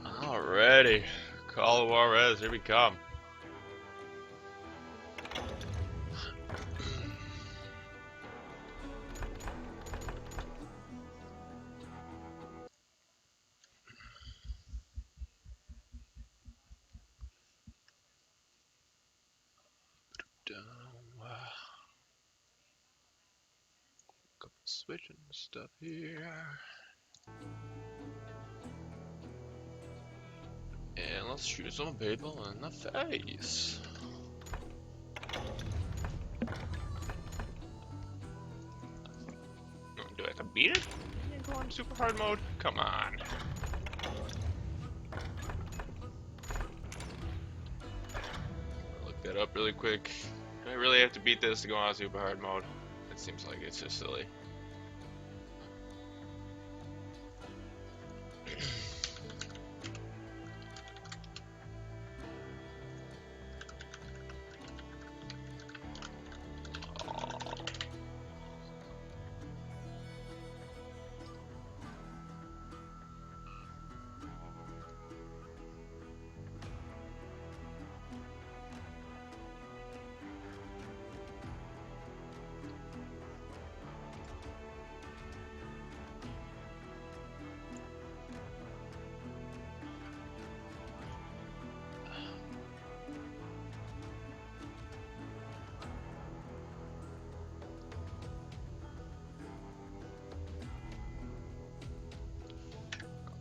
Alrighty. Call of Juarez, here we come. Couple switching stuff here. And let's shoot some people in the face. Do I have to beat it? Go on super hard mode? Come on. Look that up really quick. Do I really have to beat this to go on super hard mode? It seems like it's just silly.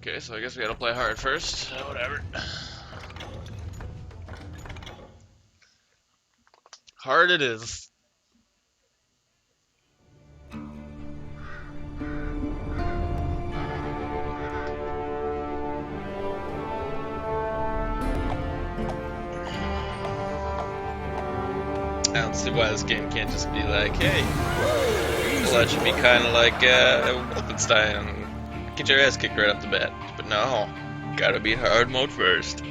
Okay, so I guess we gotta play hard first. Whatever. Hard it is. I don't see why this game can't just be like, hey, well, that should be kind of like Wolfenstein. Get your ass kicked right off the bat. But no, gotta be hard mode first.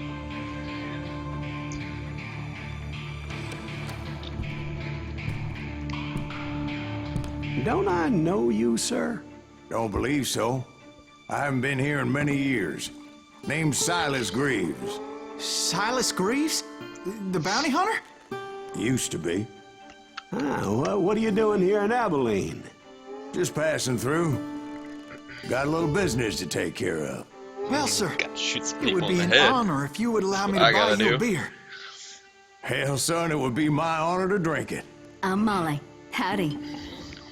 Don't I know you, sir? Don't believe so. I haven't been here in many years. Name's Silas Greaves. Silas Greaves? The bounty hunter? Used to be. Well, what are you doing here in Abilene? Just passing through. Got a little business to take care of. Well, sir, Gotta shoot some it people would in be the an head. honor if you would allow me to I buy gotta you a do. beer. Hell, son, it would be my honor to drink it. I'm Molly. Howdy.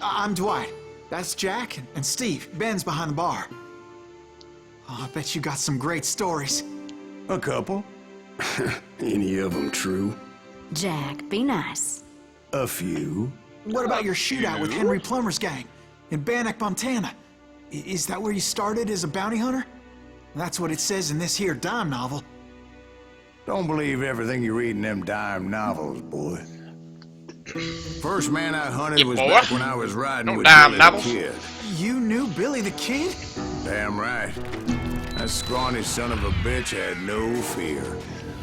I'm Dwight. That's Jack and Steve. Ben's behind the bar. Oh, I bet you got some great stories. A couple. Any of them true? Jack, be nice. A few. What about your shootout with Henry Plummer's gang in Bannock, Montana? Is that where you started as a bounty hunter? That's what it says in this here dime novel. Don't believe everything you read in them dime novels, boy. First man I hunted Yeah, was boy. back when I was riding No with dime Billy the novels. Kid. You knew Billy the Kid? Damn right. That scrawny son of a bitch had no fear.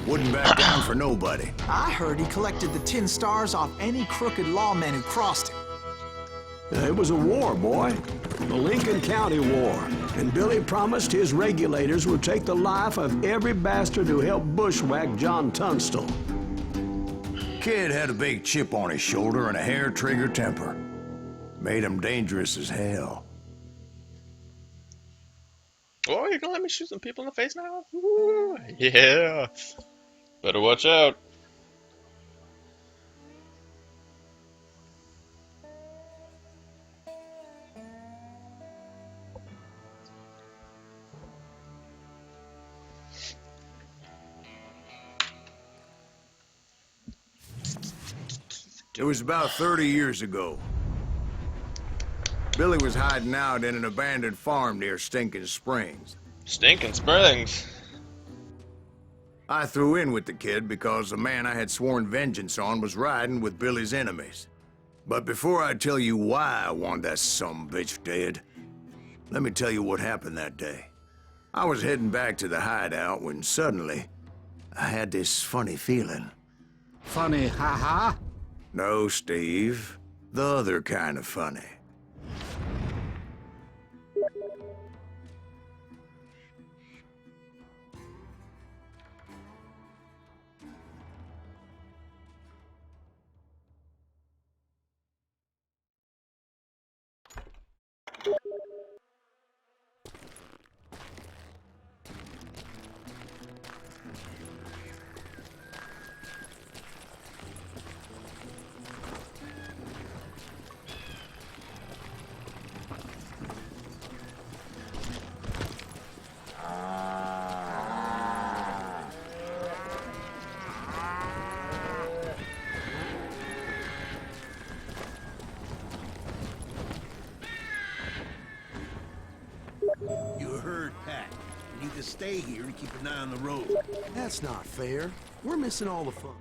Wouldn't back down for nobody. I heard he collected the 10 stars off any crooked lawman who crossed him. It was a war, boy. The Lincoln County War. And Billy promised his regulators would take the life of every bastard who helped bushwhack John Tunstall. Kid had a big chip on his shoulder and a hair-trigger temper. Made him dangerous as hell. Oh, you're gonna let me shoot some people in the face now? Ooh, yeah. Better watch out. It was about 30 years ago. Billy was hiding out in an abandoned farm near Stinking Springs. Stinking Springs. I threw in with the kid because the man I had sworn vengeance on was riding with Billy's enemies. But before I tell you why I want that sumbitch dead, let me tell you what happened that day. I was heading back to the hideout when suddenly I had this funny feeling. Funny, haha. No, Steve. The other kind of funny. You heard Pat. You need to stay here to keep an eye on the road. That's not fair. We're missing all the fun.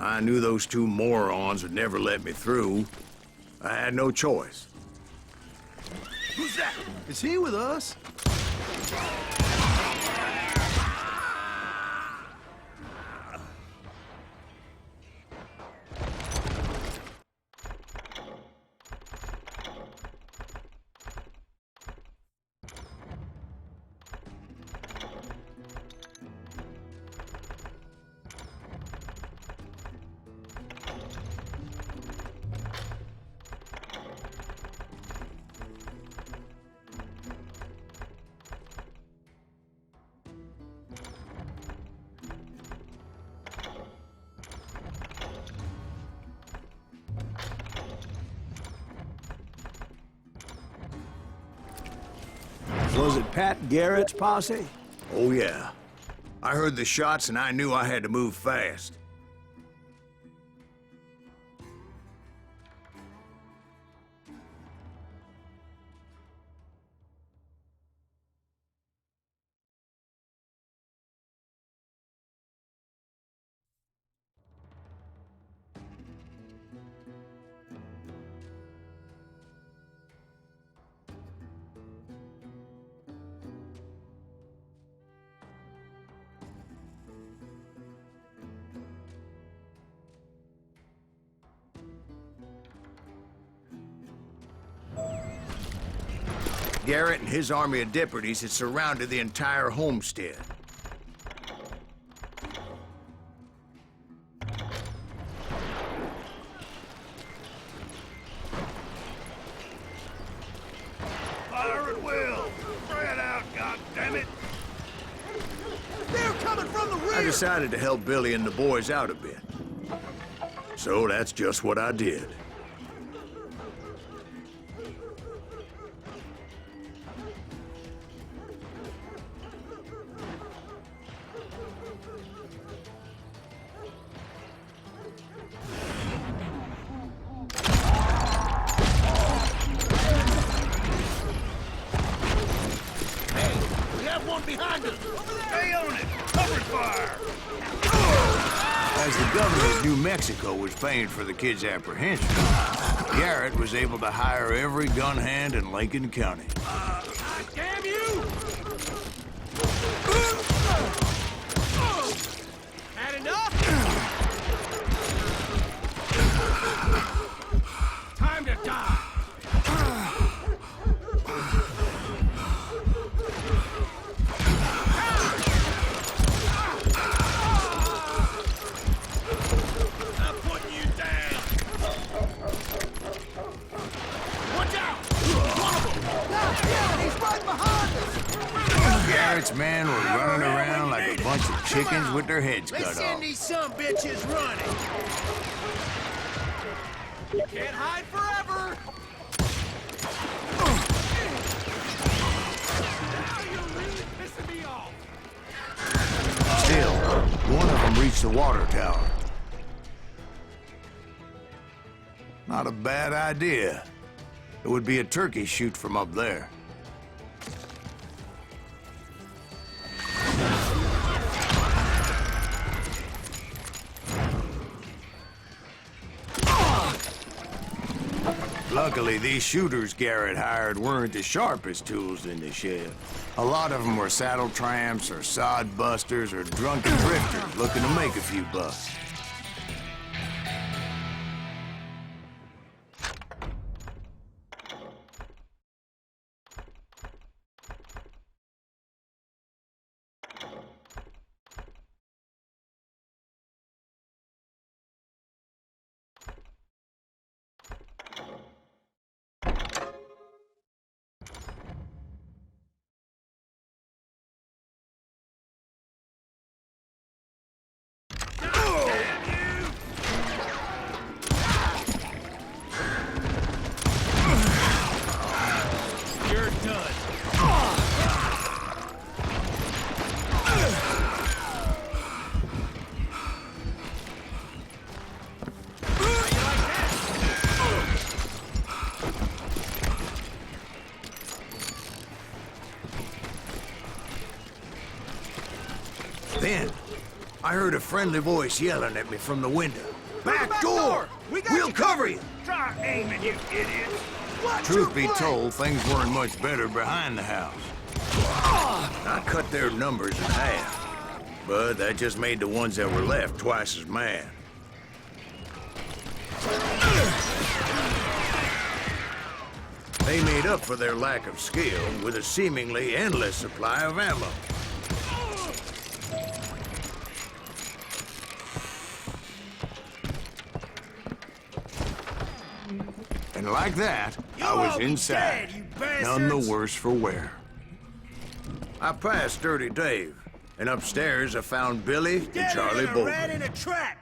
I knew those two morons would never let me through. I had no choice. Who's that? Is he with us? Was it Pat Garrett's posse? Oh, yeah. I heard the shots and I knew I had to move fast. Garrett and his army of deputies had surrounded the entire homestead. Fire at will! Spread out, goddammit! They're coming from the rear! I decided to help Billy and the boys out a bit. So that's just what I did. We have one behind us! Stay on it! Cover fire! As the governor of New Mexico was paying for the kid's apprehension, Garrett was able to hire every gun hand in Lincoln County. Damn you! Had enough? Time to die! I'm putting you down! Watch out! He's right behind us! Garrett's men were running around like a bunch of chickens with their heads Let's cut send off. these some bitches running! You can't hide forever! reach the water tower. Not a bad idea. It would be a turkey shoot from up there. Luckily, these shooters Garrett hired weren't the sharpest tools in the shed. A lot of them were saddle tramps or sod busters or drunken drifters looking to make a few bucks. Then, I heard a friendly voice yelling at me from the window. Back door! We'll cover you! Try aiming, you idiots! Truth be told, things weren't much better behind the house. I cut their numbers in half, but that just made the ones that were left twice as mad. They made up for their lack of skill with a seemingly endless supply of ammo. And like that, I was inside, none the worse for wear. I passed Dirty Dave, and upstairs I found Billy and Charlie Bolton. Rat in a trap!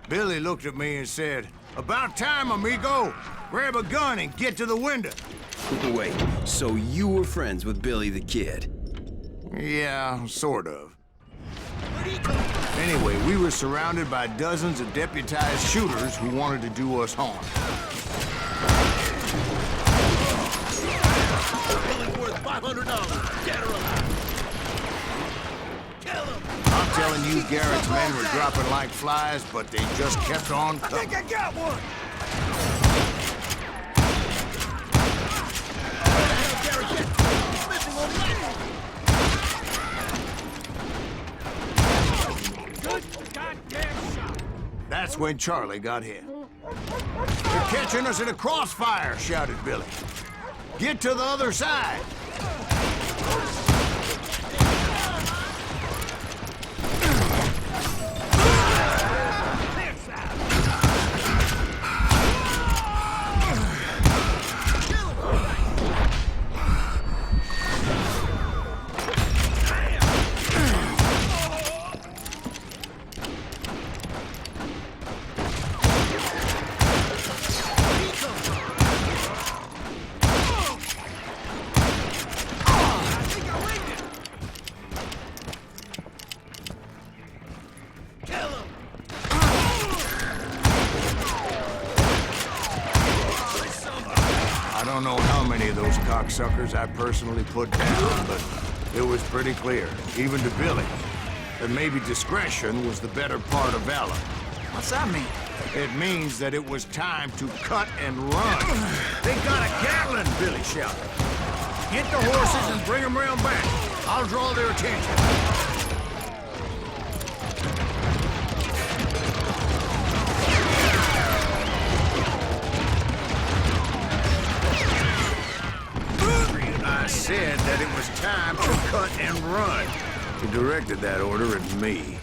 Billy looked at me and said, "About time, amigo. Grab a gun and get to the window." Wait, so you were friends with Billy the Kid? Yeah, sort of. Anyway, we were surrounded by dozens of deputized shooters who wanted to do us harm. Billy's worth $500. Dead or alive. Kill him! I'm telling you, Garrett's men were dropping like flies, but they just kept on coming. I got one! Good goddamn shot! That's when Charlie got hit. "They're catching us in a crossfire," shouted Billy. "Get to the other side." cocksuckers I personally put down, but it was pretty clear, even to Billy, that maybe discretion was the better part of valor. What's that mean? It means that it was time to cut and run. They got a Gatling, Billy shouted. Get the horses and bring them around back. I'll draw their attention. I said that it was time to cut and run. He directed that order at me.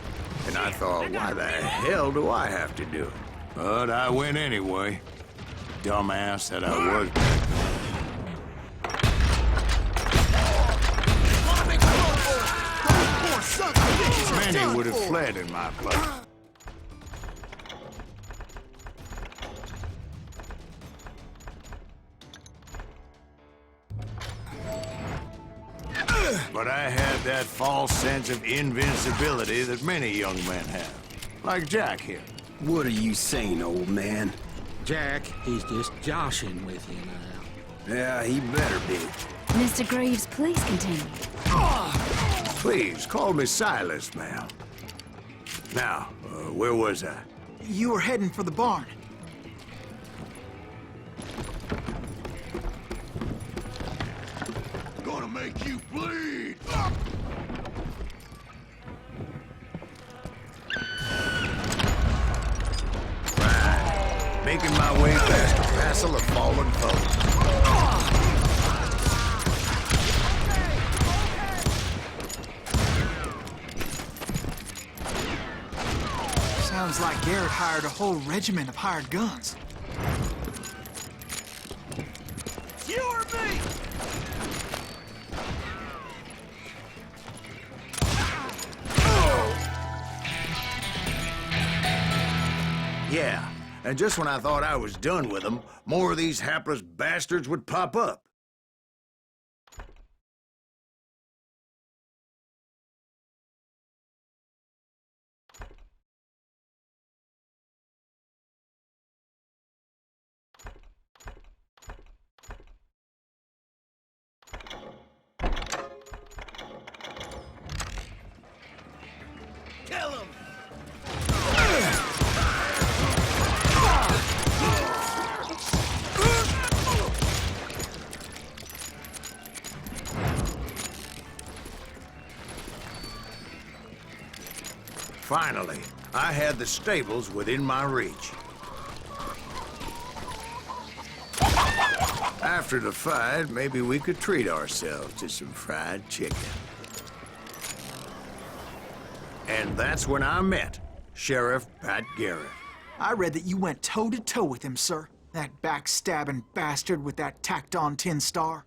And I thought, why the hell do I have to do it? But I went anyway. Dumbass that I was. Many would have fled in my place. But I had that false sense of invincibility that many young men have. Like Jack here. What are you saying, old man? Jack, he's just joshing with you now. Yeah, he better be. Mr. Greaves, please continue. Please, call me Silas, ma'am. Now, where was I? You were heading for the barn. Gonna make you bleed! Right. Making my way past a passel of fallen foes. Sounds like Garrett hired a whole regiment of hired guns. You or me? Yeah, and just when I thought I was done with them, more of these hapless bastards would pop up. Kill him! Finally, I had the stables within my reach. After the fight, maybe we could treat ourselves to some fried chicken. And that's when I met Sheriff Pat Garrett. I read that you went toe-to-toe with him, sir. That backstabbing bastard with that tacked-on tin star.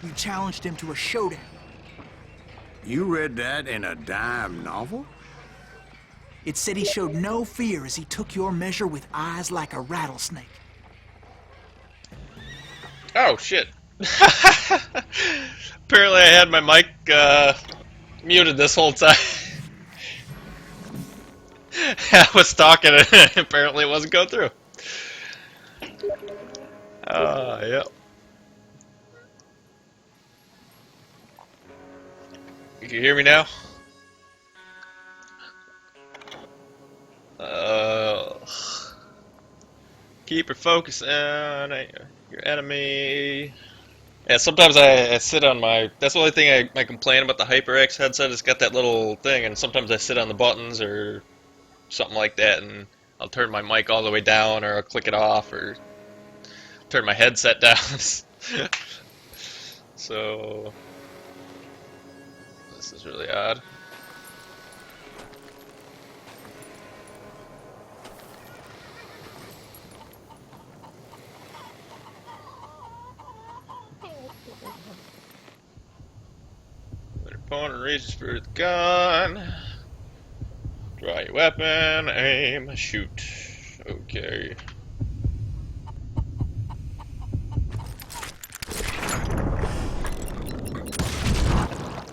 You challenged him to a showdown. You read that in a dime novel? It said he showed no fear as he took your measure with eyes like a rattlesnake. Oh, shit. Apparently I had my mic muted this whole time. I was talking and apparently it wasn't going through. Yep. You can hear me now? Keep your focus on your enemy. Yeah, sometimes I sit on my... That's the only thing I complain about the HyperX headset. It's got that little thing, and sometimes I sit on the buttons or something like that, and I'll turn my mic all the way down, or I'll click it off, or turn my headset down. So... This is really odd. When your opponent reaches for the gun, Draw your weapon, aim, shoot. Okay.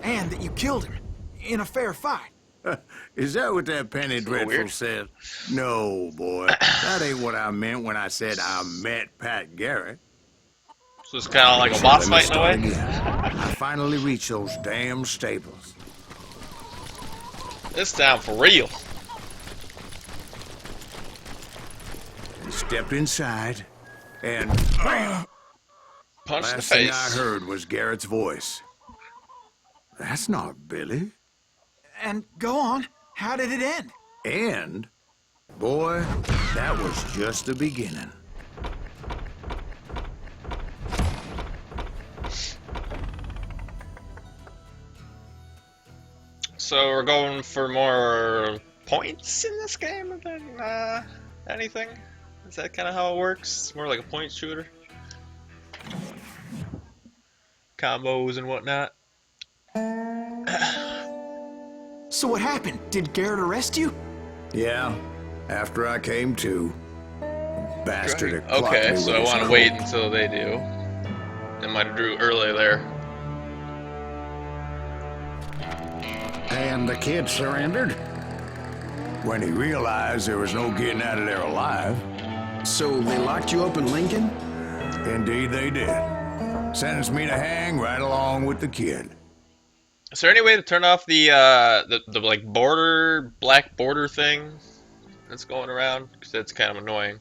And that you killed him in a fair fight. Is that what that Penny Dreadful weird. said? No, boy. That ain't what I meant when I said I met Pat Garrett. So it's kind of like a boss Let me fight in a way. start again. I finally reached those damn stables. This time for real. And stepped inside, and Punch the last thing I face. heard was Garrett's voice. That's not Billy. And go on. How did it end? And, boy, that was just the beginning. So we're going for more points in this game than anything? Is that kind of how it works? It's more like a point shooter? Combos and whatnot? So what happened? Did Garrett arrest you? Yeah, after I came to. Bastard had clocked Okay, me so with I his want to hook. wait until they do. They might have drew early there. And the kid surrendered? When he realized there was no getting out of there alive. So they locked you up in Lincoln? Indeed they did. Sentenced me to hang right along with the kid. Is there any way to turn off the like black border thing that's going around? Because that's kind of annoying.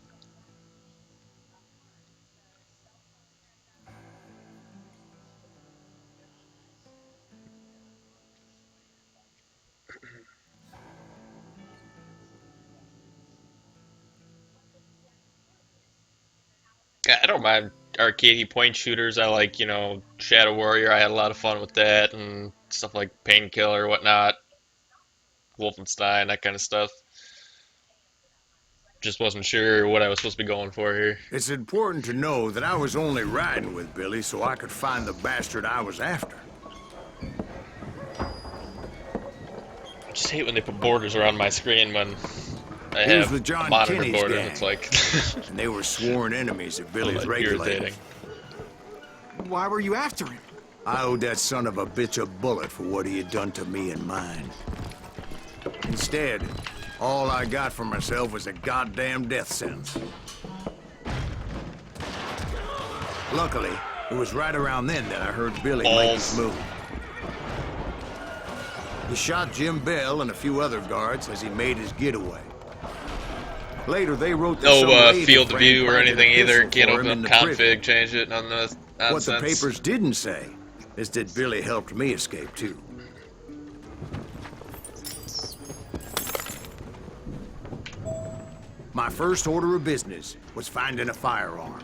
Yeah, I don't mind arcadey point shooters. I like, Shadow Warrior. I had a lot of fun with that and stuff like Painkiller, whatnot. Wolfenstein, that kind of stuff. Just wasn't sure what I was supposed to be going for here. It's important to know that I was only riding with Billy so I could find the bastard I was after. I just hate when they put borders around my screen when I He was have with John a monitor Kinney's border. gang. It's like, And they were sworn enemies of Billy's like regulators. irritating. Why were you after him? I owed that son of a bitch a bullet for what he had done to me and mine. Instead, all I got for myself was a goddamn death sentence. Luckily, it was right around then that I heard Billy make his Balls. move. He shot Jim Bell and a few other guards as he made his getaway. Later, they wrote that some No lady field of friend view or planted a anything either. pistol Can't for open him up in the prison. config, change it, none of that What the nonsense. papers didn't say is that Billy helped me escape too. My first order of business was finding a firearm.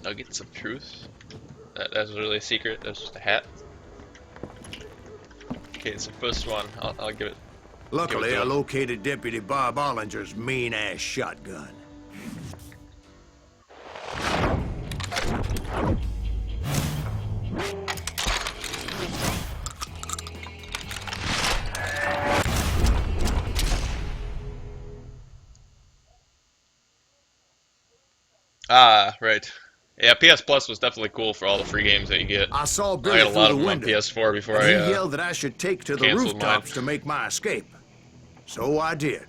Nuggets of truth. That's really a secret. That's just a hat. Okay, it's the first one. I'll give it. Luckily, Give it I to him. located Deputy Bob Ollinger's mean-ass shotgun. Ah, right. Yeah, PS Plus was definitely cool for all the free games that you get. I saw I Billy got a lot through of the them on window. PS4 before and he I yelled that I should take to the canceled rooftops mine. to make my escape. So I did.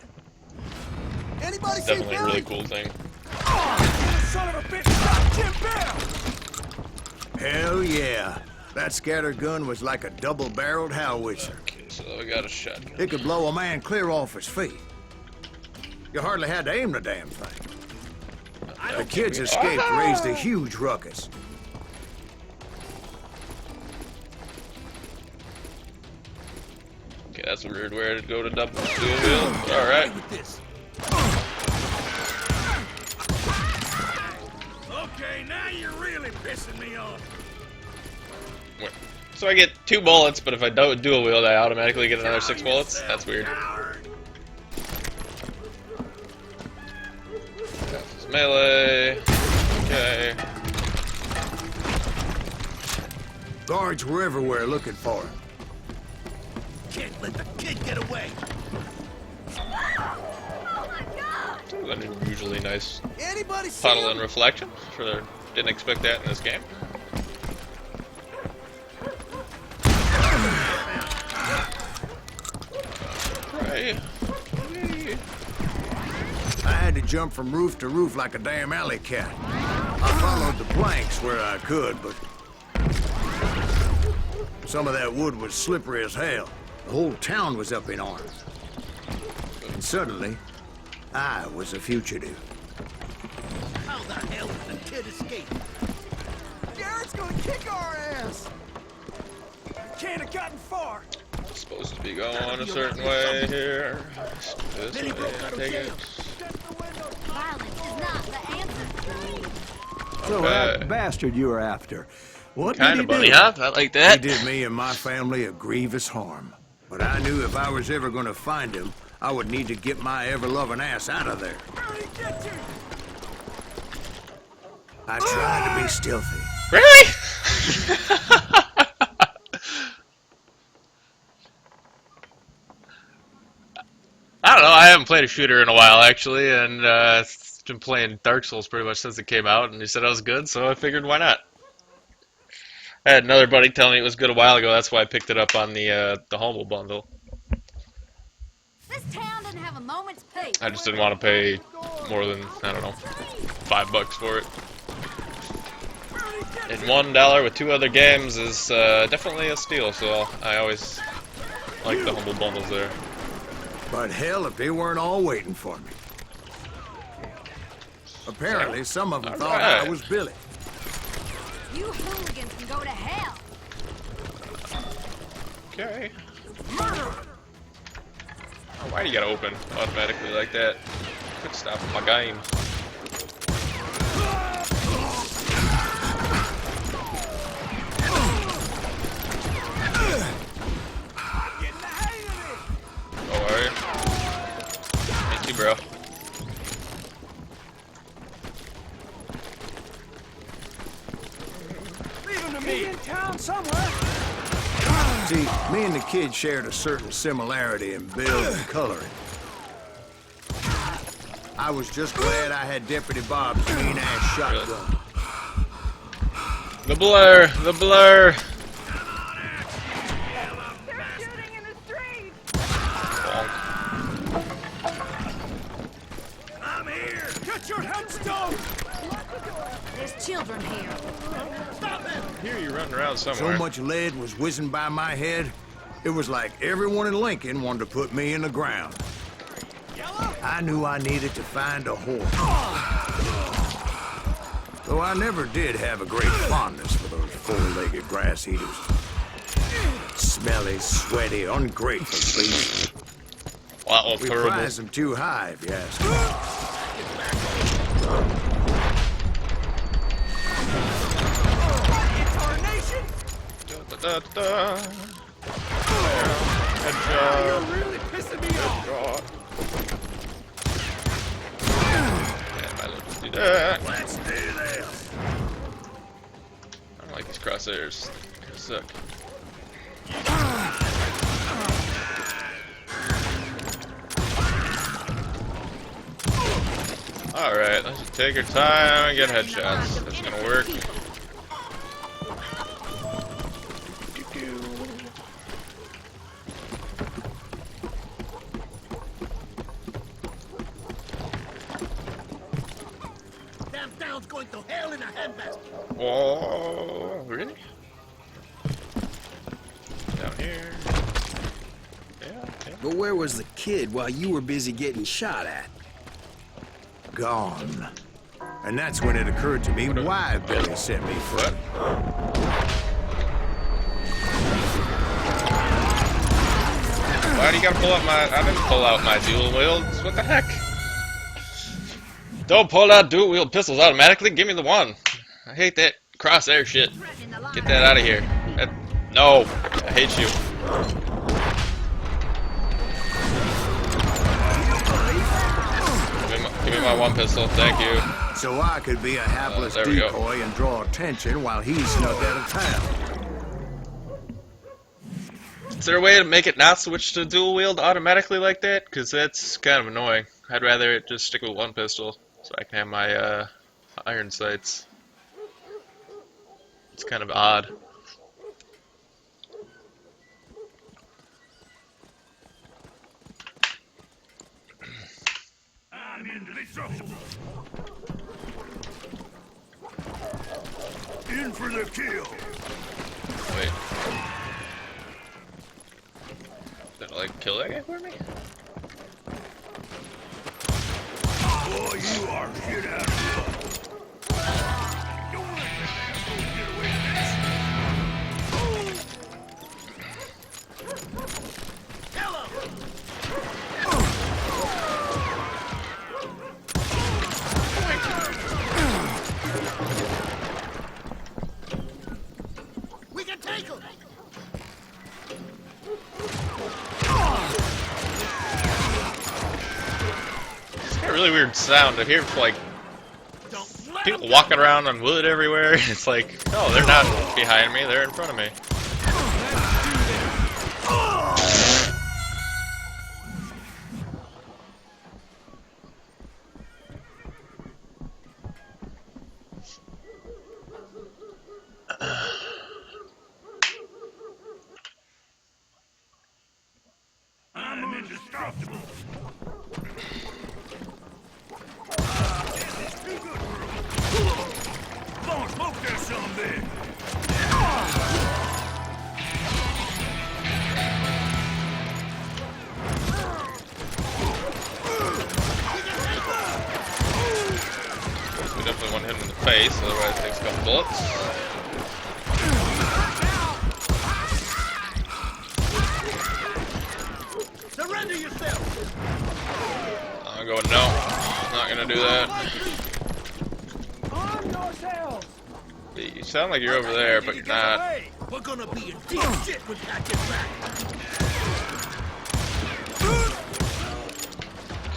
Anybody see definitely a Billy? really cool thing. Son of a bitch shot Jim Bell! Hell yeah. That scatter gun was like a double-barreled howitzer. Okay, so I got a shotgun. It could blow a man clear off his feet. You hardly had to aim the damn thing. The kid's escape raised a huge ruckus. Okay, that's a weird way to go to double dual wheel. Alright. Okay, now you're really pissing me off. So I get 2 bullets, but if I don't dual wield, I automatically get another 6 bullets? That's weird. This is melee. Okay. Guards were everywhere looking for him. Can't let the kid get away. An unusually nice Anybody see puddle and him? reflection. Sure, didn't expect that in this game. Right. I had to jump from roof to roof like a damn alley cat. I followed the planks where I could, but some of that wood was slippery as hell. The whole town was up in arms. And suddenly, I was a fugitive. How the hell did the kid escape? Garrett's gonna kick our ass! Can't have gotten far. Supposed to be going a certain way here. This Billy way, broke out of I take jail. it. Violence is not the answer. So Okay. that bastard you were after, what Kind did of he bunny do? hop. I like He that. did me and my family a grievous harm. But I knew if I was ever gonna find him, I would need to get my ever-loving ass out of there. Barry, get you! I tried to be stealthy. Really? I don't know. I haven't played a shooter in a while, actually, and been playing Dark Souls pretty much since it came out, and he said it was good, so I figured why not. I had another buddy tell me it was good a while ago. That's why I picked it up on the Humble bundle. This town doesn't have a moment's peace. I just didn't want to pay more than, I don't know, $5 for it. And $1 with 2 other games is definitely a steal, so I always like the Humble bundles there. But hell, if they weren't all waiting for me. Apparently, some of them All thought I right. was Billy. You hooligans can go to hell. Okay. Oh, why do you gotta open automatically like that? Quit stopping my game. Getting the hang of it! Oh, are you? Thank you, bro. Leave him to me! In town somewhere! See, me and the kid shared a certain similarity in build and coloring. I was just glad I had Deputy Bob's mean-ass shotgun. The blur, the blur. I'm here! Get your headstone! There's children here. I hear you running around So somewhere. much lead was whizzing by my head, it was like everyone in Lincoln wanted to put me in the ground. I knew I needed to find a horse. Though I never did have a great fondness for those four-legged grass eaters. Smelly, sweaty, ungrateful beasts. Wow, We terrible. prize them too high, if you ask me. Incarnation! Da, da, da. Headshot. You're really pissing me off! Headshot. Yeah, might as well just do that. Let's do this. I don't like these crosshairs. They suck. Alright, let's just take our time and get headshots. That's gonna work. Damn town's going to hell in a handbasket. Oh, really? Down here. Yeah, yeah. But where was the kid while you were busy getting shot at? Gone. And that's when it occurred to me why Billy sent me free. Why do you gotta pull out my... I didn't pull out my dual wields. What the heck? Don't pull out dual wield pistols automatically. Give me the one. I hate that crosshair shit. Get that out of here. No. I hate you. Give me my one pistol. Thank you. so I could be a hapless there we go. decoy and draw attention while he snuck out of town. Is there a way to make it not switch to dual wield automatically like that? Because that's kind of annoying. I'd rather it just stick with one pistol so I can have my iron sights. It's kind of odd. I'm indestructible. In for the kill. Wait. Did I like kill that guy for me? Boy, you are shit out of luck. Don't let that asshole get away with this. Kill him! We can take him! It's got a really weird sound. I hear like Don't let people him walking around on wood everywhere. It's like, no, they're not behind me, they're in front of me. I'm indestructible. This is too good for him. Come on, smoke that sumbitch. We definitely want to hit him in the face, otherwise it takes a couple bullets. Surrender yourself. I'm going no. Not gonna do that. Arm yourselves! You sound like you're over there, but you're not. We're gonna be in deep shit when that gets back.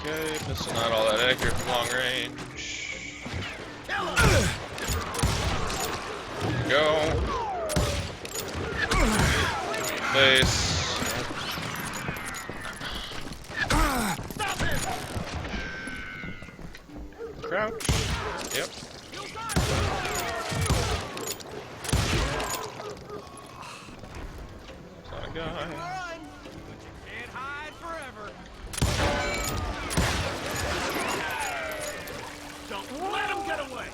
Okay, pistol not all that accurate from long range. There we go. Face. Crouch. Yep. Not a guy. Can't hide forever. Don't let him get away.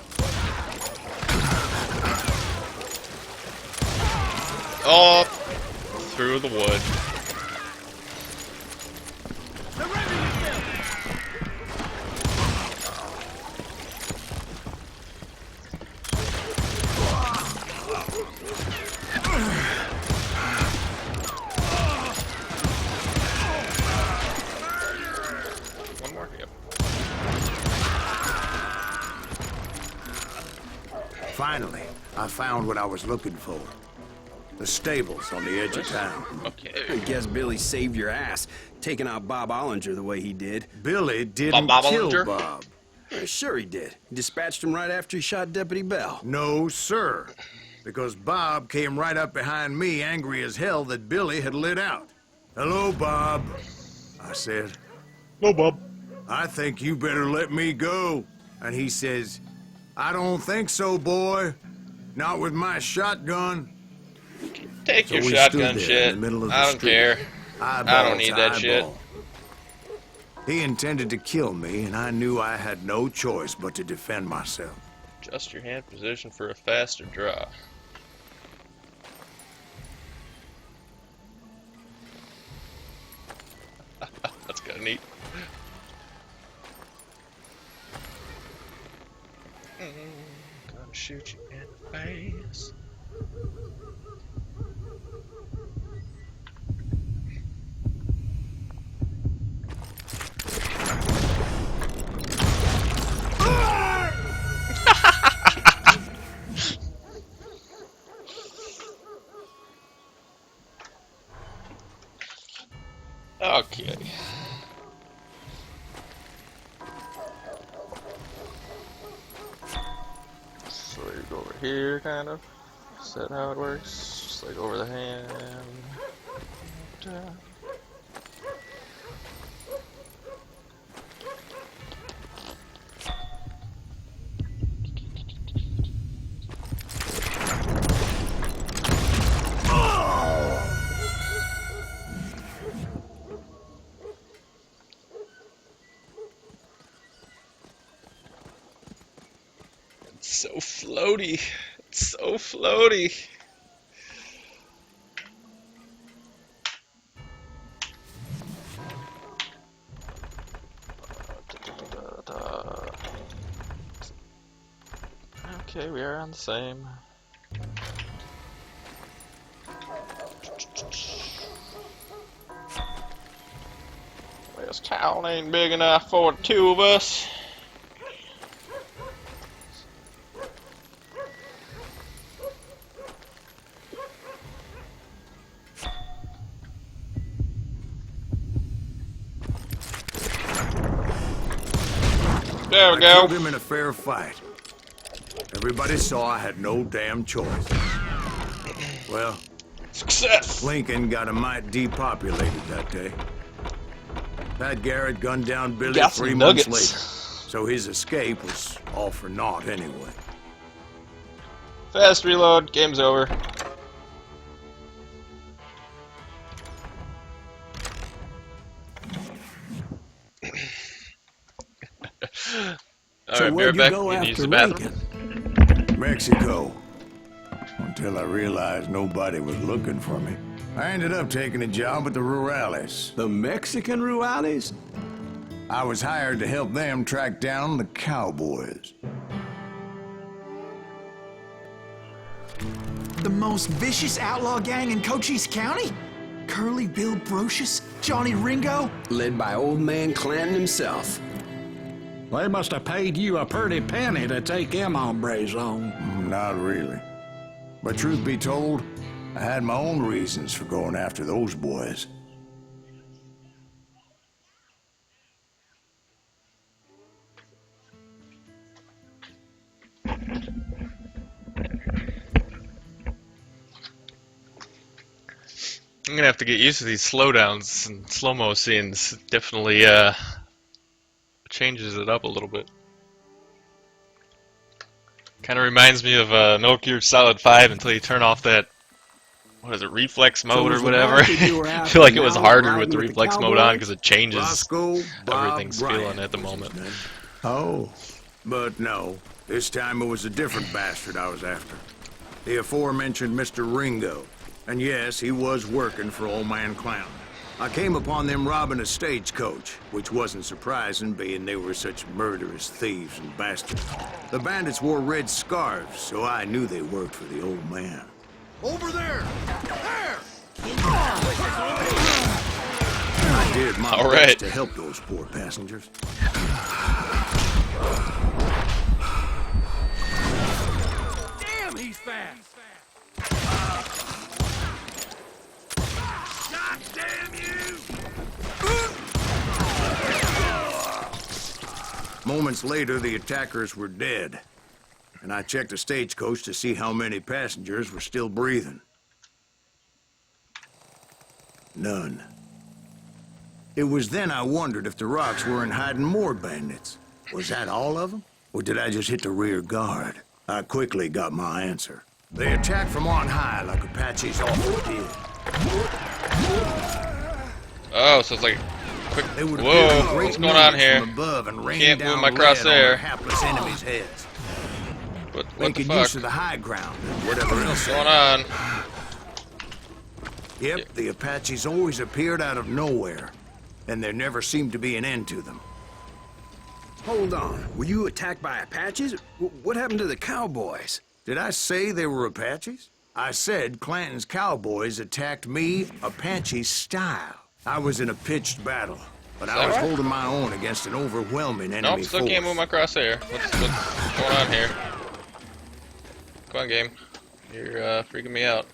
Oh, through the wood. Surrender yourself. One more. Yep. Finally, I found what I was looking for. The stables on the edge of town. I Okay. guess Billy saved your ass, taking out Bob Ollinger the way he did. Billy didn't Bob kill Ollinger? Bob. Sure he did. He dispatched him right after he shot Deputy Bell. No, sir. Because Bob came right up behind me, angry as hell that Billy had lit out. Hello, Bob, I said. No, Bob. I think you better let me go. And he says, I don't think so, boy. Not with my shotgun. Take So your we shotgun stood there shit. in the middle of the I don't street. care. Eyeball I don't need to that shit. eyeball. He intended to kill me, and I knew I had no choice but to defend myself. Adjust your hand position for a faster draw. That's kind of neat. Gonna shoot you in the face. Okay. here, kind of. Is that how it works? Just like over the hand. It's so floaty. It's so floaty. Okay, we are on the same. This town ain't big enough for the two of us. There we I go. killed him in a fair fight. Everybody saw I had no damn choice. Well, Success. Lincoln got a mite depopulated that day. Pat Garrett gunned down Billy Got some 3 months nuggets. later, so his escape was all for naught anyway. Fast reload. Game's over. So Alright, where'd you back. go You need to use after the bathroom. Lincoln? Mexico. Until I realized nobody was looking for me. I ended up taking a job at the Rurales. The Mexican Rurales? I was hired to help them track down the cowboys. The most vicious outlaw gang in Cochise County? Curly Bill Brocious? Johnny Ringo? Led by old man Clanton himself. They must have paid you a pretty penny to take them hombres on. Not really. But truth be told, I had my own reasons for going after those boys. I'm gonna have to get used to these slowdowns and slow-mo scenes. It definitely changes it up a little bit. Kind of reminds me of Metal Gear Solid 5 until you turn off that, what is it, reflex mode was or the whatever. bastard you were I after feel like it was now harder riding with the with the reflex mode on cowboys? because it changes Roscoe Bob everything's Bryant feeling at the was his moment. name. Oh. But no, this time it was a different bastard I was after. The aforementioned Mr. Ringo. And yes, he was working for Old Man Clown. I came upon them robbing a stagecoach, which wasn't surprising, being they were such murderous thieves and bastards. The bandits wore red scarves, so I knew they worked for the old man. Over there! There! I did my All best right. to help those poor passengers. Damn, he's fast! God damn you! Moments later, the attackers were dead, and I checked the stagecoach to see how many passengers were still breathing. None. It was then I wondered if the rocks weren't hiding more bandits. Was that all of them? Or did I just hit the rear guard? I quickly got my answer. They attacked from on high like Apaches often did. Oh, so it's like quick. They would Whoa, appear in great what's going on numbers here? from above and rain Can't down move my lead crosshair. on their hapless enemies' heads. What the Making fuck? use of the high ground and whatever else. What's going on? Yep, the Apaches always appeared out of nowhere, and there never seemed to be an end to them. Hold on. Were you attacked by Apaches? What happened to the cowboys? Did I say they were Apaches? I said Clanton's cowboys attacked me Apache style. I was in a pitched battle, but I was holding my own against an overwhelming enemy Nope, still force. can't move my crosshair. What's going on here? Come on, game. You're freaking me out.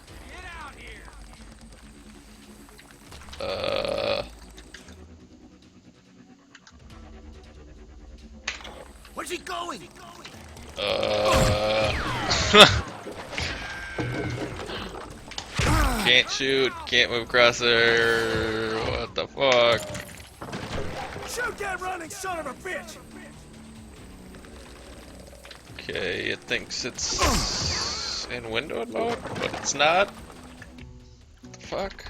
Where's he going? Can't shoot, can't move across there. What the fuck? Shoot that running son of a bitch! Okay, it thinks it's in windowed mode, but it's not. What the fuck?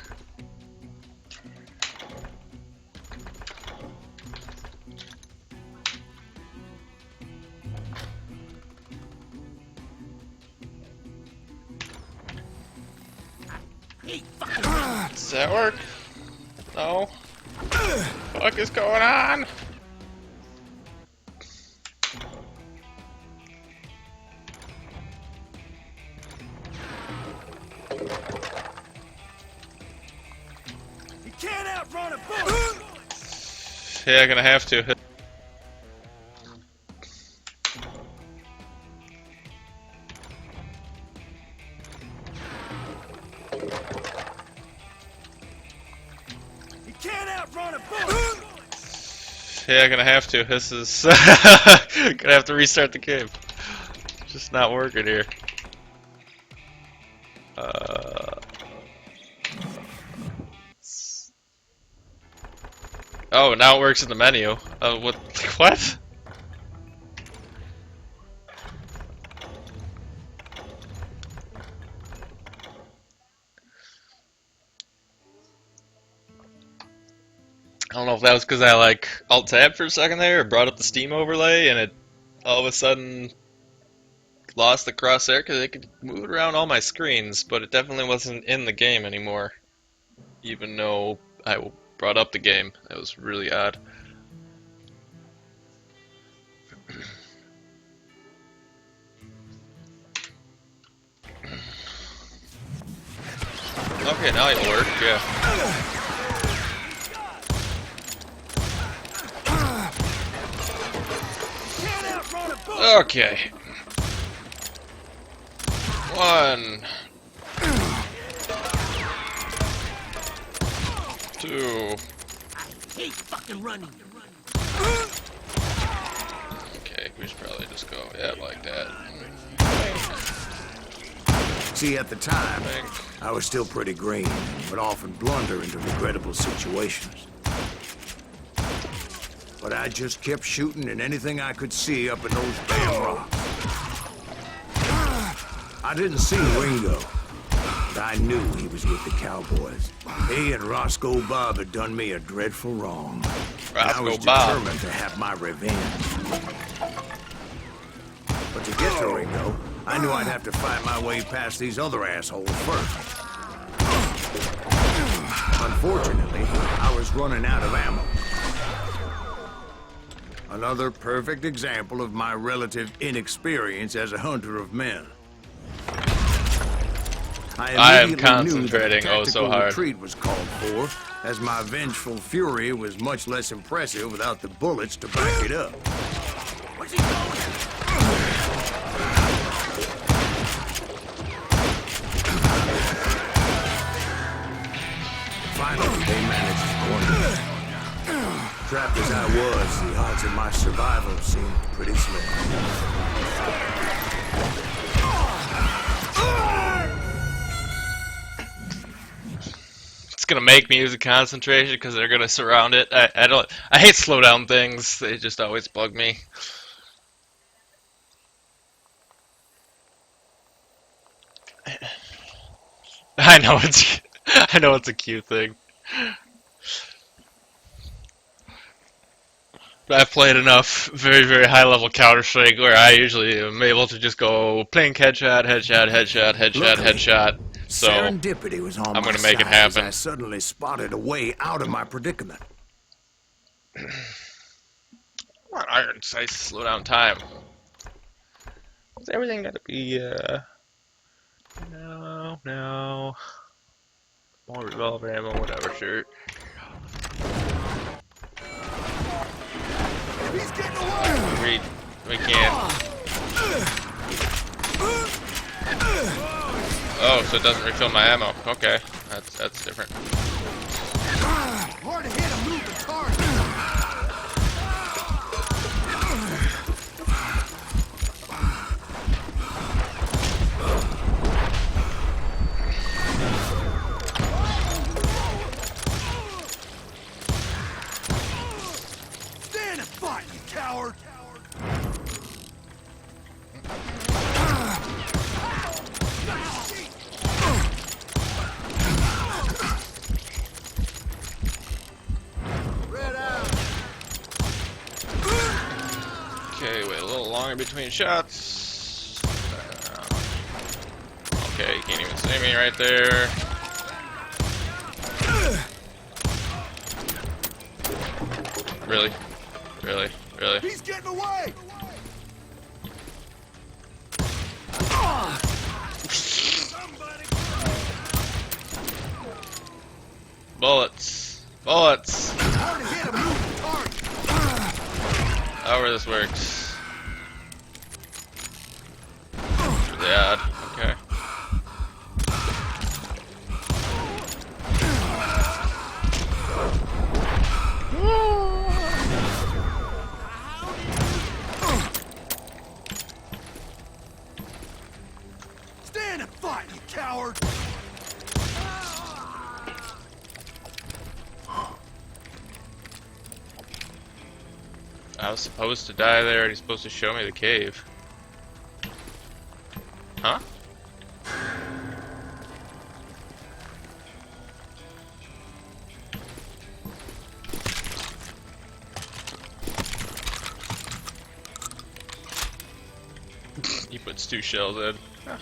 Does that work? No. What is going on? You can't outrun a bullet! Yeah, gonna have to. You can't outrun a bullet! Yeah, gonna have to. This is gonna have to restart the game. Just not working here. Oh, now it works in the menu. What? What? I don't know if that was because I like alt tab for a second there, or brought up the Steam overlay, and it all of a sudden lost the crosshair because it could move it around all my screens, but it definitely wasn't in the game anymore, even though I brought up the game. That was really odd. Okay, now it'll work, yeah. Okay. 1, 2. I hate fucking running. Okay, we should probably just go, yeah, like that. See, at the time, I was still pretty green, but often blunder into regrettable situations. But I just kept shooting at anything I could see up in those damn rocks. I didn't see Ringo, but I knew he was with the cowboys. He and Roscoe Bob had done me a dreadful wrong. And I was determined to have my revenge. But to get to Ringo, I knew I'd have to fight my way past these other assholes first. Unfortunately, I was running out of ammo. Another perfect example of my relative inexperience as a hunter of men. I am concentrating oh so hard. Retreat was called for, as my vengeful fury was much less impressive without the bullets to back it up. Where's he going? Finally, they managed to corner me. Trapped as I was, the odds of my survival seemed pretty slim. It's gonna make me use a concentration because they're gonna surround it. I hate slow down things. They just always bug me. I know it's a cute thing. But I've played enough very, very high level Counter-Strike where I usually am able to just go blink headshot, headshot, headshot, headshot, headshot. So serendipity was on I'm my gonna make it side happen. as I suddenly spotted a way out of my predicament. Come on, Iron Sights, slow down time. Is everything gotta be, no. More revolver ammo, whatever, sure. He's getting away! We can't. Oh, so it doesn't refill my ammo. Okay, that's different. Hard to hit a moving target! long in between shots. Okay, you can't even see me right there. Really? Really? Really? He's getting away! Bullets. Bullets. Hard to hit a moving target. However this works. Really odd. Okay. Stand and fight, you coward! I was supposed to die there, and he's supposed to show me the cave. Huh? He puts 2 shells in. Huh.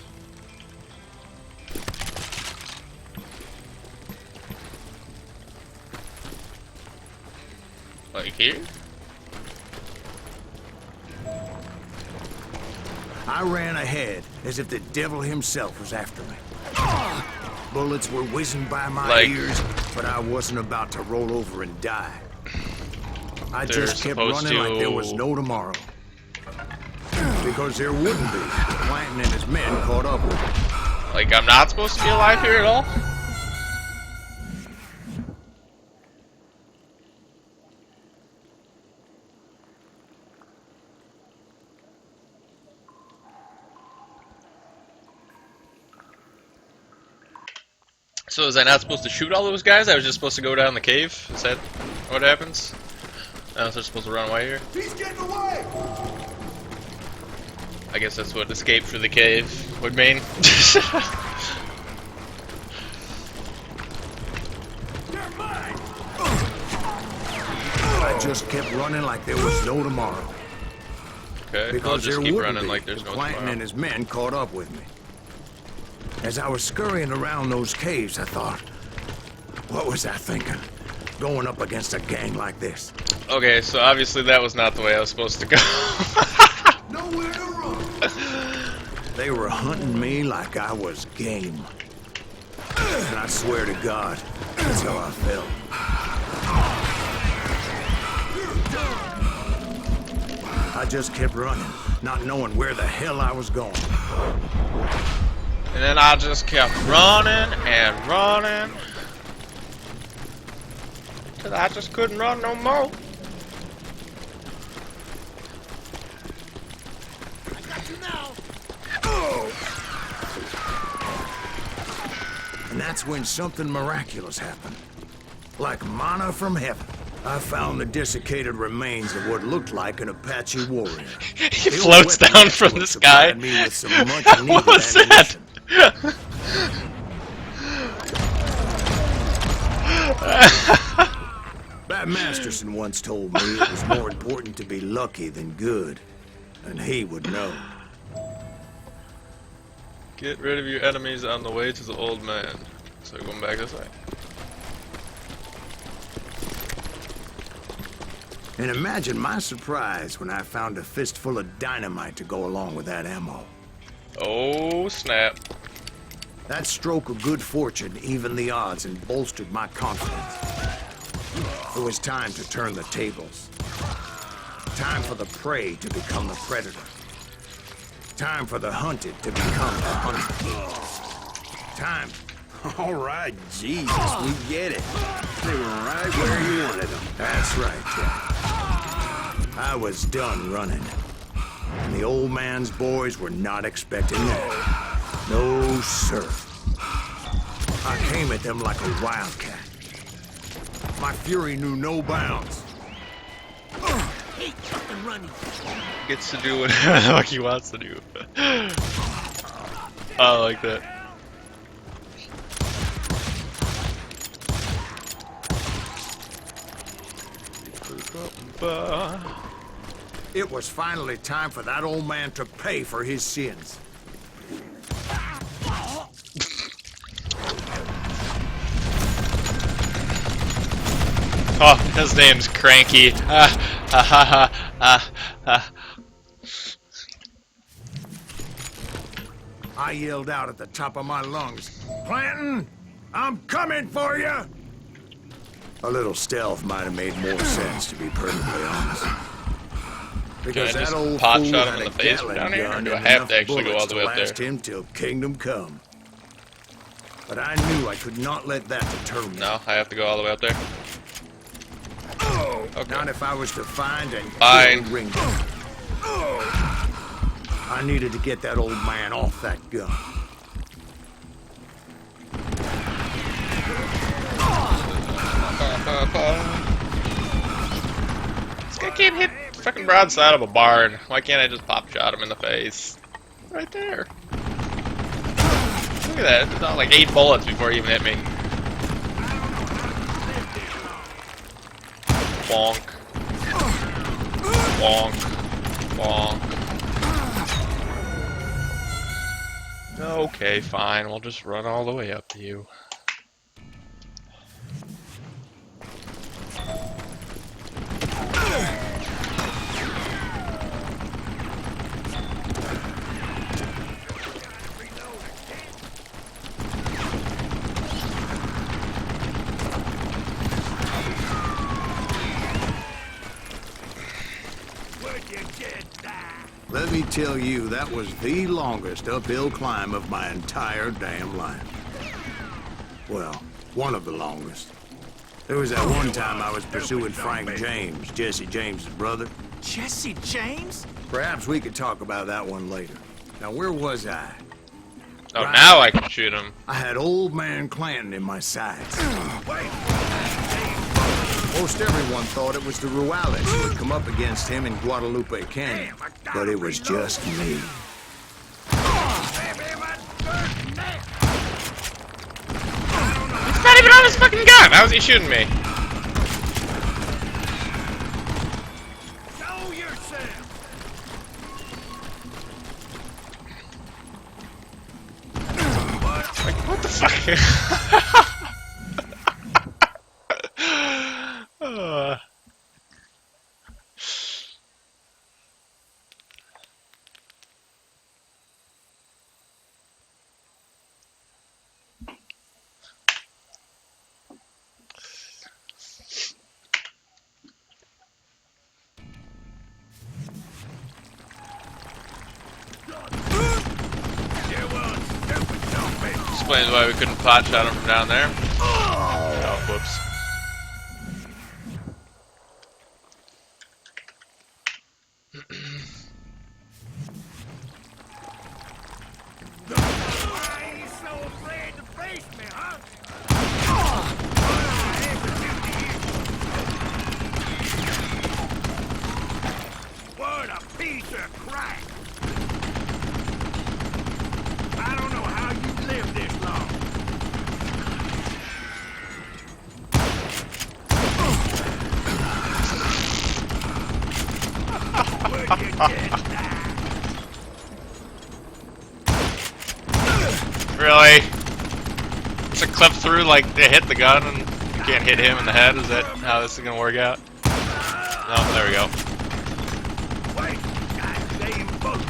Like here? I ran ahead as if the devil himself was after me. Bullets were whizzing by my ears, but I wasn't about to roll over and die. I just kept running like there was no tomorrow. Because there wouldn't be. Clanton and his men caught up with me. Like I'm not supposed to be alive here at all? So is I not supposed to shoot all those guys? I was just supposed to go down the cave? Is that what happens? I was just supposed to run away here? He's getting away! I guess that's what escape through the cave would mean. You're mine! I just kept running like there was no tomorrow. Okay, I'll Because just there keep wouldn't running be. like there's no Clanton tomorrow. and his men caught up with me. As I was scurrying around those caves, I thought, what was I thinking? Going up against a gang like this. Okay, so obviously that was not the way I was supposed to go. Nowhere to run! They were hunting me like I was game. And I swear to God, that's how I felt. I just kept running, not knowing where the hell I was going. And then I just kept running and running. Till I just couldn't run no more. I got you now! And that's when something miraculous happened. Like manna from heaven. I found the desiccated remains of what looked like an Apache warrior. He The old floats weapon down from network the sky. supplied me with some much-needed What was that? ammunition. Bat Masterson once told me it was more important to be lucky than good, and he would know. Get rid of your enemies on the way to the old man. So we're going back this way. And imagine my surprise when I found a fistful of dynamite to go along with that ammo. Oh snap. That stroke of good fortune evened the odds and bolstered my confidence. It was time to turn the tables. Time for the prey to become the predator. Time for the hunted to become the hunted. Time. All right, Jesus, we get it. They were right where you wanted them. That's right, Jack. I was done running. And the old man's boys were not expecting that. No, sir. I came at them like a wildcat. My fury knew no bounds. Gets to do whatever the fuck he wants to do. I like that. It was finally time for that old man to pay for his sins. Oh, his name's Cranky. I yelled out at the top of my lungs, "Clanton, I'm coming for you!" A little stealth might have made more sense, to be perfectly honest. Because Can I that just old pot fool shot him had in a the face from Gatling down here, or gun do I and have enough to actually go all bullets the way up to last there? him till kingdom come. But I knew I could not let that deter me. No, I have to go all the way up there. Okay. Not if I was to find and Fine. kill Ringo. I needed to get that old man off that gun. This guy can't hit the fucking broadside of a barn. Why can't I just pop shot him in the face? Right there. Look at that. It's not like 8 bullets before he even hit me. Bonk. Bonk. Bonk. Okay, fine. We'll just run all the way up to you. Let me tell you, that was the longest uphill climb of my entire damn life. Well, one of the longest. There was that one time I was pursuing Frank James, Jesse James's brother. Jesse James? Perhaps we could talk about that one later. Now, where was I? Oh, Right. now I can shoot him. I had old man Clanton in my sights. Most everyone thought it was the Ruales who had come up against him in Guadalupe Canyon, but it was just me. It's not even on his fucking gun! How is he shooting me? Show yourself! Like, what the fuck? Explains why we couldn't pot shot him from down there. Oh, whoops. Why are you so afraid to face me, huh? What a piece of crap! I don't know how you lived this long. Where'd you get that? Really? Just a clip through, like, to hit the gun and you can't hit him in the head? Is that how this is gonna work out? No, there we go. Wait, goddamn boat!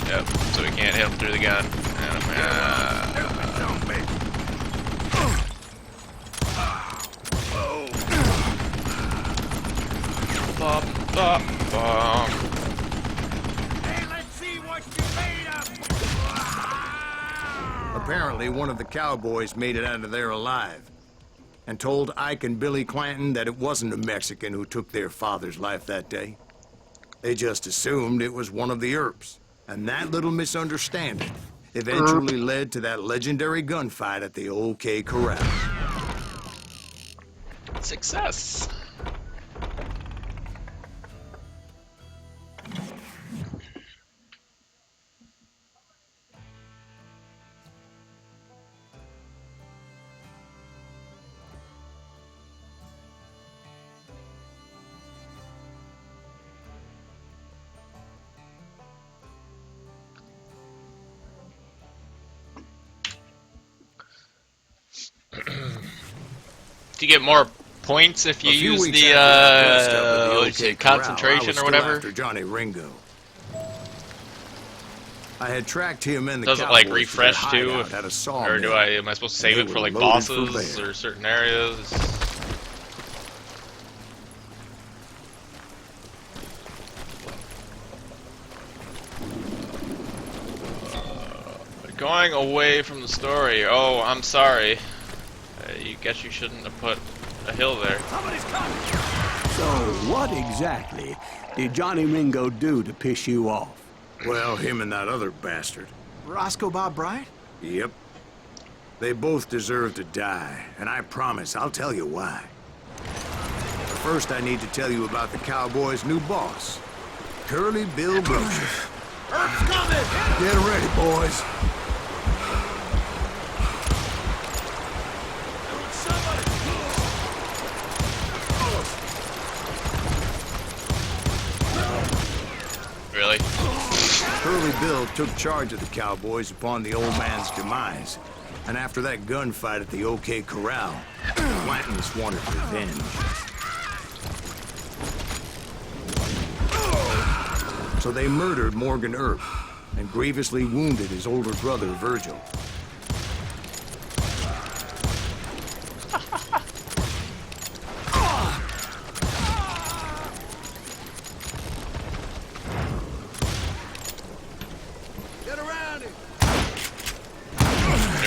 Yep, so we can't hit him through the gun. And bop, bop, bop. Hey, let's see what you made of! Apparently, one of the cowboys made it out of there alive and told Ike and Billy Clanton that it wasn't a Mexican who took their father's life that day. They just assumed it was one of the Earps, and that little misunderstanding eventually led to that legendary gunfight at the OK Corral. Success. Do you get more points if you A few use weeks the, after that dust up at the what OK is it, Corral, I concentration was or still whatever? After Johnny Ringo. I had tracked him and the Does it Cowboys like to their refresh too? hideout at a sawmill. Or am I supposed to save They it for were like loaded for bosses bear. or certain areas? Going away from the story. Oh, I'm sorry. You guess you shouldn't have put a hill there. So, what exactly did Johnny Ringo do to piss you off? Well, him and that other bastard. Roscoe Bob Bryant? Yep. They both deserve to die, and I promise I'll tell you why. But first, I need to tell you about the Cowboys' new boss, Curly Bill Brocious. Earth's coming! Get ready, boys. Really? Curly Bill took charge of the Cowboys upon the old man's demise. And after that gunfight at the OK Corral, the Clantons wanted revenge. So they murdered Morgan Earp and grievously wounded his older brother, Virgil. Get around him!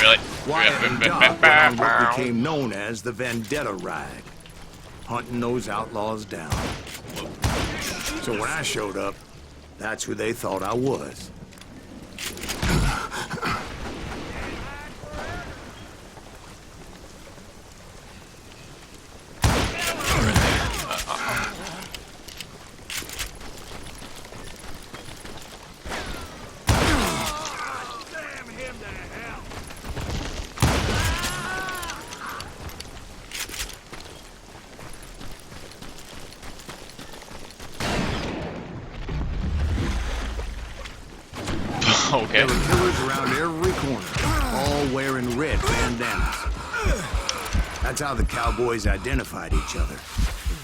Really? Wyatt and Doc went on what became known as the Vendetta Ride, hunting those outlaws down. So when I showed up, that's who they thought I was. Damn him to hell! Okay. There were killers around every corner, all wearing red bandanas. That's how the Cowboys identified each other.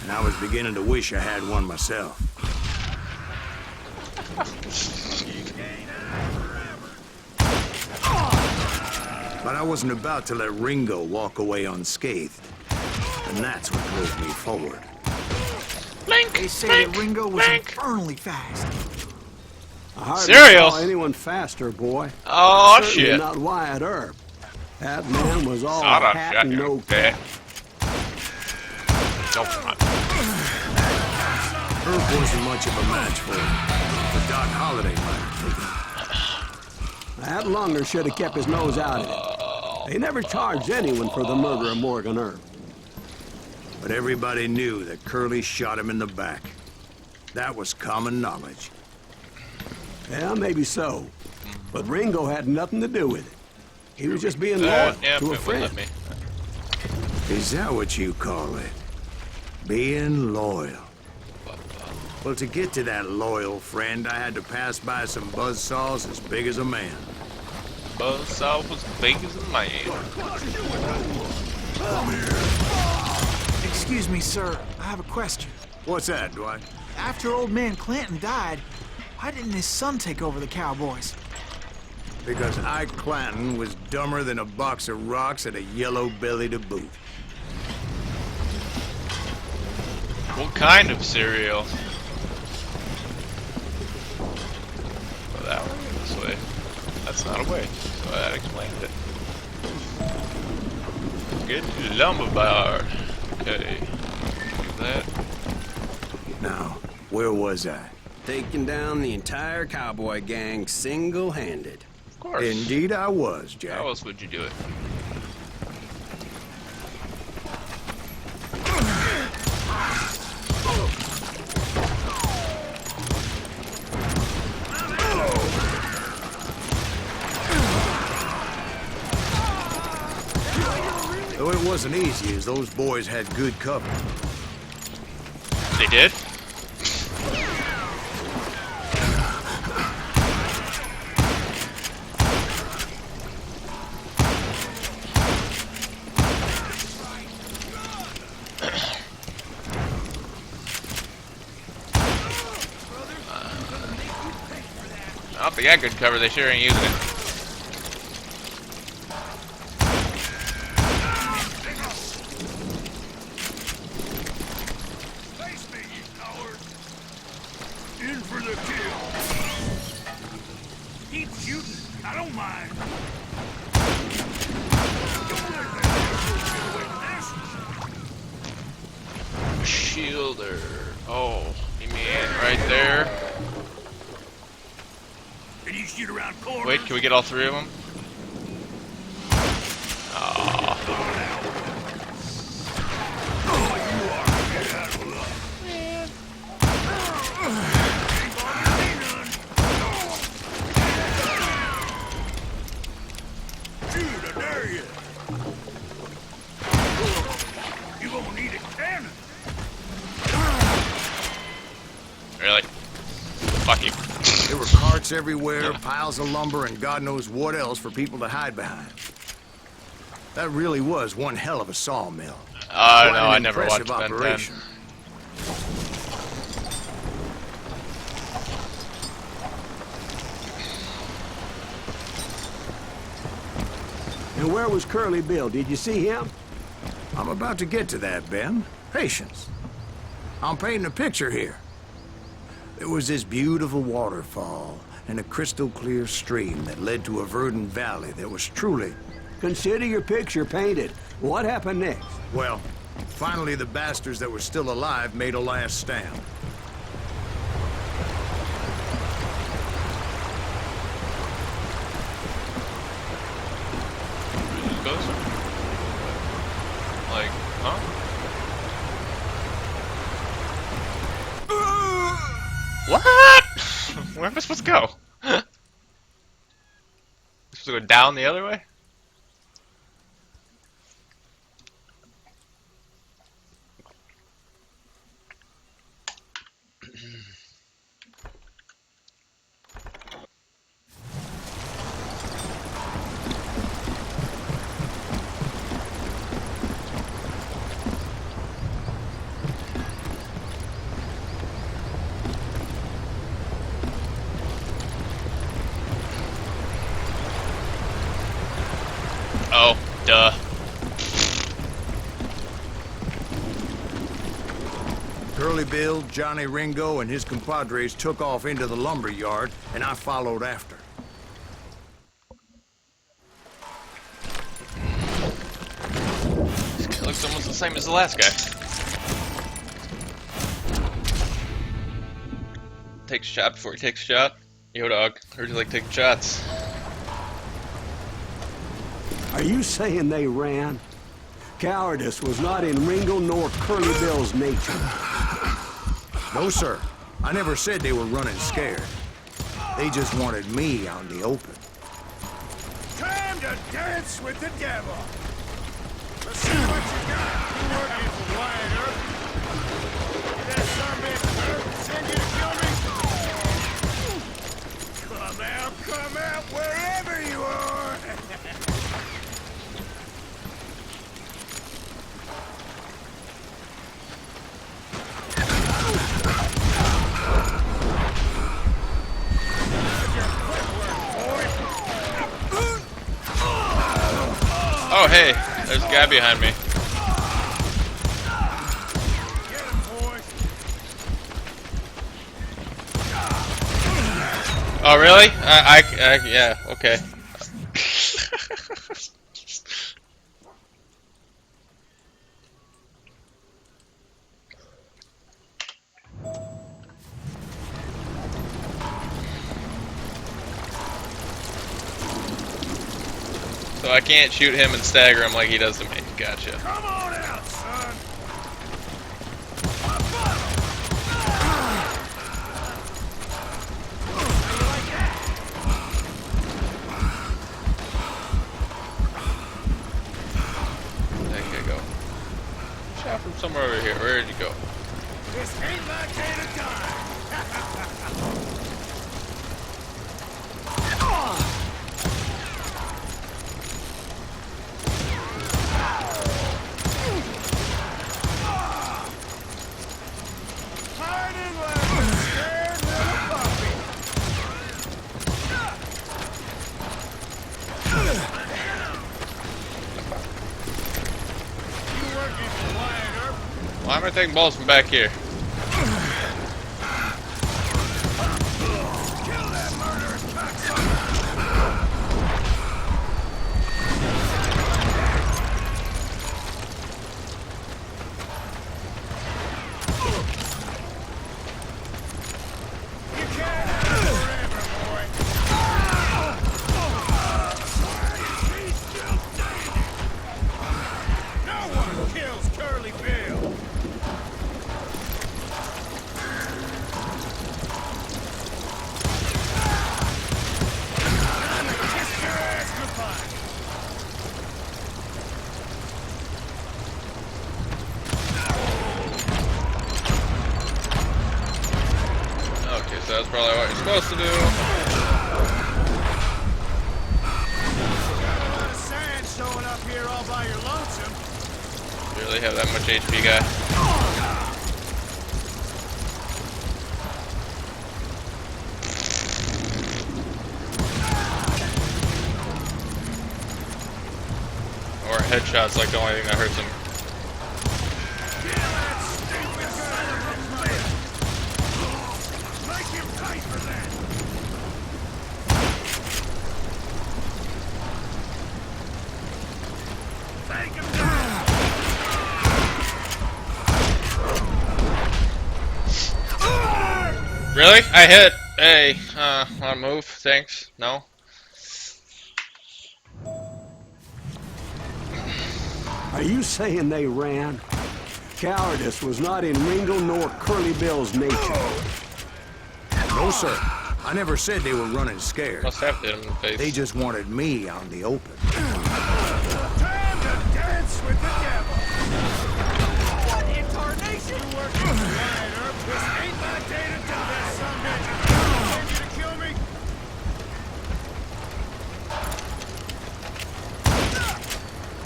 And I was beginning to wish I had one myself. But I wasn't about to let Ringo walk away unscathed. And that's what drove me forward. They say that Ringo was infernally fast. I hardly Cereal. saw anyone faster, boy. Oh, Certainly shit. not Wyatt Earp. That man was all Son of hat shit. and no Okay. cap. Don't front. Earp wasn't much of a match for him. But Doc Holliday might have taken him. That lunger should have kept his nose out of it. They never charged anyone for the murder of Morgan Earp. But everybody knew that Curly shot him in the back. That was common knowledge. Yeah, maybe so. But Ringo had nothing to do with it. He was just being loyal Yeah, to a it wouldn't let friend. me. Is that what you call it? Being loyal. Well, to get to that loyal friend, I had to pass by some buzzsaws as big as a man. Buzzsaw was big as a man. Excuse me, sir. I have a question. What's that, Dwight? After old man Clanton died, why didn't his son take over the Cowboys? Because Ike Clanton was dumber than a box of rocks and a yellow belly to boot. What kind of cereal? Oh, that one, this way. That's not a way, so that explains it. Good lumber. Okay. Do that. Now, where was I? Taking down the entire cowboy gang single-handed. Of course. Indeed I was, Jack. How else would you do it? Though it wasn't easy, as those boys had good cover. They did? they got good cover. They sure ain't using it. Face me, you coward! In for the kill! Keep shooting, I don't mind. Don't let that asshole get away with this. Shielder. Oh, you mean right there? Can you shoot around corners? Wait, can we get all three of them? Oh. Shoot, I dare you. You gonna need a cannon. Really? Fuck you. There were carts everywhere, piles of lumber, and God knows what else for people to hide behind. That really was one hell of a sawmill. Oh, Quite no, an I never watched impressive Ben 10. operation. And where was Curly Bill? Did you see him? I'm about to get to that, Ben. Patience. I'm painting a picture here. There was this beautiful waterfall and a crystal clear stream that led to a verdant valley that was truly... Consider your picture painted. What happened next? Well, finally the bastards that were still alive made a last stand. Goes? Like, huh? What? Where am I supposed to go? Supposed to go down the other way? Oh, duh. Curly Bill, Johnny Ringo, and his compadres took off into the lumber yard, and I followed after. This guy looks almost the same as the last guy. Takes a shot before he takes a shot. Yo, dog. Heard you like taking shots. Are you saying they ran? Cowardice was not in Ringo nor Curly Bill's nature. No, sir. I never said they were running scared. They just wanted me out in the open. Time to dance with the devil. Let's see what you got. You working for Wyatt Earp? That sumbitch Earp send you to kill me? Come out, wherever you are. Oh, hey, there's a guy behind me. Get him, boys. Oh, really? Yeah, okay. So I can't shoot him and stagger him like he does to me. Gotcha. Come on out, son. Where'd that guy go? Shot from somewhere over here. Where did he go? This ain't my day to die. Hiding like a scared little puppy. Why am I taking balls from back here? Kill that murderous cocksucker! You can't have it forever, boy. Why is he still standing? No one kills Curly Bill. Kiss your ass goodbye. Okay, so that's probably what you're supposed to do. Got a lot of sand showing up here all by your lonesome. You really have that much HP, guy. Or headshots like the only thing that hurts him. Kill that stupid son of a bitch. Make him pay for that. Take him down. Really? I hit. Hey, wanna move? Thanks. No? Are you saying they ran? Cowardice was not in Ringo nor Curly Bill's nature. No, sir. I never said they were running scared. Must have hit him in the face. They just wanted me out in the open. Time to dance with the devil. What incarnation? You work in the riot, Herb. This ain't my day to die. That son of a bitch. Want you to kill me?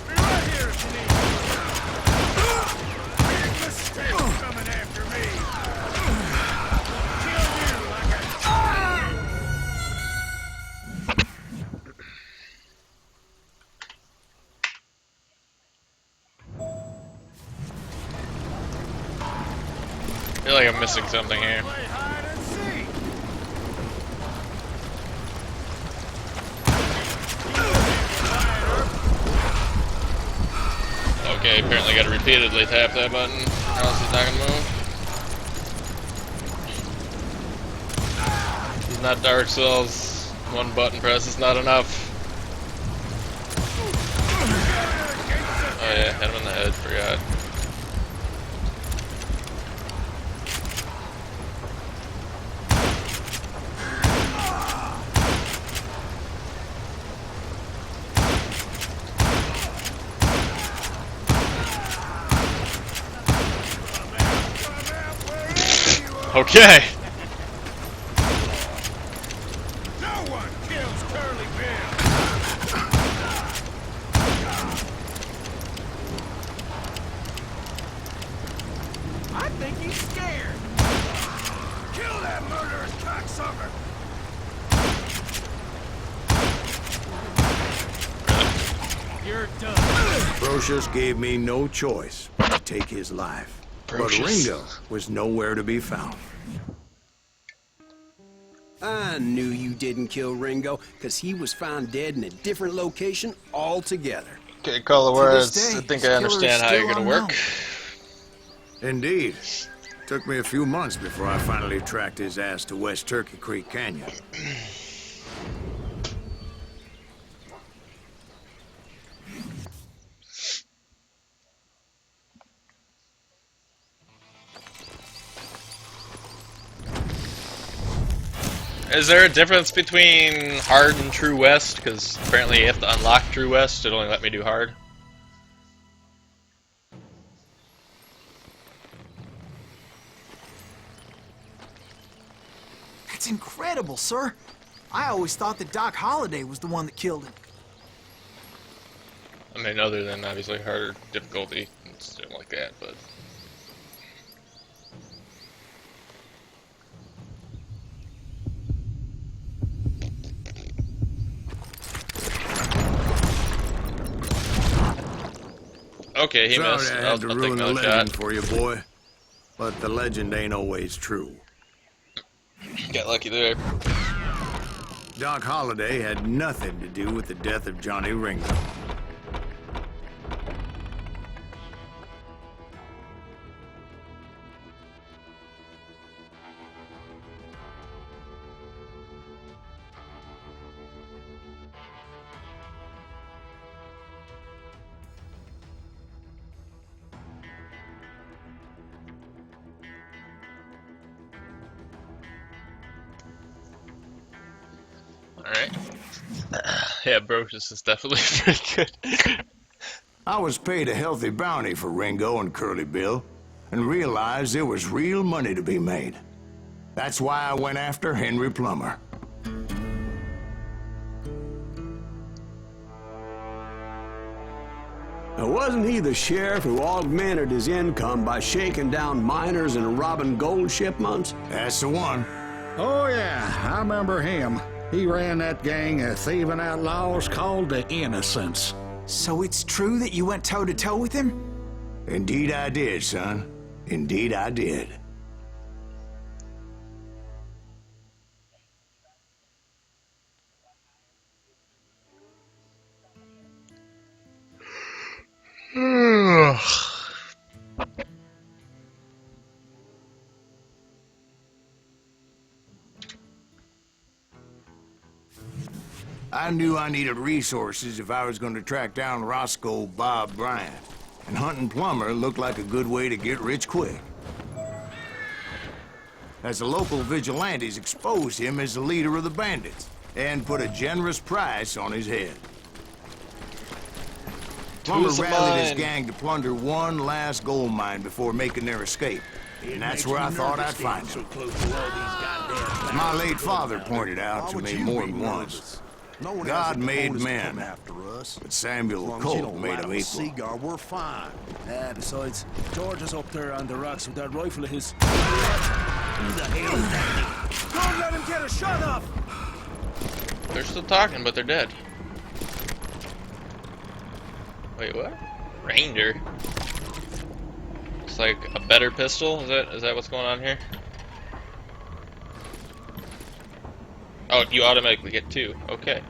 Be right here if you need me. Big mistake coming after me. Kill you like a... I feel like I'm missing something here. Play hide and seek. Okay, apparently gotta repeatedly tap that button, or else he's not gonna move. He's not Dark Souls. One button press is not enough. Oh yeah, hit him in the head, forgot. Okay. No one kills Curly Bill. I think he's scared. Kill that murderous cocksucker. You're done. Brocious gave me no choice but to take his life. But Brocious. Ringo was nowhere to be found. I knew you didn't kill Ringo, because he was found dead in a different location altogether. Okay, call the To this words. day, I think his I killer understand is how you're still gonna work. unknown. Indeed. Took me a few months before I finally tracked his ass to West Turkey Creek Canyon. Is there a difference between hard and True West? Because apparently you have to unlock True West. It only let me do hard. That's incredible, sir. I always thought that Doc Holliday was the one that killed him. I mean, other than obviously harder difficulty and stuff like that, but. Okay, he Sorry missed. I I'll had to take ruin the another legend shot. for you, boy. But the legend ain't always true. Got lucky there. Doc Holliday had nothing to do with the death of Johnny Ringo. Alright. Yeah, Brocious is definitely pretty good. I was paid a healthy bounty for Ringo and Curly Bill, and realized there was real money to be made. That's why I went after Henry Plummer. Now, wasn't he the sheriff who augmented his income by shaking down miners and robbing gold shipments? That's the one. Oh, yeah, I remember him. He ran that gang of thieving outlaws called the Innocents. So it's true that you went toe-to-toe with him? Indeed I did, son. Indeed I did. I knew I needed resources if I was going to track down Roscoe Bob Bryant, and hunting Plummer looked like a good way to get rich quick. As the local vigilantes exposed him as the leader of the bandits, and put a generous price on his head. Plummer Who's the rallied his mine? gang to plunder one last gold mine before making their escape, and that's where I thought I'd find him. As my late father pointed out to me more than once, God made men, but Samuel Colt made them equal. Cigar, we're fine. Besides, George is up there on the rocks with that rifle of his. Who the hell is that thing? Don't let him get a shot off! They're still talking, but they're dead. Wait, what? Ranger? It's like a better pistol? Is that what's going on here? Oh, you automatically get two. Okay.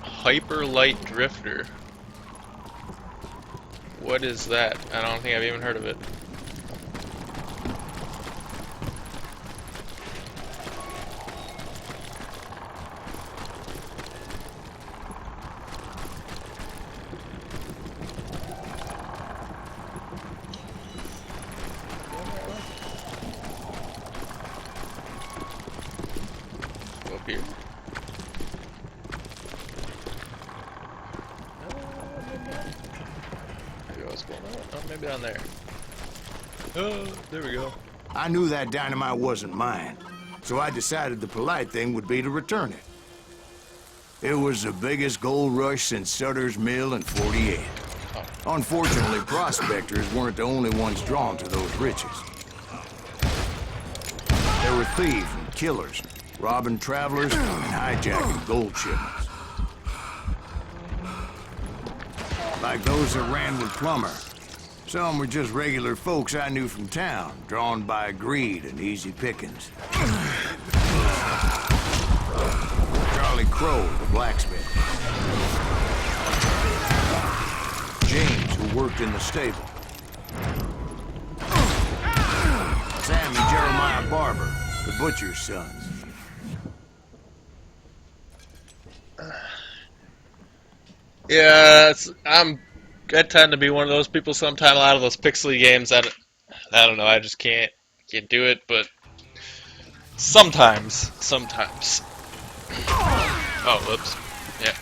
Hyper Light Drifter. What is that? I don't think I've even heard of it. Go up here. Maybe what's going on? Oh, maybe down there. Oh, there we go. I knew that dynamite wasn't mine, so I decided the polite thing would be to return it. It was the biggest gold rush since Sutter's Mill in '48. Unfortunately, prospectors weren't the only ones drawn to those riches. There were thieves and killers, robbing travelers and hijacking gold shipments. Like those that ran with Plummer. Some were just regular folks I knew from town, drawn by greed and easy pickings. Charlie Crow, the blacksmith. James, who worked in the stable. Sam and Jeremiah Barber, the butcher's sons. Yeah, I tend to be one of those people sometime. A lot of those pixely games, I don't know, I just can't do it. But sometimes. Oh, whoops. Yeah,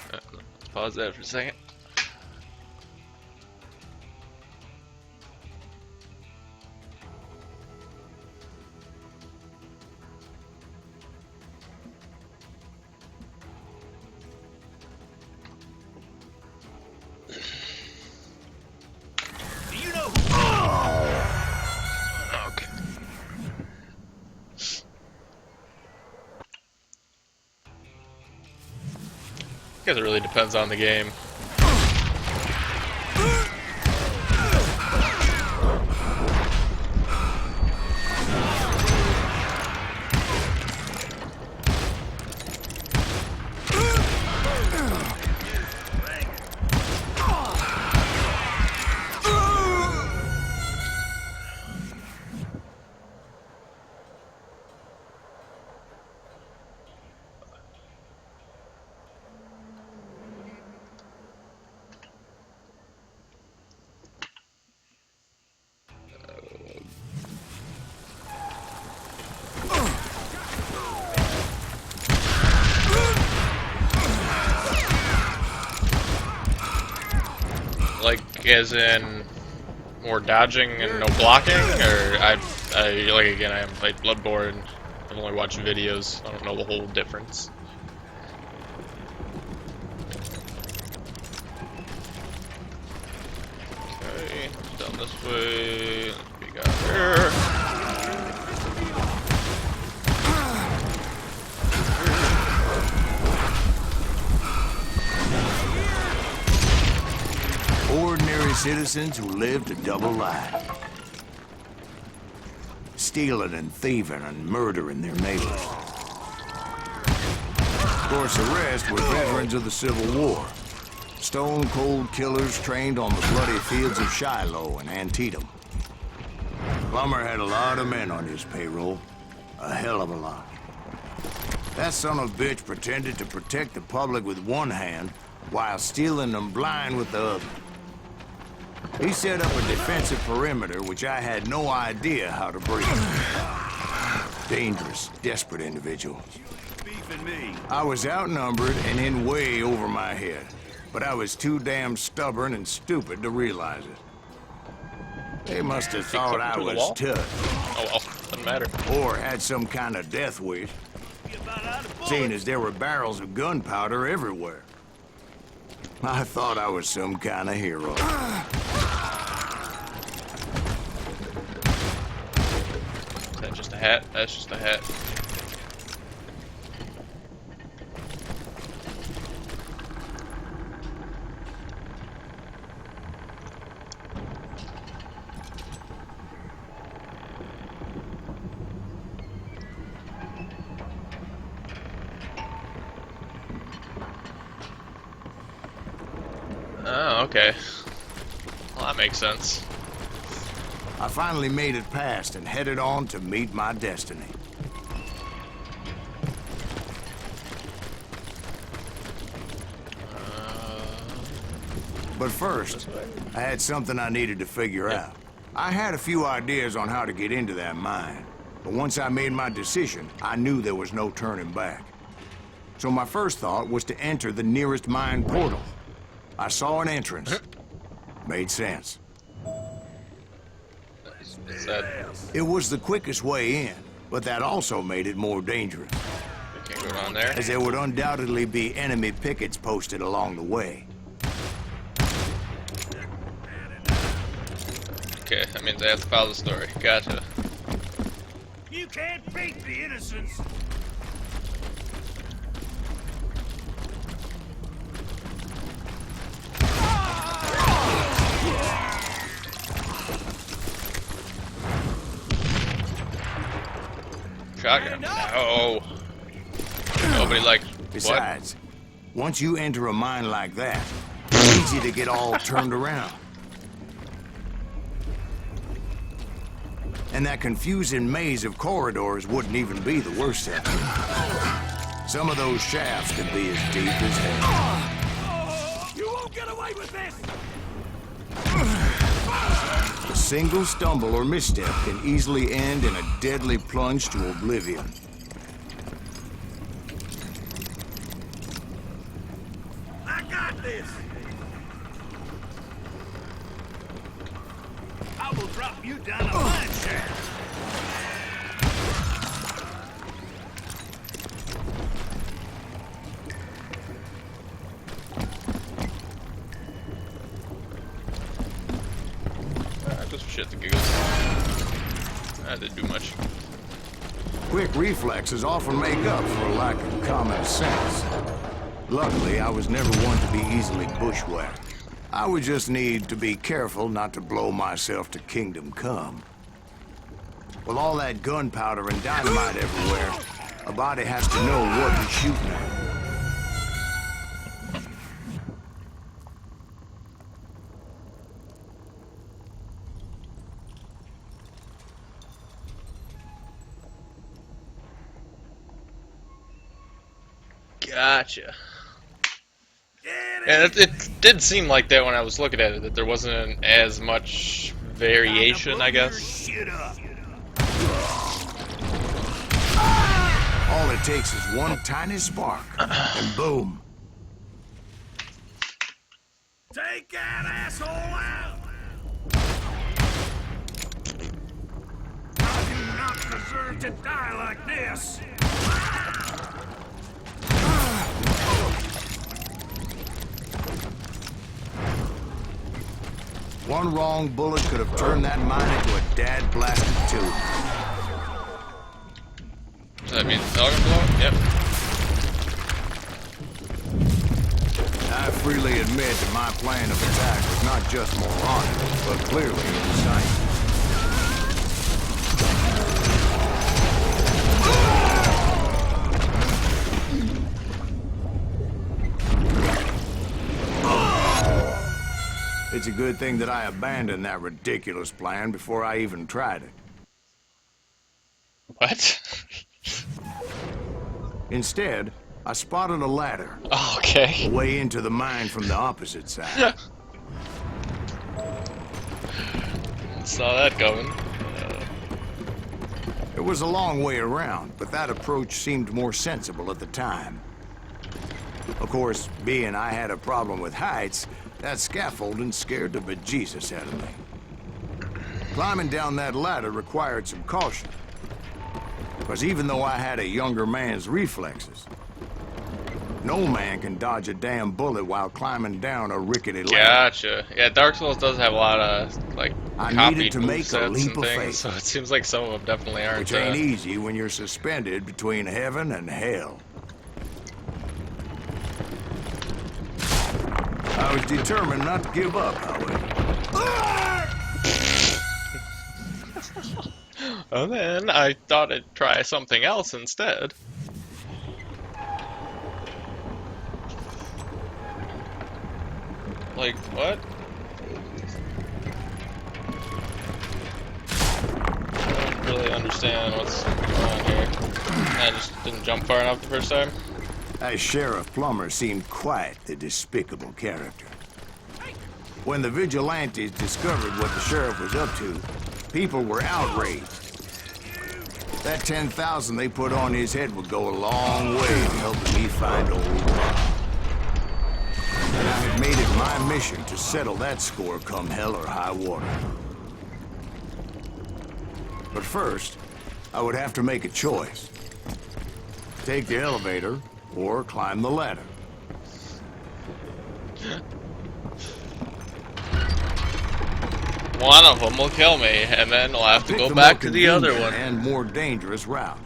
pause that for a second. guess it really depends on the game. Like, as in more dodging and no blocking, or I like, again, I haven't played Bloodborne. I've only watched videos. I don't know the whole difference. Okay, down this way. What we got here? Ordinary citizens who lived a double life. Stealing and thieving and murdering their neighbors. Of course, the rest were veterans of the Civil War. Stone-cold killers trained on the bloody fields of Shiloh and Antietam. Plummer had a lot of men on his payroll. A hell of a lot. That son of a bitch pretended to protect the public with one hand while stealing them blind with the other. He set up a defensive perimeter which I had no idea how to breach. Dangerous, desperate individual. I was outnumbered and in way over my head, but I was too damn stubborn and stupid to realize it. They must have thought I was tough. Oh well, doesn't matter. Or had some kind of death wish, seeing as there were barrels of gunpowder everywhere. I thought I was some kind of hero. Is that just a hat? That's just a hat. Oh, okay. Well, that makes sense. I finally made it past and headed on to meet my destiny. But first, I had something I needed to figure out. I had a few ideas on how to get into that mine, but once I made my decision, I knew there was no turning back. So my first thought was to enter the nearest mine portal. I saw an entrance. Made sense. It was the quickest way in, but that also made it more dangerous. We can't go down there. As there would undoubtedly be enemy pickets posted along the way. Okay, that means I have to follow the story. Gotcha. You can't beat the innocents. Shotgun. No. Nobody likes. Besides, once you enter a mine like that, it's easy to get all turned around. And that confusing maze of corridors wouldn't even be the worst of it. Some of those shafts could be as deep as hell. You won't get away with this! A single stumble or misstep can easily end in a deadly plunge to oblivion. I got this! I will drop you down a mine shaft! Just for shit the giggles. That didn't do much. Quick reflexes often make up for a lack of common sense. Luckily, I was never one to be easily bushwhacked. I would just need to be careful not to blow myself to kingdom come. With all that gunpowder and dynamite everywhere, a body has to know what he's shooting at. Gotcha. Yeah, it did seem like that when I was looking at it, that there wasn't as much variation, I guess. All it takes is one tiny spark, and boom. Take that asshole out! I do not deserve to die like this! One wrong bullet could have turned that mine into a dad-blasted tube. Does that mean the dog can blow it? Yep. I freely admit that my plan of attack was not just moronic, but clearly insane. It's a good thing that I abandoned that ridiculous plan before I even tried it. What? Instead, I spotted a ladder. Oh, okay. Way into the mine from the opposite side. Saw that coming. It was a long way around, but that approach seemed more sensible at the time. Of course, being I had a problem with heights, that scaffolding scared the bejesus out of me. Climbing down that ladder required some caution. Because even though I had a younger man's reflexes, no man can dodge a damn bullet while climbing down a rickety ladder. Gotcha. Yeah, Dark Souls does have a lot of, like, I copied needed to make a movesets leap and of things, faith. so it seems like some of them definitely aren't. Which ain't easy when you're suspended between heaven and hell. I was determined not to give up, however. And then I thought I'd try something else instead. Like, what? I don't really understand what's going on here. I just didn't jump far enough the first time. That Sheriff Plummer seemed quite the despicable character. When the vigilantes discovered what the sheriff was up to, people were outraged. That 10,000 they put on his head would go a long way in helping me find old Rob. And I had made it my mission to settle that score come hell or high water. But first, I would have to make a choice. Take the elevator or climb the ladder. One of them will kill me, and then I'll have to go Pick back the to more the other convenient one. and more dangerous route.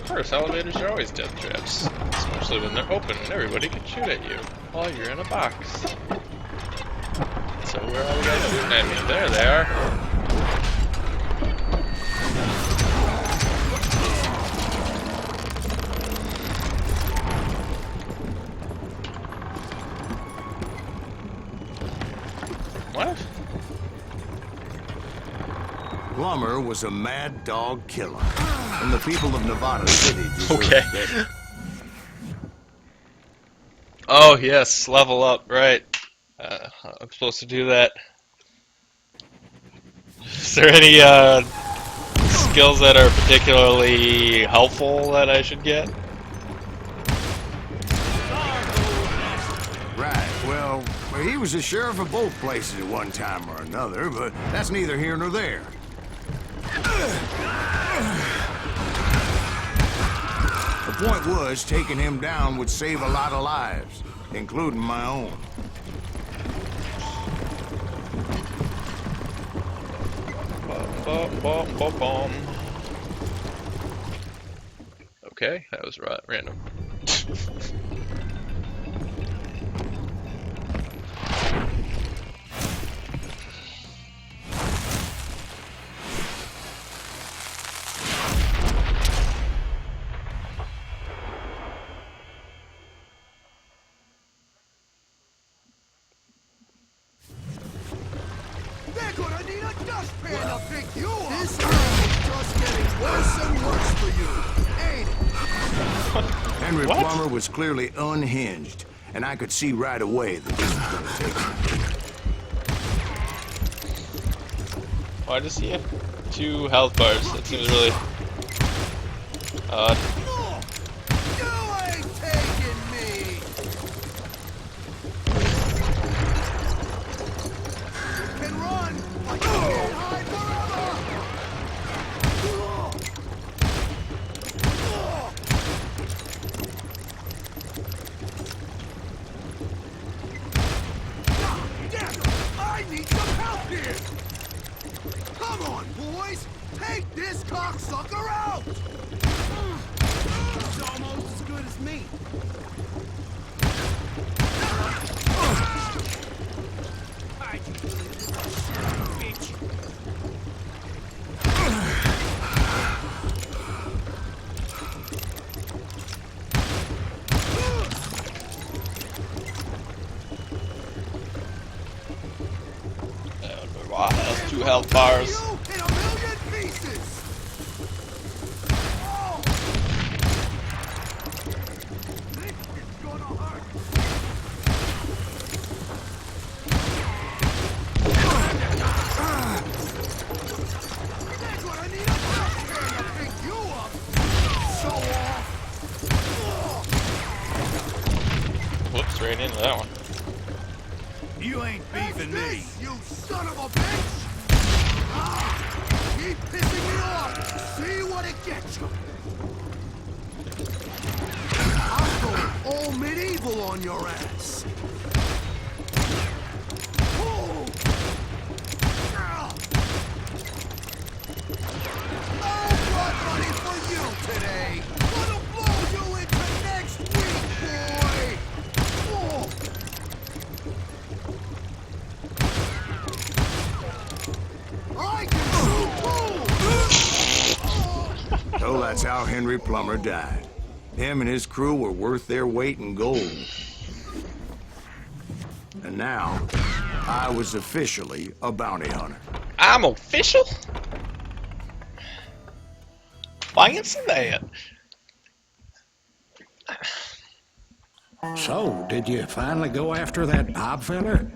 Of course, elevators are always death traps, especially when they're open and everybody can shoot at you while you're in a box. So where are the guys shooting at me? There they are. What? Plummer was a mad dog killer, and the people of Nevada City deserved Okay. better. Oh yes, level up, right. I'm supposed to do that. Is there any skills that are particularly helpful that I should get? Right, well, he was the sheriff of both places at one time or another, but that's neither here nor there. The point was, taking him down would save a lot of lives, including my own. Okay, that was random. They're gonna need a dustpan to pick you up! This round is just getting worse and worse for you, ain't it? Henry Plummer was clearly unhinged, and I could see right away that this was gonna take him. Why does he have 2 health bars? That seems really odd. You ain't taking me! You can run, but you can't hide forever! Damn it! I need some help here! Come on, boys! Take this cocksucker out! It's almost as good as me. Bitch. Wow, that's 2 health bars. You in a million pieces! Oh! This is gonna hurt! That's what I need a dustpan to pick you up! Show off! Whoops, right into that one. You ain't beefing me. This, you son of a bitch! Ah! Keep pissing me off! See what it gets you! I'm going all medieval on your ass! Oh! Ah! No blood money for you today! Gonna blow you into next week, boy! Oh! I can shoot too! So that's how Henry Plummer died. Him and his crew were worth their weight in gold. And now, I was officially a bounty hunter. I'm official? Fancy that. So, did you finally go after that Bob feller?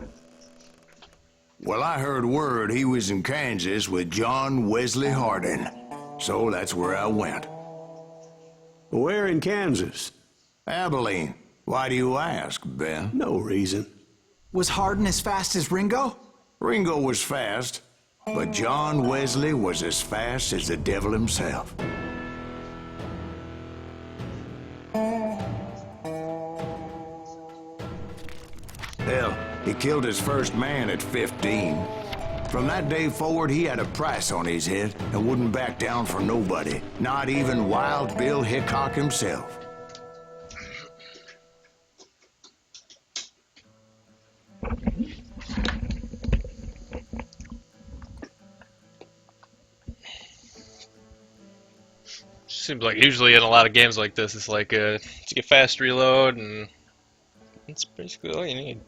Well, I heard word he was in Kansas with John Wesley Hardin. So that's where I went. Where in Kansas? Abilene. Why do you ask, Ben? No reason. Was Hardin as fast as Ringo? Ringo was fast, but John Wesley was as fast as the devil himself. Hell, he killed his first man at 15. From that day forward, he had a price on his head and wouldn't back down for nobody, not even Wild Bill Hickok himself. Seems like usually in a lot of games like this, it's like to get fast reload, and that's basically all you need.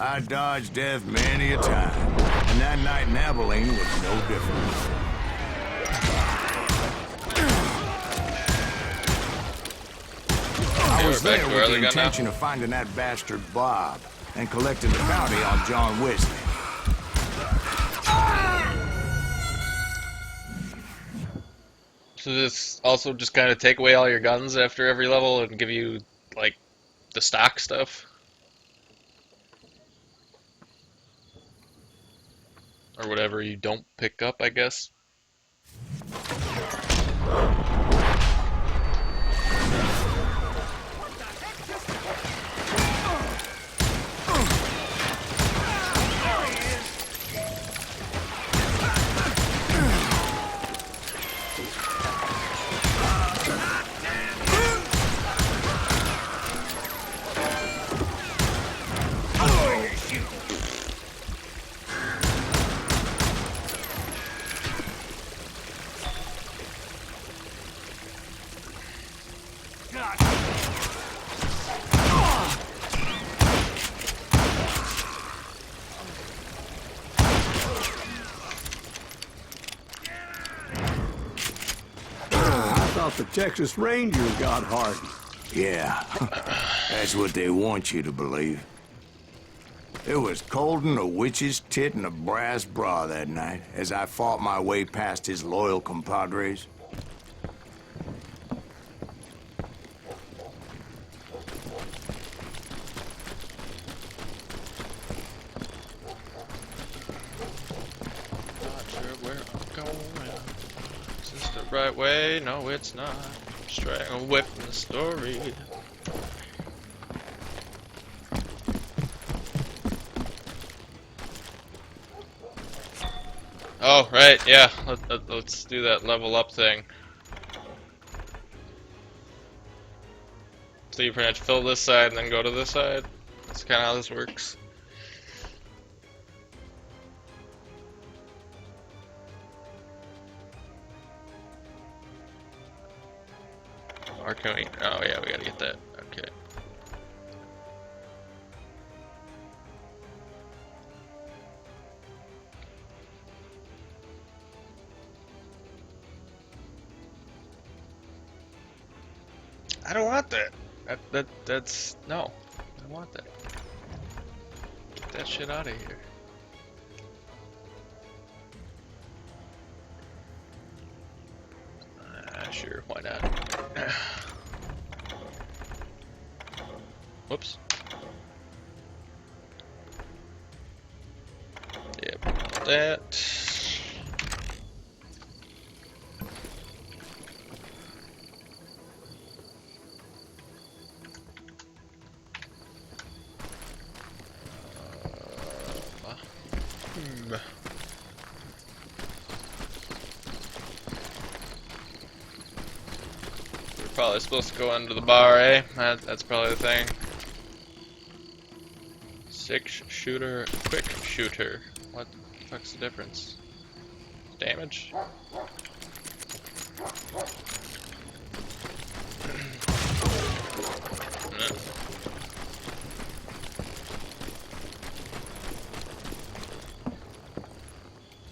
I dodged death many a time, and that night in Abilene was no different. I was back there to with where the they got now. intention of finding that bastard Bob and collecting the bounty on John Wesley. So this also just kind of take away all your guns after every level and give you like the stock stuff, or whatever you don't pick up, I guess. Texas Rangers got Hardin. Yeah, that's what they want you to believe. It was cold and a witch's tit and a brass bra that night as I fought my way past his loyal compadres. Not sure where I'm going. Is this the right way? No, it's not. Straying away from the story. Oh, right, yeah. Let's do that level up thing. So you pretty much fill this side and then go to this side. That's kind of how this works. Or can we? Oh yeah, we gotta get that. Okay. I don't want that. That's no. I don't want that. Get that shit out of here. Sure, why not? Whoops. Yep, that. Probably supposed to go under the bar, eh? That's probably the thing. 6-shooter, quick shooter. What the fuck's the difference? Damage?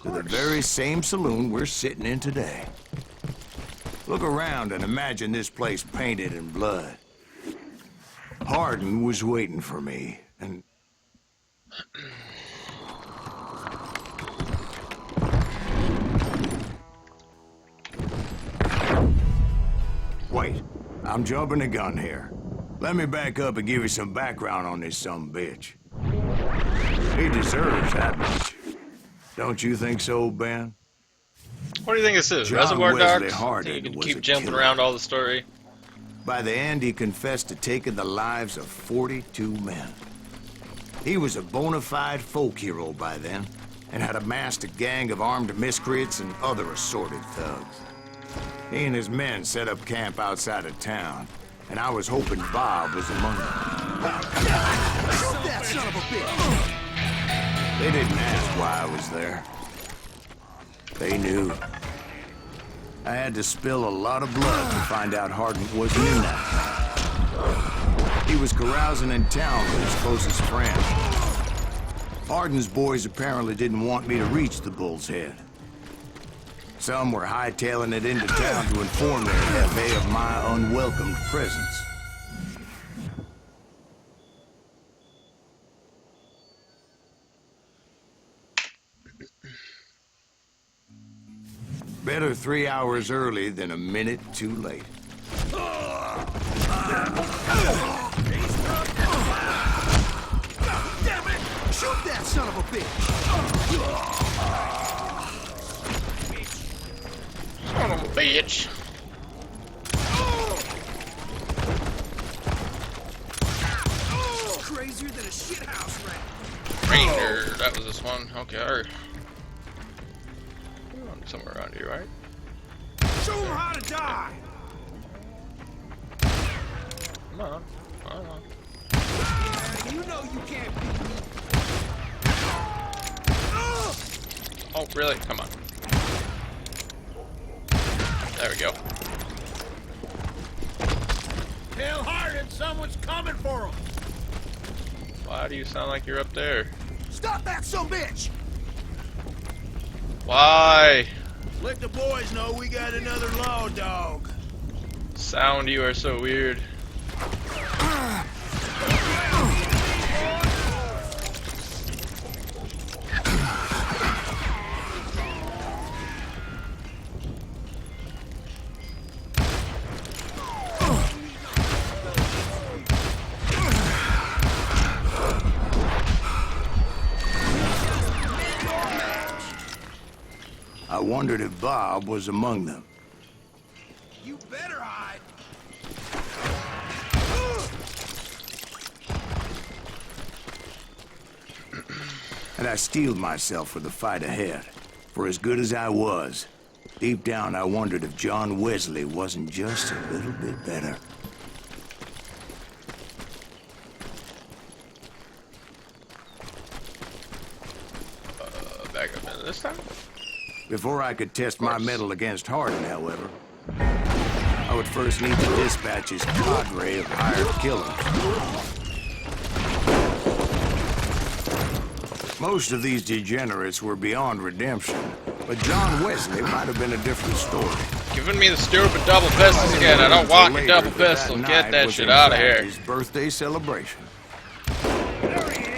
To the very same saloon we're sitting in today. Look around and imagine this place painted in blood. Hardin was waiting for me, and... Wait, I'm jumping the gun here. Let me back up and give you some background on this sumbitch. He deserves that much. Don't you think so, Ben? What do you think this is? John Reservoir Wesley Dogs? Hardin You can was keep a jumping killer. around all the story. By the end, he confessed to taking the lives of 42 men. He was a bona fide folk hero by then, and had amassed a gang of armed miscreants and other assorted thugs. He and his men set up camp outside of town, and I was hoping Bob was among them. Shoot that son of a bitch! They didn't ask why I was there. They knew. I had to spill a lot of blood to find out Hardin wasn't in that. He was carousing in town with his closest friend. Hardin's boys apparently didn't want me to reach the Bull's Head. Some were hightailing it into town to inform their FA of my unwelcomed presence. Better 3 hours early than a minute too late. Damn it! Shoot that son of a bitch! Son of a bitch. Crazier than a shithouse rat. Ranger, that was this one. Okay, alright. Somewhere around here, right? Show him how to die! Come on. Come on. You know you can't beat me. Oh, really? Come on. There we go. Tell Hardin someone's coming for him. Why do you sound like you're up there? Stop that son bitch! Why? Let the boys know we got another law dog. Sound, you are so weird. I wondered if Bob was among them. You better hide. And I steeled myself for the fight ahead. For as good as I was, deep down I wondered if John Wesley wasn't just a little bit better. Back up into this time? Before I could test my mettle against Hardin, however, I would first need to dispatch his cadre of hired killers. Most of these degenerates were beyond redemption, but John Wesley might have been a different story. Giving me the stupid double pistols again. I don't want your double pistol. Get that shit out of here. His birthday celebration. There he is.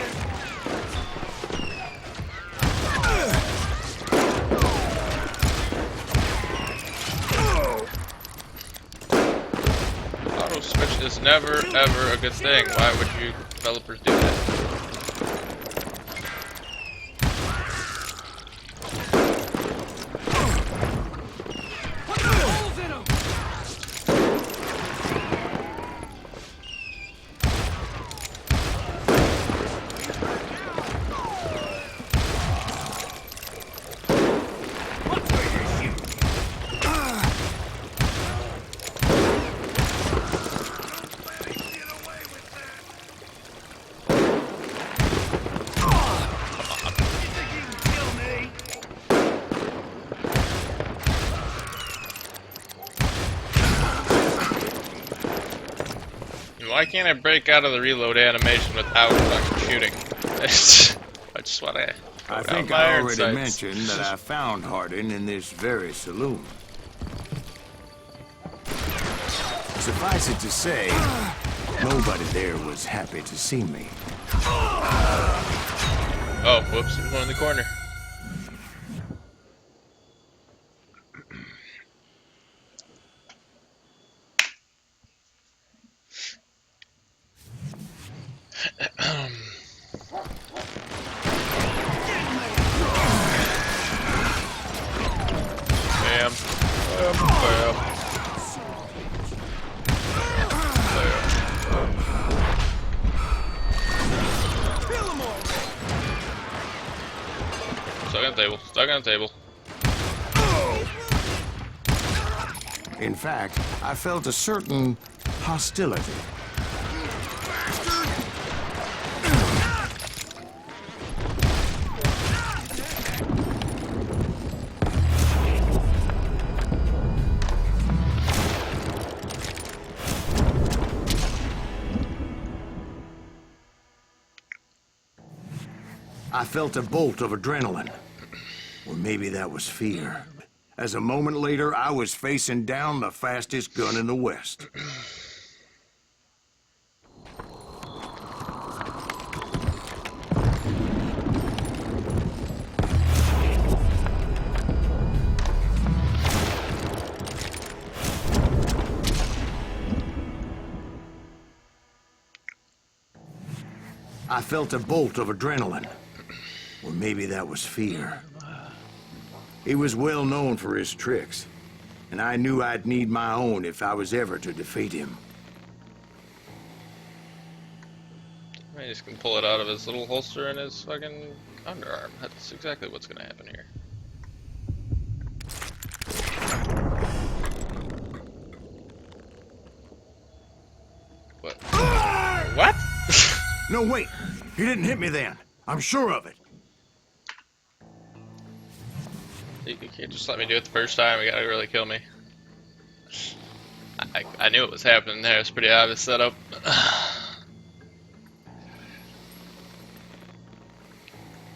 Auto switch is never ever a good thing. Why would you developers do that? Why can't I break out of the reload animation without fucking shooting? I just want to. I think I already mentioned that I found Hardin in this very saloon. Suffice it to say, nobody there was happy to see me. Oh, whoops! There's one in the corner. Bam. Bam. Bam. Stuck on the table. Stuck on the table. In fact, I felt a certain hostility. I felt a bolt of adrenaline. Or maybe that was fear. As a moment later, I was facing down the fastest gun in the West. I felt a bolt of adrenaline. Or maybe that was fear. He was well known for his tricks, and I knew I'd need my own if I was ever to defeat him. I just can pull it out of his little holster in his fucking underarm. That's exactly what's gonna happen here. What? What? No, wait! He didn't hit me then. I'm sure of it. You can't just let me do it the first time. You gotta really kill me. I knew it was happening there. It's pretty obvious setup.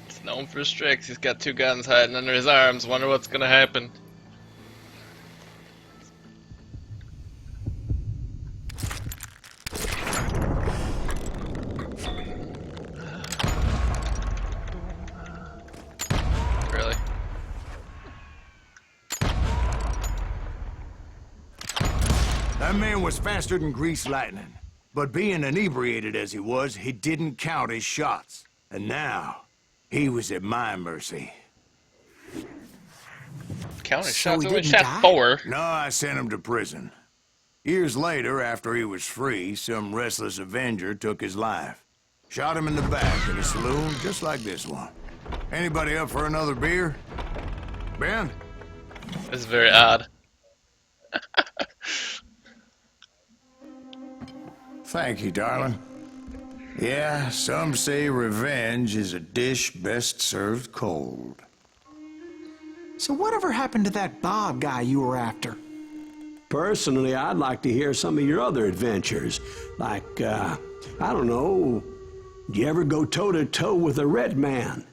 It's known for his tricks. He's got two guns hiding under his arms. Wonder what's gonna happen. That man was faster than greased lightning. But being inebriated as he was, he didn't count his shots. And now, he was at my mercy. Counting So shots. he I only didn't shot die? 4. No, I sent him to prison. Years later, after he was free, some restless Avenger took his life. Shot him in the back in a saloon just like this one. Anybody up for another beer? Ben? This is very odd. Thank you, darling. Yeah, some say revenge is a dish best served cold. So whatever happened to that Bob guy you were after? Personally, I'd like to hear some of your other adventures. Like, I don't know, did you ever go toe-to-toe with a red man?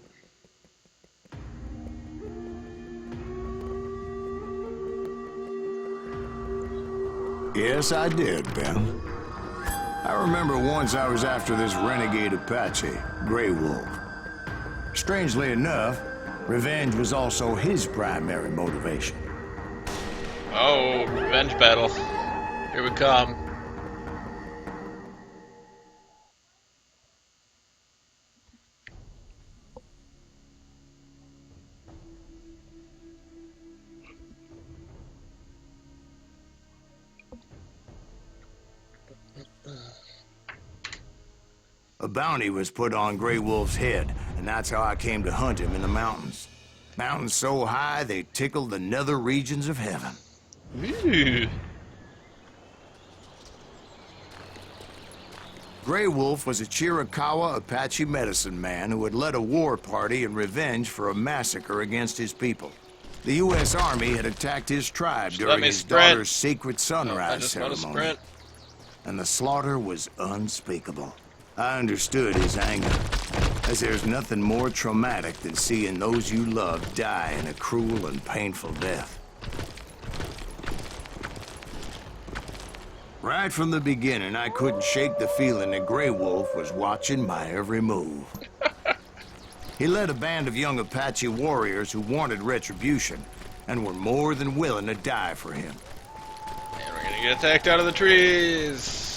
Yes, I did, Ben. I remember once I was after this renegade Apache, Grey Wolf. Strangely enough, revenge was also his primary motivation. Oh, revenge battle. Here we come. A bounty was put on Grey Wolf's head, and that's how I came to hunt him in the mountains. Mountains so high they tickled the nether regions of heaven. Ooh. Grey Wolf was a Chiricahua Apache medicine man who had led a war party in revenge for a massacre against his people. The U.S. Army had attacked his tribe Just let during me his sprint. daughter's sacred I sunrise just want to ceremony, sprint. and the slaughter was unspeakable. I understood his anger, as there's nothing more traumatic than seeing those you love die in a cruel and painful death. Right from the beginning, I couldn't shake the feeling that Grey Wolf was watching my every move. He led a band of young Apache warriors who wanted retribution and were more than willing to die for him. And we're gonna get attacked out of the trees.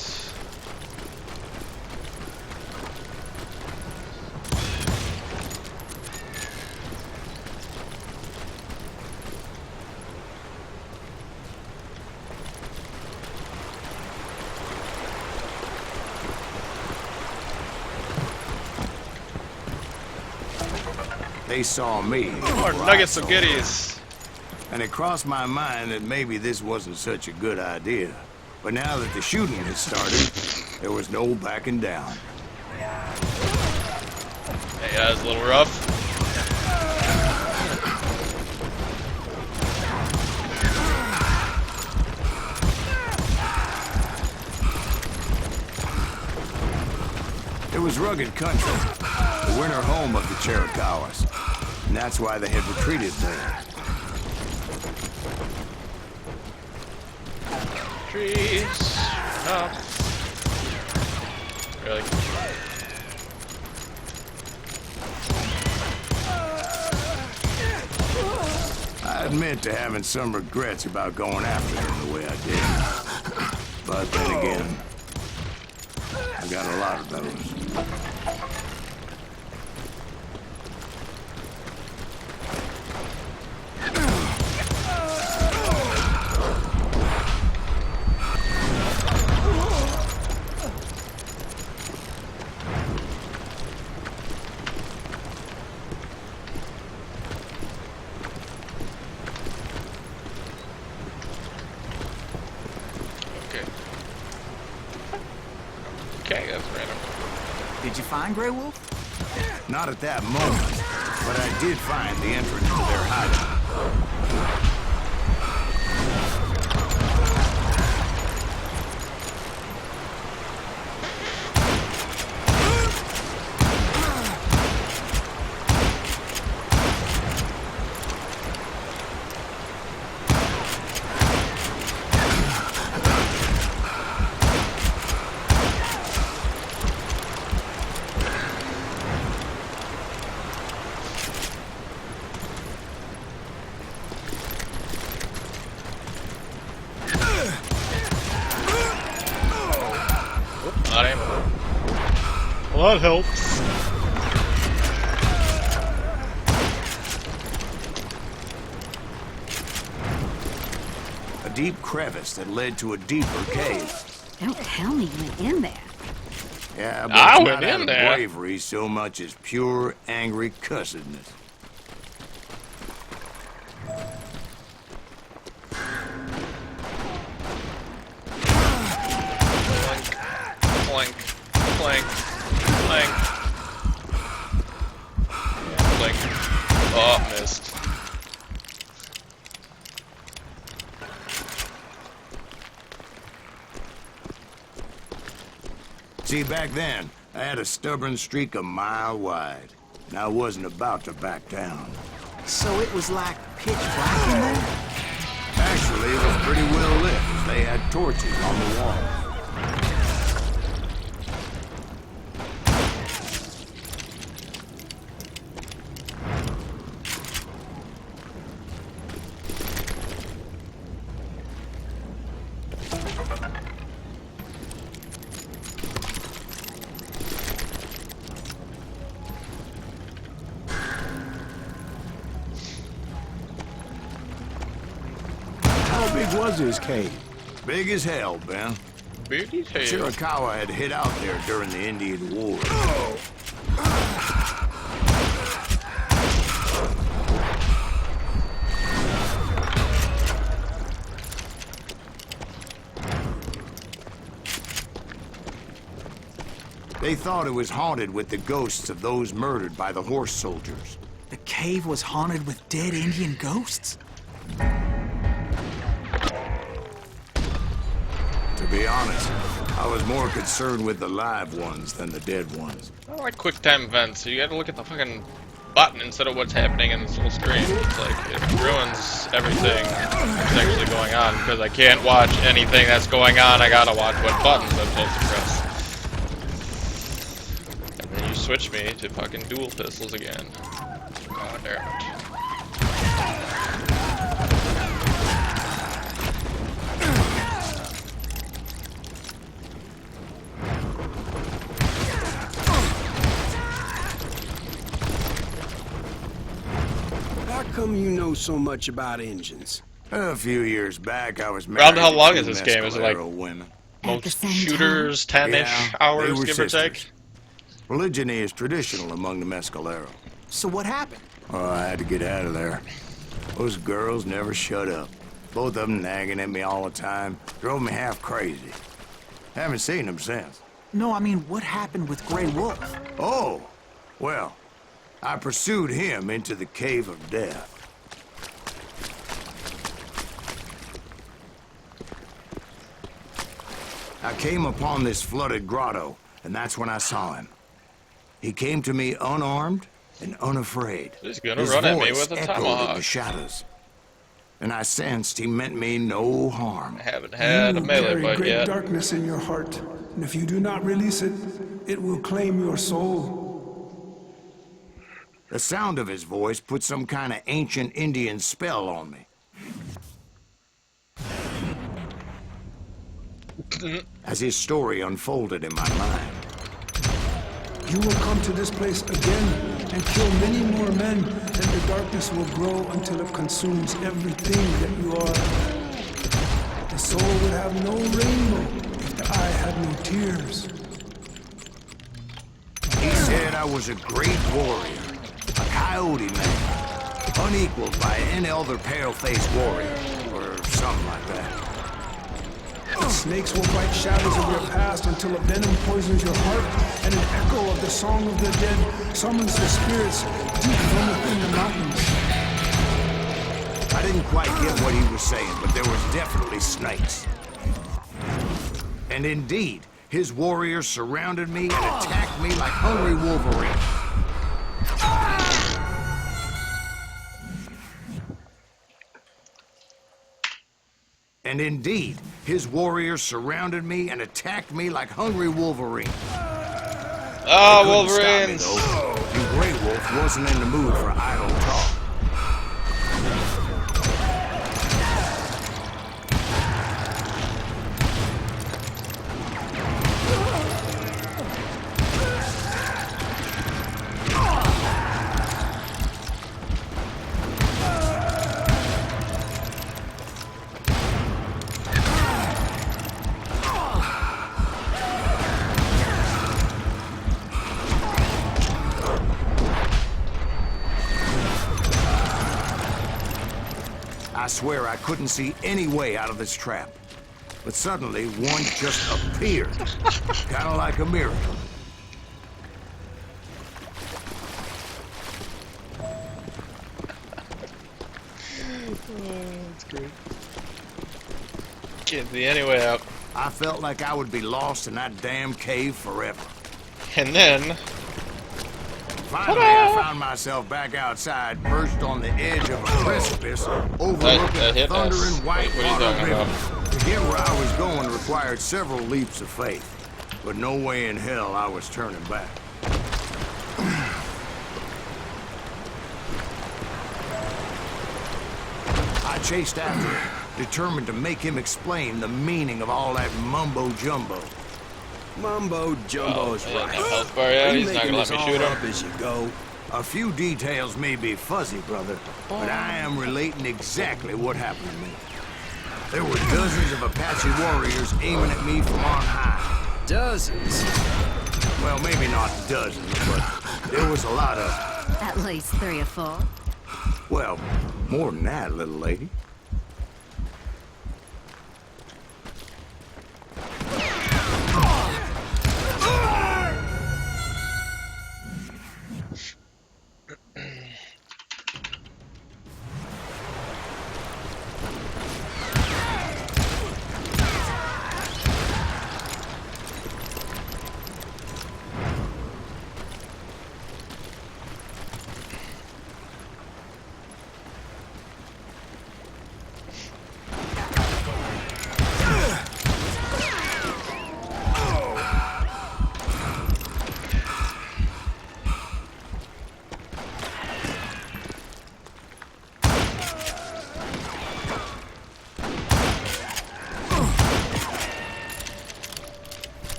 They saw me. More nuggets of goodies. And it crossed my mind that maybe this wasn't such a good idea. But now that the shooting had started, there was no backing down. Hey, that was a little rough. It was rugged country, the winter home of the Chiricahuas. And that's why they had retreated there. Trees. Up. Really? I admit to having some regrets about going after him the way I did. But then again, I got a lot of those. Okay. Okay, that's random. Did you find Grey Wolf? Not at that moment, but I did find the entrance to their hideout. that helps. A deep crevice that led to a deeper cave. Don't tell me you went in there. Yeah, but I it's went not out in of there. bravery so much as pure angry cussedness. Clank, clank, clank. Clank. Oh, missed. See, back then, I had a stubborn streak a mile wide, and I wasn't about to back down. So it was like pitch black in there? Actually, it was pretty well lit. They had torches on the wall. How big was his cave? Big as hell, Ben. Big as hell. Chiricahua had hid out there during the Indian War. They thought it was haunted with the ghosts of those murdered by the horse soldiers. The cave was haunted with dead Indian ghosts? To be honest, I was more concerned with the live ones than the dead ones. I don't like quick time events, so you gotta look at the fucking button instead of what's happening in this little screen. It's like, it ruins everything that's actually going on, because I can't watch anything that's going on, I gotta watch what buttons I'm supposed to press. And then you switch me to fucking dual pistols again. God damn it. How come you know so much about engines? A few years back, I was married Around how to long two is this game? Is it like Mescalero women. At the most same shooters, 10-ish Yeah, they hours, were give or take? sisters. Polygyny is traditional among the Mescalero. So what happened? Oh, I had to get out of there. Those girls never shut up. Both of them nagging at me all the time. Drove me half crazy. Haven't seen them since. No, I mean, what happened with Grey Wolf? Oh, well, I pursued him into the Cave of Death. I came upon this flooded grotto, and that's when I saw him. He came to me unarmed and unafraid. He's gonna His run at me voice with a echoed in tomahawk. the shadows. And I sensed he meant me no harm. I haven't had a melee carry fight great yet. darkness in your heart, and if you do not release it, it will claim your soul. The sound of his voice put some kind of ancient Indian spell on me. As his story unfolded in my mind, You will come to this place again and kill many more men, and the darkness will grow until it consumes everything that you are. The soul would have no rainbow if the eye had no tears. he said I was a great warrior, a coyote man, unequaled by any other pale-faced warrior, or something like that. The snakes will bite shadows of your past until a venom poisons your heart, and an echo of the song of the dead summons the spirits deep from within the mountains. I didn't quite get what he was saying, but there was definitely snakes. And indeed, his warriors surrounded me and attacked me like hungry wolverines. And indeed, his warriors surrounded me and attacked me like hungry wolverines. Ah, Couldn't stop me, Wolverines! though, and Grey Wolf wasn't in the mood for idle talk. I swear I couldn't see any way out of this trap. But suddenly, one just appeared. Kind of like a miracle. That's great. Can't see any way out. I felt like I would be lost in that damn cave forever. And then... Finally, I found myself back outside, perched on the edge of a precipice, overlooking the thundering white water river. To get where I was going required several leaps of faith, but no way in hell I was turning back. I chased after him, determined to make him explain the meaning of all that mumbo-jumbo. Mumbo-jumbo is right. Health bar, yeah, he's not gonna let me shoot him. As you go. A few details may be fuzzy, brother, but I am relating exactly what happened to me. There were dozens of Apache warriors aiming at me from on high. Dozens? Well, maybe not dozens, but there was a lot of them. At least 3 or 4. Well, more than that, little lady.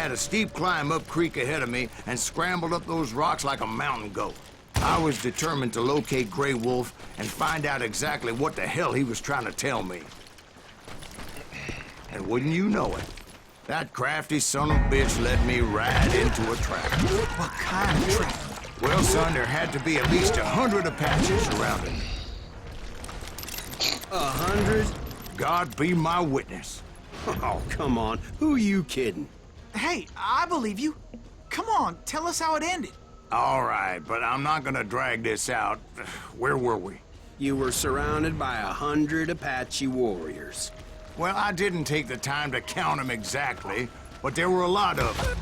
A steep climb up creek ahead of me and scrambled up those rocks like a mountain goat. I was determined to locate Grey Wolf and find out exactly what the hell he was trying to tell me. And wouldn't you know it, that crafty son of a bitch led me right into a trap. What kind of trap? Well, son, there had to be at least 100 Apaches surrounding me. 100? God be my witness. Oh, come on. Who are you kidding? Hey, I believe you. Come on, tell us how it ended. All right, but I'm not gonna drag this out. Where were we? You were surrounded by 100 Apache warriors. Well, I didn't take the time to count them exactly, but there were a lot of them.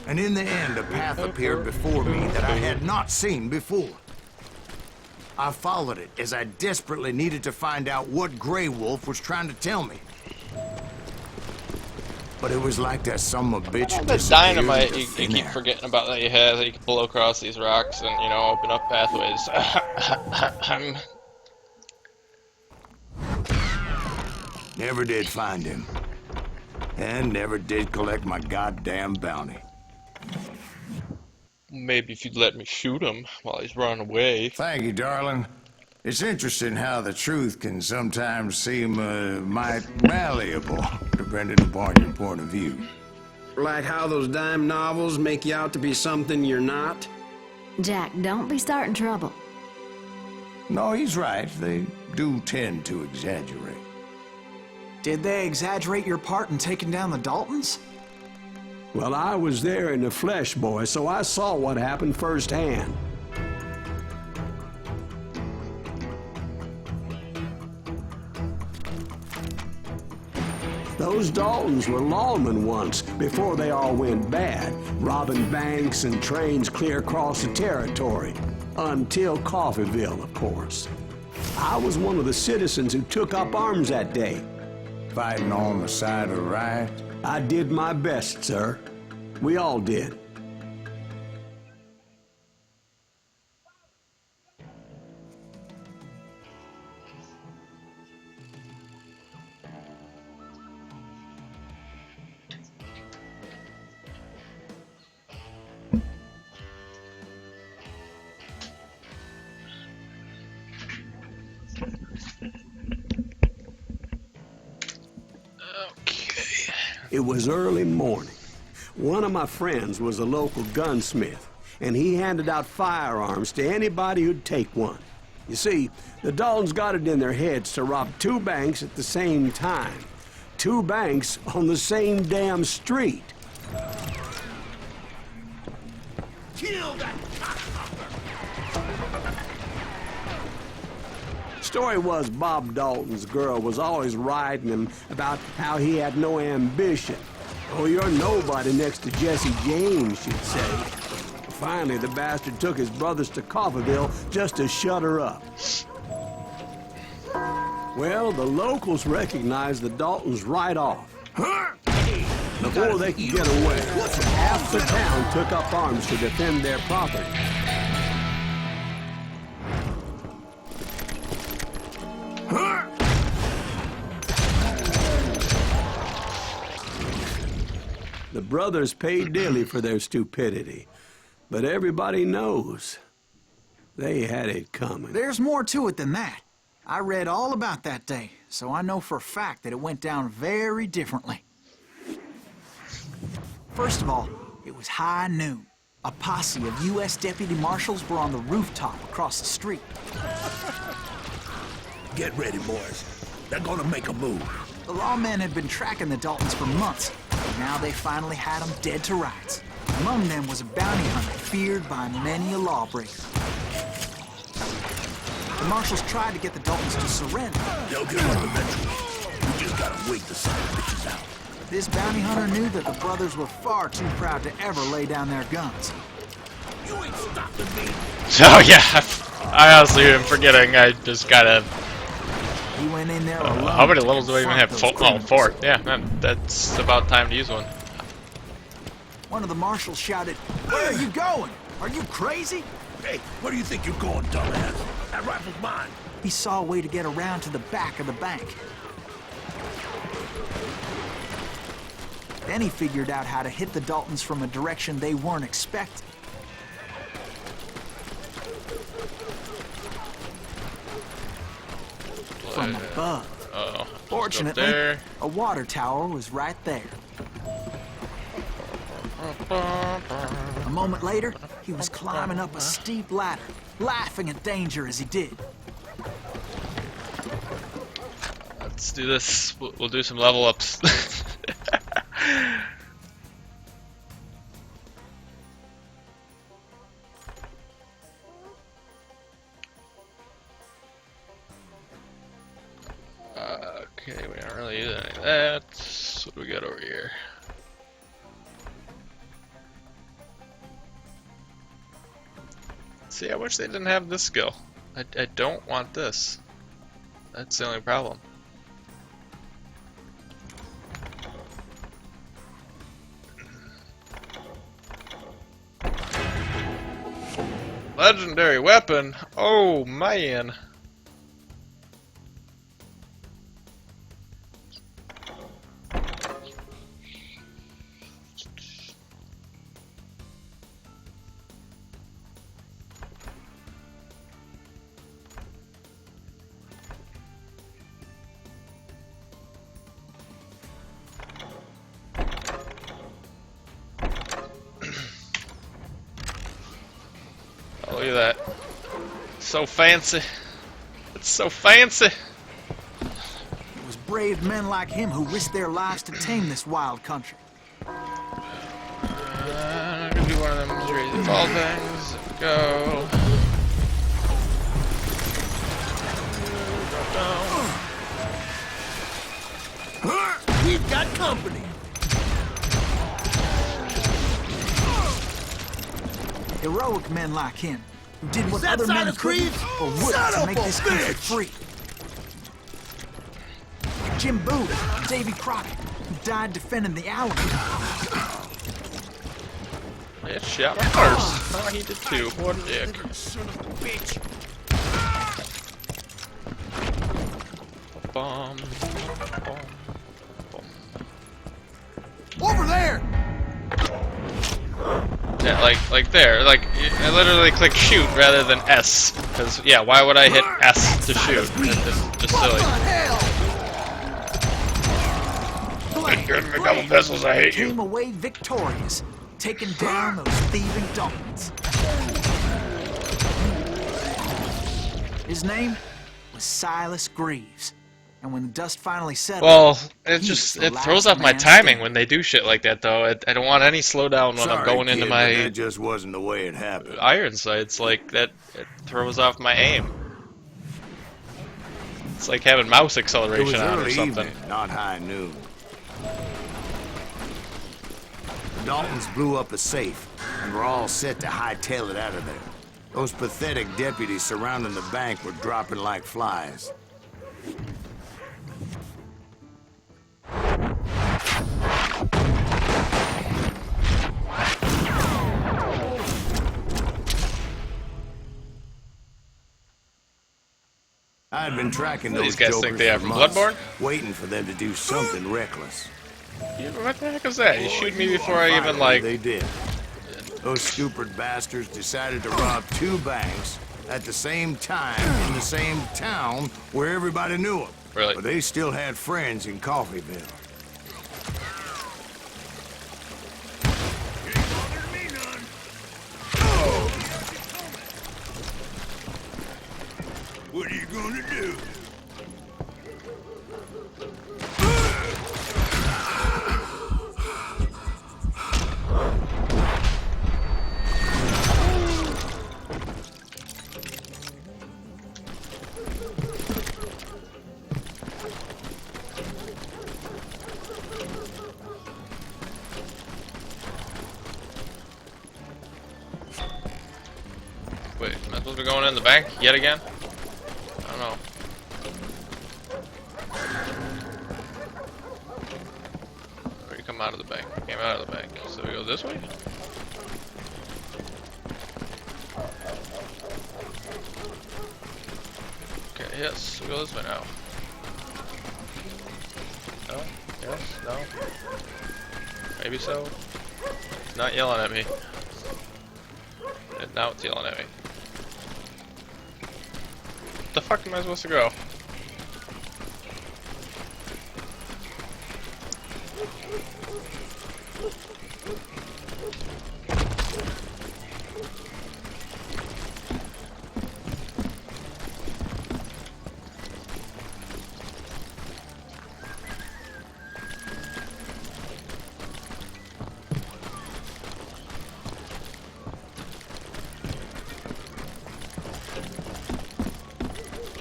And in the end, a path appeared before me that I had not seen before. I followed it as I desperately needed to find out what Grey Wolf was trying to tell me. But it was like that son of a bitch. The dynamite you keep forgetting about that you have, that you can blow across these rocks and, you know, open up pathways. Never did find him. And never did collect my goddamn bounty. Maybe if you'd let me shoot him while he's running away. Thank you, darling. It's interesting how the truth can sometimes seem, might malleable, depending upon your point of view. Like how those dime novels make you out to be something you're not? Jack, don't be starting trouble. No, he's right. They do tend to exaggerate. Did they exaggerate your part in taking down the Daltons? Well, I was there in the flesh, boy, so I saw what happened firsthand. Those Daltons were lawmen once, before they all went bad, robbing banks and trains clear across the territory. Until Coffeeville, of course. I was one of the citizens who took up arms that day. Fighting on the side of the right? I did my best, sir. We all did. It was early morning. One of my friends was a local gunsmith, and he handed out firearms to anybody who'd take one. You see, the Daltons got it in their heads to rob 2 banks at the same time. 2 banks on the same damn street. Kill that Story was Bob Dalton's girl was always riding him about how he had no ambition. Oh, you're nobody next to Jesse James, she'd say. Finally, the bastard took his brothers to Coffeeville just to shut her up. Well, the locals recognized the Daltons right off. Before they could get away, half the town took up arms to defend their property. The brothers paid dearly for their stupidity, but everybody knows they had it coming. There's more to it than that. I read all about that day, so I know for a fact that it went down very differently. First of all, it was high noon. A posse of U.S. deputy marshals were on the rooftop across the street. Get ready, boys. They're gonna make a move. The lawmen had been tracking the Daltons for months, and now they finally had them dead to rights. Among them was a bounty hunter feared by many a lawbreaker. The marshals tried to get the Daltons to surrender. They'll give up eventually. We just gotta wait the son of bitches out. This bounty hunter knew that the brothers were far too proud to ever lay down their guns. You ain't stopping me. So yeah, I honestly am forgetting. I just gotta. He went in there alone. How many levels do I even have? Those Oh, criminals. 4. Yeah, man, that's about time to use one. One of the marshals shouted, "Where are you going? Are you crazy?" Hey, where do you think you're going, dumbass? That rifle's mine. He saw a way to get around to the back of the bank. Then he figured out how to hit the Daltons from a direction they weren't expecting. From above. Uh-oh. Fortunately, a water tower was right there. A moment later, he was climbing up a steep ladder, laughing at danger as he did. Let's do this. We'll do some level ups. Okay, we don't really use any of that. What do we got over here? See, I wish they didn't have this skill. I don't want this. That's the only problem. Legendary weapon? Oh man. Oh, look at that. So fancy. It's so fancy. It was brave men like him who risked their lives to tame this wild country. I'm gonna do one of them crazy fall things. Go. Drop down. We've got company. Heroic men like him, who did what That other side men of couldn't Creed? or Son wouldn't to of make a this country bitch! free. Jim Booth, Davy Crockett, who died defending the Alamo. It shot him first. Oh, he did too. What a dick. Son of a bitch. Bum, bum, bum. Over there! Yeah, like there. Like, I literally click shoot rather than S. Because, yeah, why would I hit S to shoot? It's just What silly. the hell? Give me double pistols, I hate Came away victorious, taking down those thieving Daltons. His name was Silas Greaves. And when the dust finally settled, Well, it he just, was the it throws last off my man timing standing. when they do shit like that, though. I don't want any slowdown when I'm Sorry, going into kid, my but that just wasn't the way it happened. iron sights. Like, that, it throws off my aim. It's like having mouse It was acceleration on or early something. evening, not high noon. The Daltons blew up a safe and were all set to hightail it out of there. Those pathetic deputies surrounding the bank were dropping like flies. I had been tracking What do those these guys jokers think they are for from months, Bloodborne? waiting for them to do something reckless. What the heck is that? You shoot me before I even, Finally, like... They did. Those stupid bastards decided to rob two banks at the same time in the same town where everybody knew them. Really? But they still had friends in Coffeeville. What are you gonna do? Wait, am I supposed to be going in the bank yet again? I don't know. Where you come out of the bank? Came out of the bank. So we go this way? Okay, yes, we go this way now. No? Yes? No? Maybe so? It's not yelling at me. Now it's yelling at me. The fuck am I supposed to go?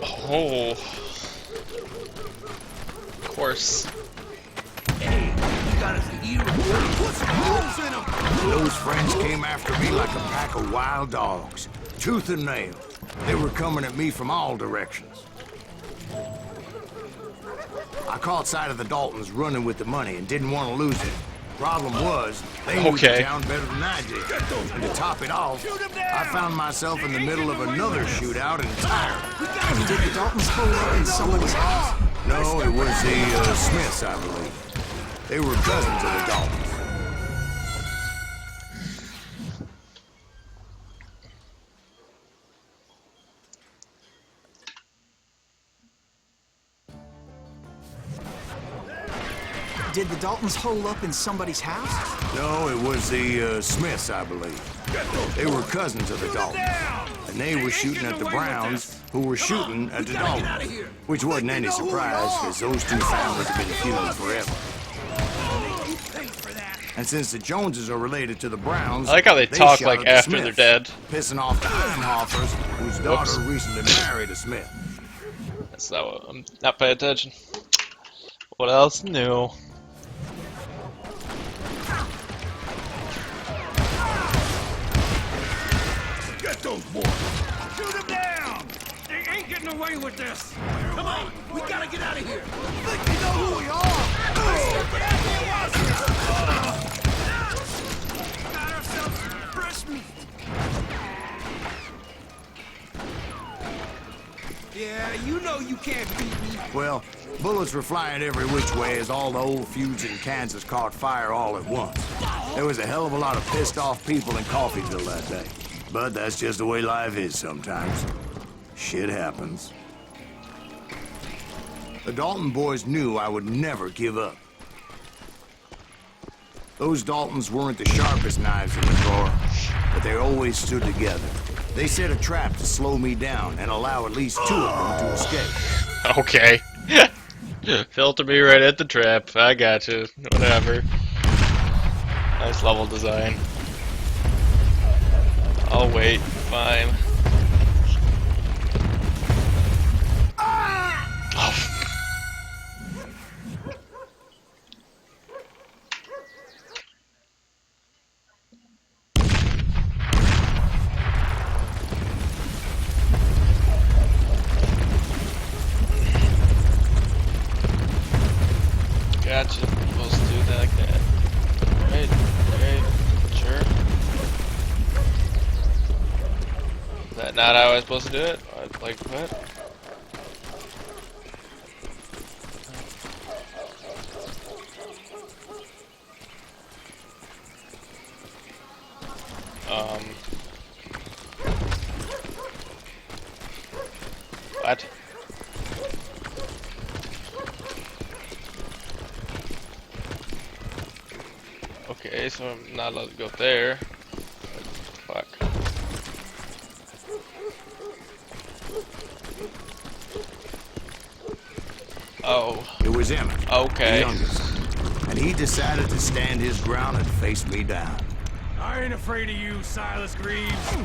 Oh, of course. Those friends came after me like a pack of wild dogs, tooth and nail. They were coming at me from all directions. I caught sight of the Daltons running with the money and didn't want to lose it. Problem was, they knew the town better than I did. And to top it off, I found myself in the middle of another shootout entirely. Did the Daltons pull up in somebody's house? No, it was the Smiths, I believe. They were cousins of the Daltons. Did the Daltons hole up in somebody's house? No, it was the Smiths, I believe. They were cousins of the Daltons. And they were shooting at the Browns, who were shooting at the Daltons. Which wasn't any surprise, because those two families have been feuding forever. And since the Joneses are related to the Browns, I like how they talk shot like at the after they're Smiths, dead. pissing off the Einhoffers, whose daughter recently married a Smith. That's not what I'm not paying attention. What else new? this! Come on, we gotta get out of here! Think you know who we are? Got ourselves fresh meat! Yeah, you know you can't beat me. Well, bullets were flying every which way as all the old feuds in Kansas caught fire all at once. There was a hell of a lot of pissed off people in Coffeyville that day. But that's just the way life is sometimes. Shit happens. The Dalton boys knew I would never give up. Those Daltons weren't the sharpest knives in the drawer, but they always stood together. They set a trap to slow me down and allow at least 2 of them to escape. Okay. Filter me right at the trap. I got you. Whatever. Nice level design. I'll wait. Fine. Oh. Gotcha. Supposed to do that like that. Right, sure. Is that not how I was supposed to do it? Like, what? What? Okay, so I'm not allowed to go there. Fuck. Oh. It was him. Okay. The youngest. And he decided to stand his ground and face me down. I ain't afraid of you, Silas Greaves.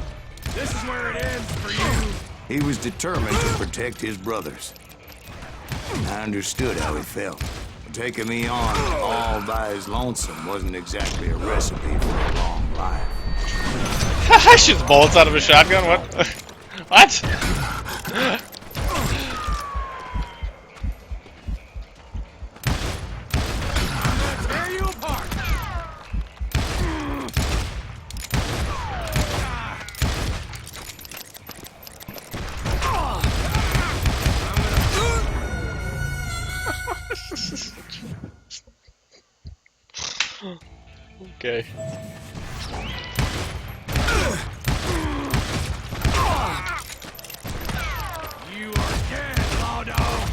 This is where it ends for you. He was determined to protect his brothers. I understood how he felt. Taking me on all by his lonesome wasn't exactly a recipe for a long life. Shoots bullets out of a shotgun? What? What? Tear you apart. Okay. You are dead, law dog.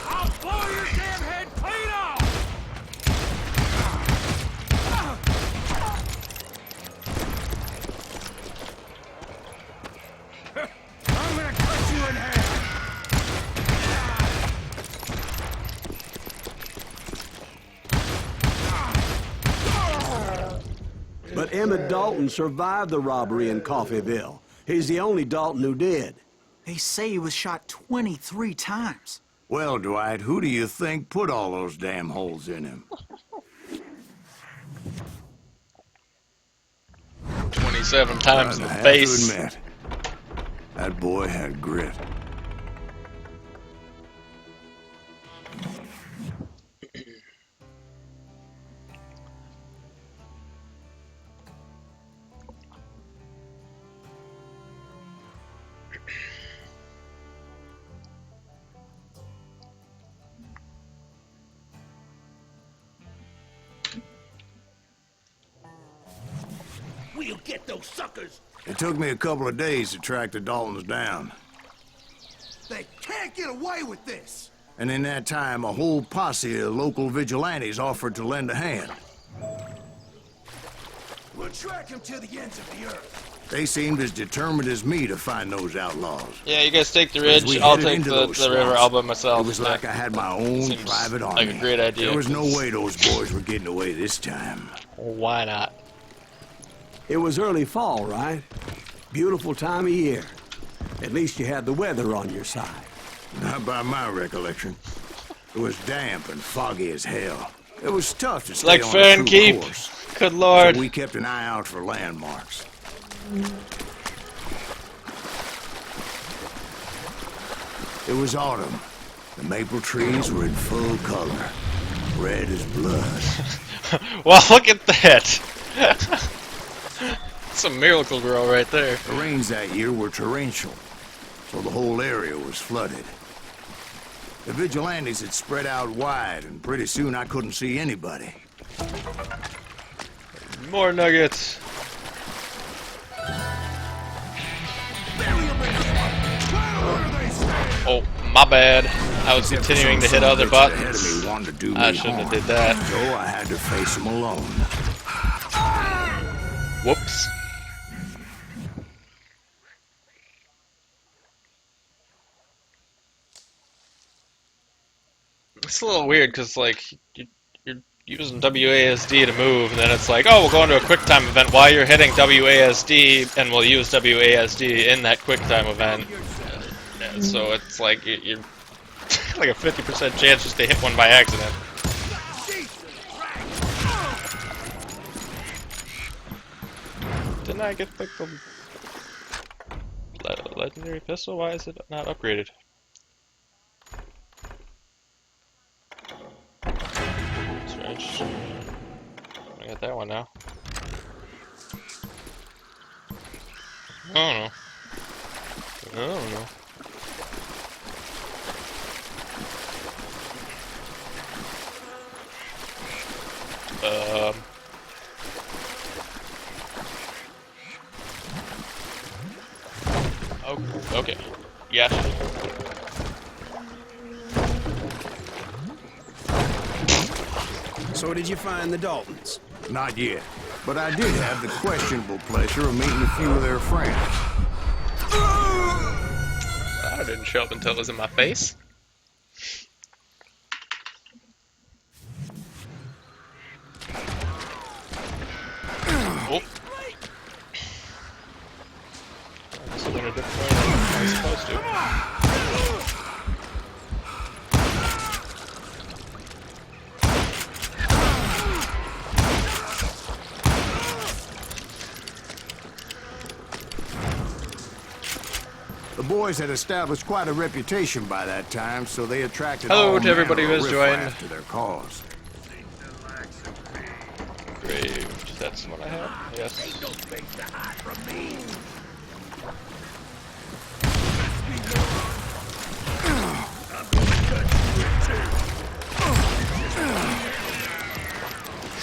I'll blow your damn head clean off. I'm gonna cut you in half. But Emmett Dalton survived the robbery in Coffeyville. He's the only Dalton who did. They say he was shot 23 times. Well, Dwight, who do you think put all those damn holes in him? 27 times in the I have face. to admit, that boy had grit. We'll get those suckers! It took me a couple of days to track the Daltons down. They can't get away with this! And in that time, a whole posse of local vigilantes offered to lend a hand. We'll track him to the ends of the earth. They seemed as determined as me to find those outlaws. Yeah, you guys take the As ridge, we I'll headed take into the those river swamps, all by myself. It was like I had my own Seems private army. like a great idea. There was no way those boys were getting away this time. Why not? It was early fall, right? Beautiful time of year. At least you had the weather on your side. Not by my recollection. It was damp and foggy as hell. It was tough to stay Like on fair a and true keep. course. Good lord. So we kept an eye out for landmarks. It was autumn. The maple trees were in full color, red as blood. Well, look at that. That's a miracle grow right there. The rains that year were torrential, so the whole area was flooded. The vigilantes had spread out wide, and pretty soon I couldn't see anybody. More nuggets. Oh, my bad. I was continuing to hit other buttons. I shouldn't have did that. So I had to face them alone. Whoops. It's a little weird because, like, you're using WASD to move, and then it's like, oh, we'll go into a QuickTime event while you're hitting WASD, and we'll use WASD in that QuickTime event. And so it's like you're like a 50% chance just to hit one by accident. Didn't I get the legendary pistol? Why is it not upgraded? Strange. I got that one now. I don't know. I don't know. Oh, okay. Yes. So did you find the Daltons? Not yet, but I did have the questionable pleasure of meeting a few of their friends. That didn't show up until it was in my face. Oh. This went a different way than I was supposed to. The boys had established quite a reputation by that time, so they attracted Hello all to everybody manner who of has joined. riffraff to their cause. Graved. That's what I have. Yes.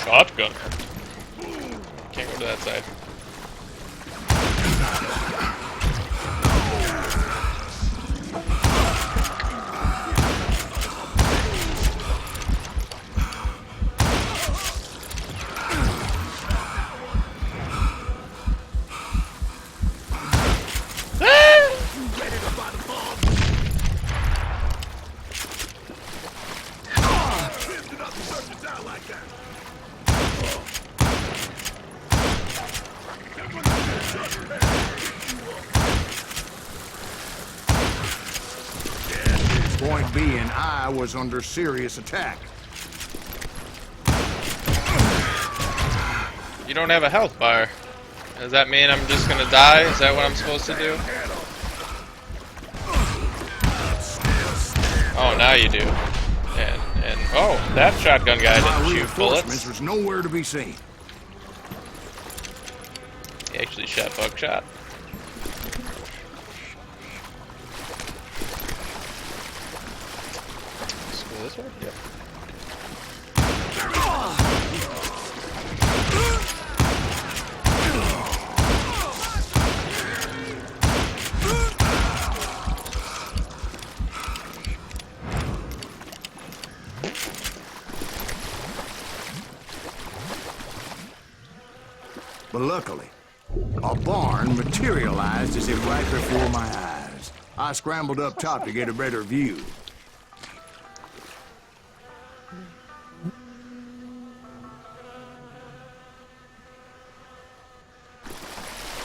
Shotgun. Can't go to that side. Point being, I was under serious attack. You don't have a health bar. Does that mean I'm just gonna die? Is that what I'm supposed to do? Oh, now you do. And oh, that shotgun guy My didn't shoot reinforcements bullets. was nowhere to be seen. He actually shot buckshot. Let's go this way? Yep. But luckily, a barn materialized as if right before my eyes. I scrambled up top to get a better view.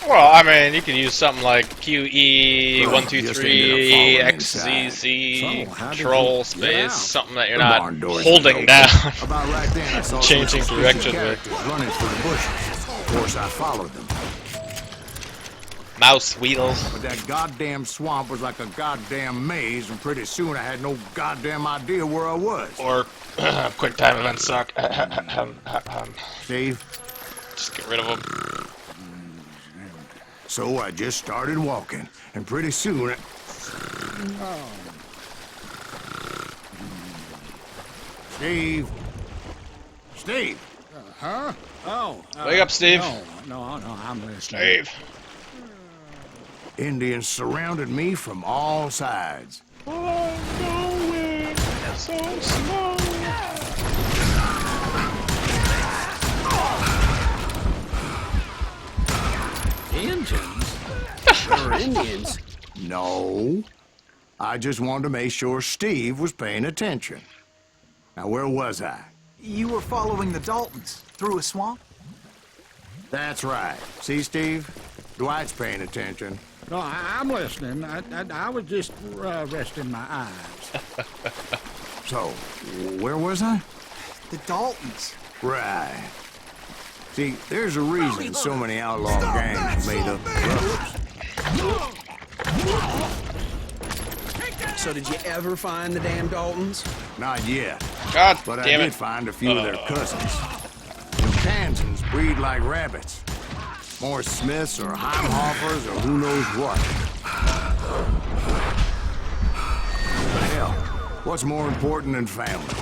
Well, I mean, you could use something like QE Well, just ended up following XZC So, how did control you get space, out? something that you're The not barn doors holding were down. open. About right then, I saw Changing some direction suspicious with- characters running through the bushes. Of course, I followed them. Mouse wheels. But that goddamn swamp was like a goddamn maze, and pretty soon I had no goddamn idea where I was. Or quick time events suck. Steve? Just get rid of them. So I just started walking, and pretty soon I... Steve? Steve? Huh? Oh. Wake up, Steve. No, I'm listening. Steve. Indians surrounded me from all sides. Indians? Or Indians? No. I just wanted to make sure Steve was paying attention. Now, where was I? You were following the Daltons through a swamp? That's right. See, Steve? Dwight's paying attention. No, I'm listening. I was just resting my eyes. So, where was I? The Daltons. Right. See, there's a reason so many outlaw gangs made up of brothers. So did you ever find the damn Daltons? Not yet. God But I damn did it. find a few of their cousins. The Kansans breed like rabbits. More Smiths or Heimhoffers or who knows what. But hell, what's more important than family?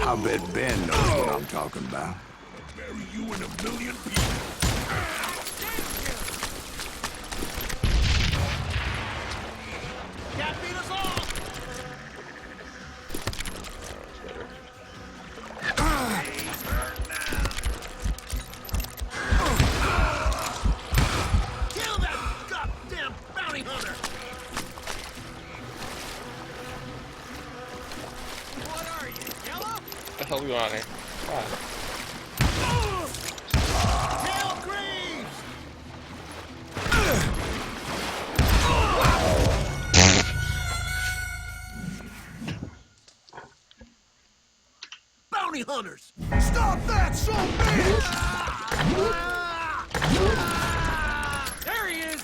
I bet Ben knows what I'm talking about. Bury you in a million pieces. What the hell are you on here? God. Bounty hunters! Stop that, son bitch! There he is!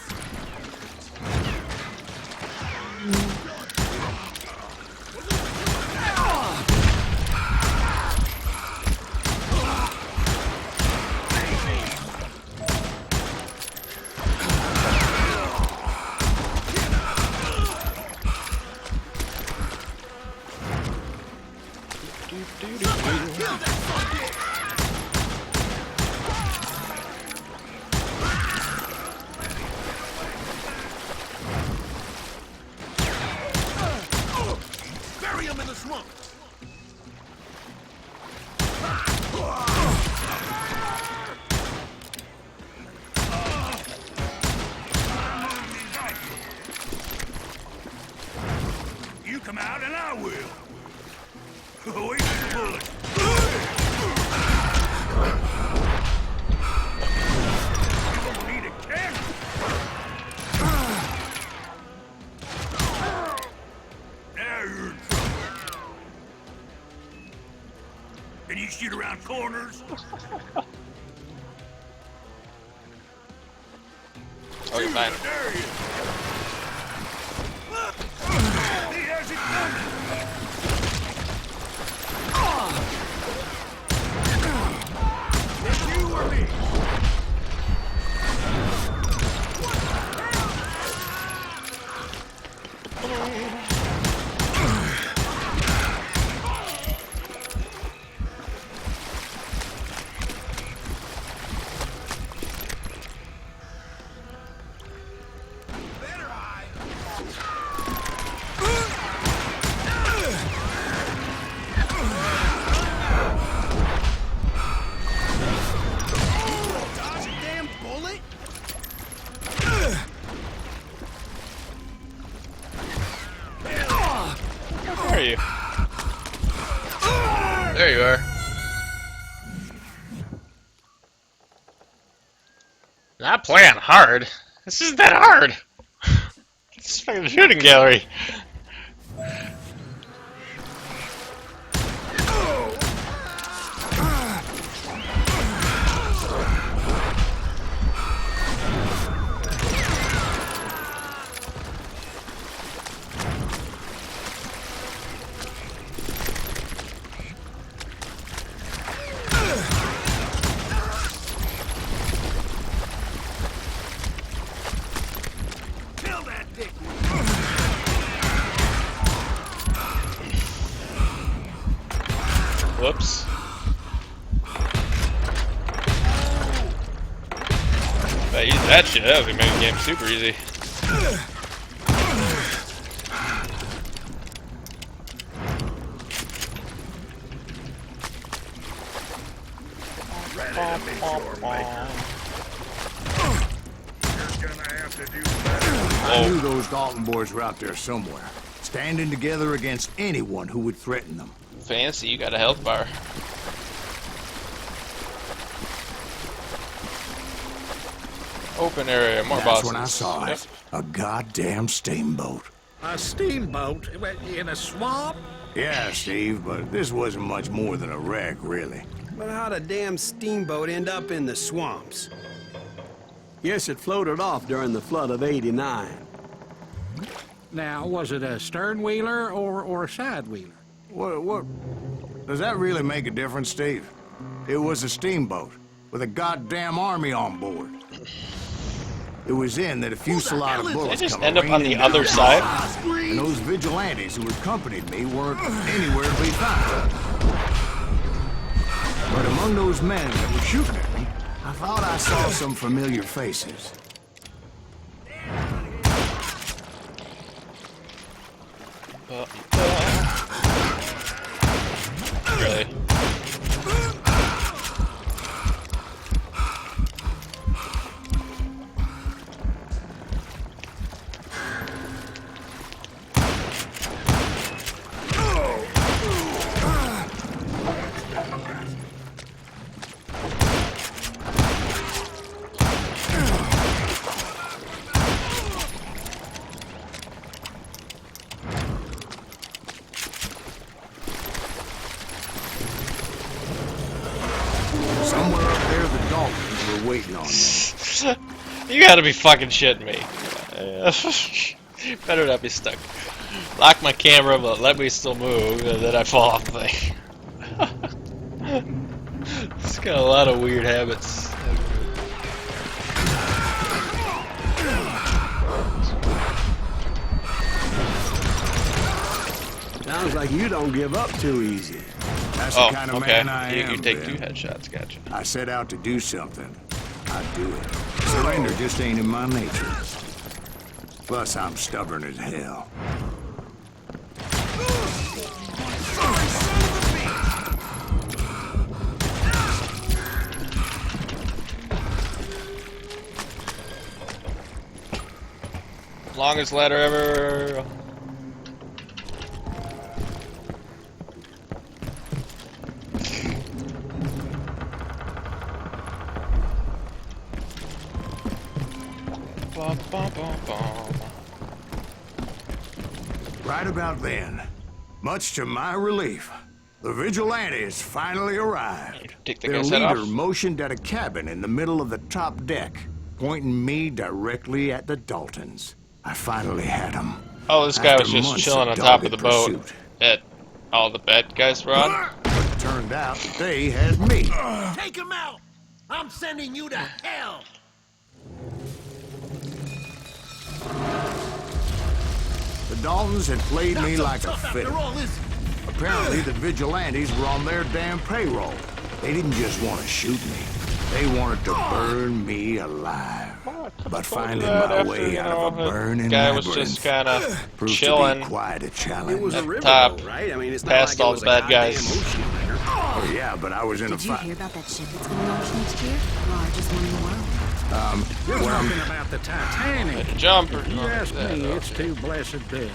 Bury him in the swamp! You come out and I will. Wait a bullet. You don't need a cannon. Now you're in trouble. Can you shoot around corners? Oh, you're fine. There he is. He has it coming. It's you or me. Better eye. Dodge a damn bullet? Where are you? There you are. Not playing hard. This isn't that hard. It's a fucking shooting gallery. Whoops. If I use that shit, that would be making the game super easy. I knew those Dalton boys were out there somewhere, standing together against anyone who would threaten them. Fancy, you got a health bar. Open area, more That's bosses. when I saw it. A goddamn steamboat. A steamboat in a swamp? Yeah, Steve, but this wasn't much more than a wreck, really. But how'd a damn steamboat end up in the swamps? Yes, it floated off during the flood of '89. Now, was it a stern wheeler or a side wheeler? What? Does that really make a difference, Steve? It was a steamboat with a goddamn army on board. It was in that a fusillade of bullets Did I just come end up on the raining other down. side? And those vigilantes who accompanied me weren't anywhere to be found. But among those men that were shooting at me, I thought I saw some familiar faces. Really? Somewhere up there, the Daltons were waiting on me. You gotta be fucking shitting me. Better not be stuck. Lock my camera, but let me still move, and then I fall off the thing. It's got a lot of weird habits. Sounds like you don't give up too easy. That's Oh, the kind of okay. man I am. You take Ben. 2 headshots, gotcha. I set out to do something. I do it. Surrender just ain't in my nature. Plus, I'm stubborn as hell. Longest ladder ever. Right about then, much to my relief, the vigilantes finally arrived. Take the Their guy's head leader off. motioned at a cabin in the middle of the top deck, pointing me directly at the Daltons. I finally had them. Oh, this guy was After just months chilling of on top of the dogged boat pursuit. that all the bad guys were on. But it turned out they had me. Take him out! I'm sending you to hell! The Daltons had played me Not like so a tough fiddle. after all, is it? Apparently, the vigilantes were on their damn payroll. They didn't just want to shoot me. They wanted to burn me alive. But finding my way out of a burning guy was labyrinth just kind of proved to chilling. be quite a challenge. It was a At riverboat, top, right? I mean, it's not past like all it was the bad a goddamn guys. ocean liner. Oh, yeah, but I was in a Did you fight. hear about that ship that's gonna launch next year? Largest one in the world. You're well, talking about the Titanic. Jump or You ask me, it's too blessed big.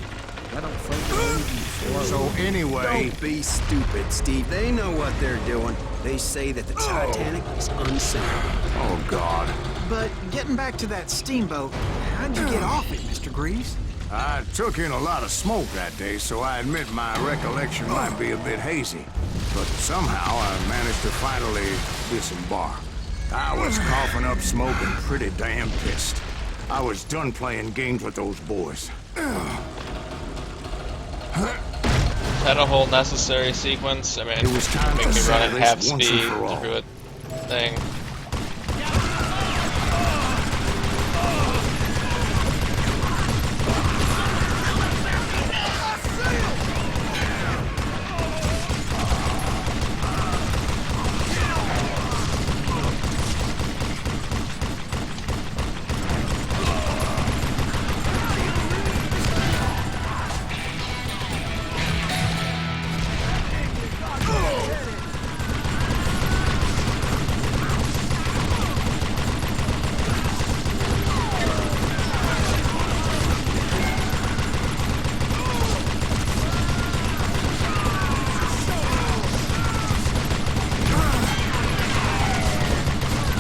I don't think it'll even float. So anyway, Don't be stupid, Steve. They know what they're doing. They say that the Titanic is unsinkable. oh God. But getting back to that steamboat, how'd you get off it, Mr. Greaves? I took in a lot of smoke that day, so I admit my recollection might be a bit hazy. But somehow I managed to finally disembark. I was coughing up smoke and pretty damn pissed. I was done playing games with those boys. Had a whole necessary sequence. I mean, It was time make to me run at settle half this once speed and for all. through a thing.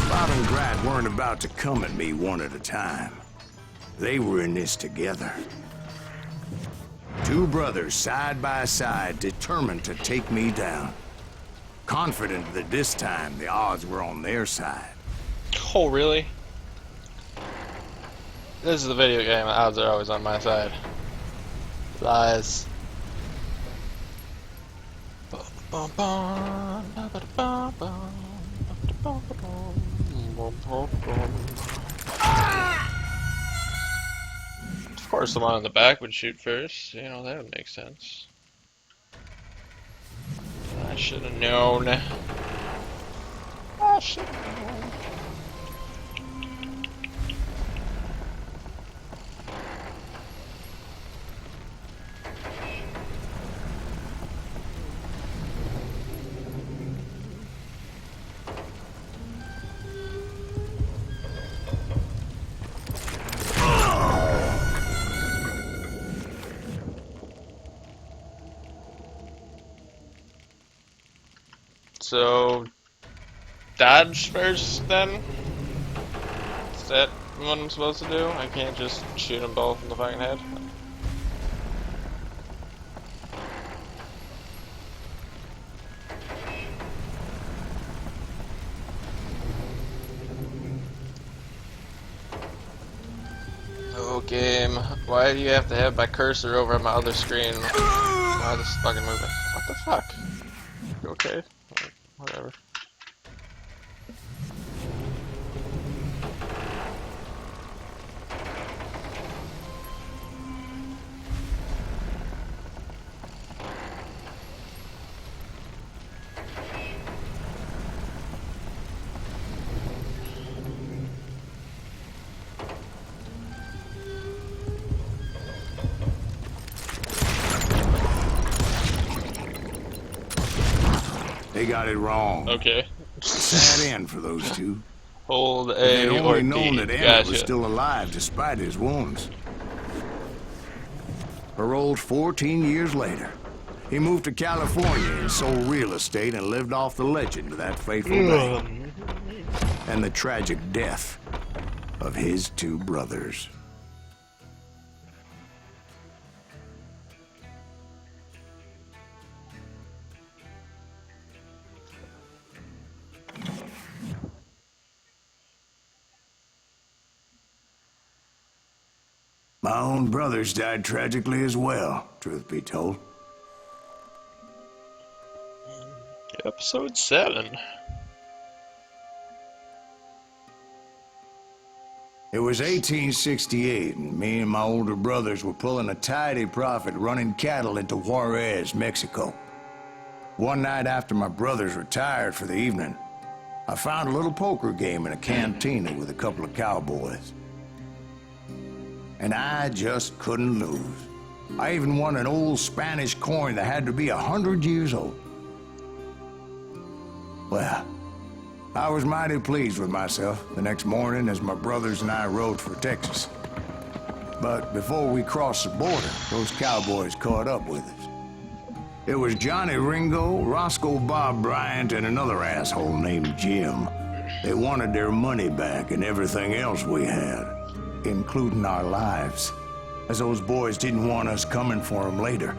Bob and Grad weren't about to come at me one at a time. They were in this together. Two brothers side by side, determined to take me down. Confident that this time the odds were on their side. Oh, really? This is the video game. The odds are always on my side. Lies. Of course, the one on the back would shoot first. You know, that would make sense. I should have known. I should have known. So, dodge first then? Is that what I'm supposed to do? I can't just shoot them both in the fucking head? Oh, game. Why do you have to have my cursor over on my other screen? Why is this fucking moving? What the fuck? You okay? Whatever. They got it wrong. Okay. Sad end for those two. Hold They'd A only or known D. that Emmett Gotcha. was still alive despite his wounds. Paroled 14 years later. He moved to California and sold real estate and lived off the legend of that fateful day. And the tragic death of his two brothers. My own brothers died tragically as well, truth be told. Episode 7. It was 1868, and me and my older brothers were pulling a tidy profit running cattle into Juarez, Mexico. One night after my brothers retired for the evening, I found a little poker game in a cantina with a couple of cowboys. And I just couldn't lose. I even won an old Spanish coin that had to be 100 years old. Well, I was mighty pleased with myself the next morning as my brothers and I rode for Texas. But before we crossed the border, those cowboys caught up with us. It was Johnny Ringo, Roscoe Bob Bryant, and another asshole named Jim. They wanted their money back and everything else we had, including our lives, as those boys didn't want us coming for them later.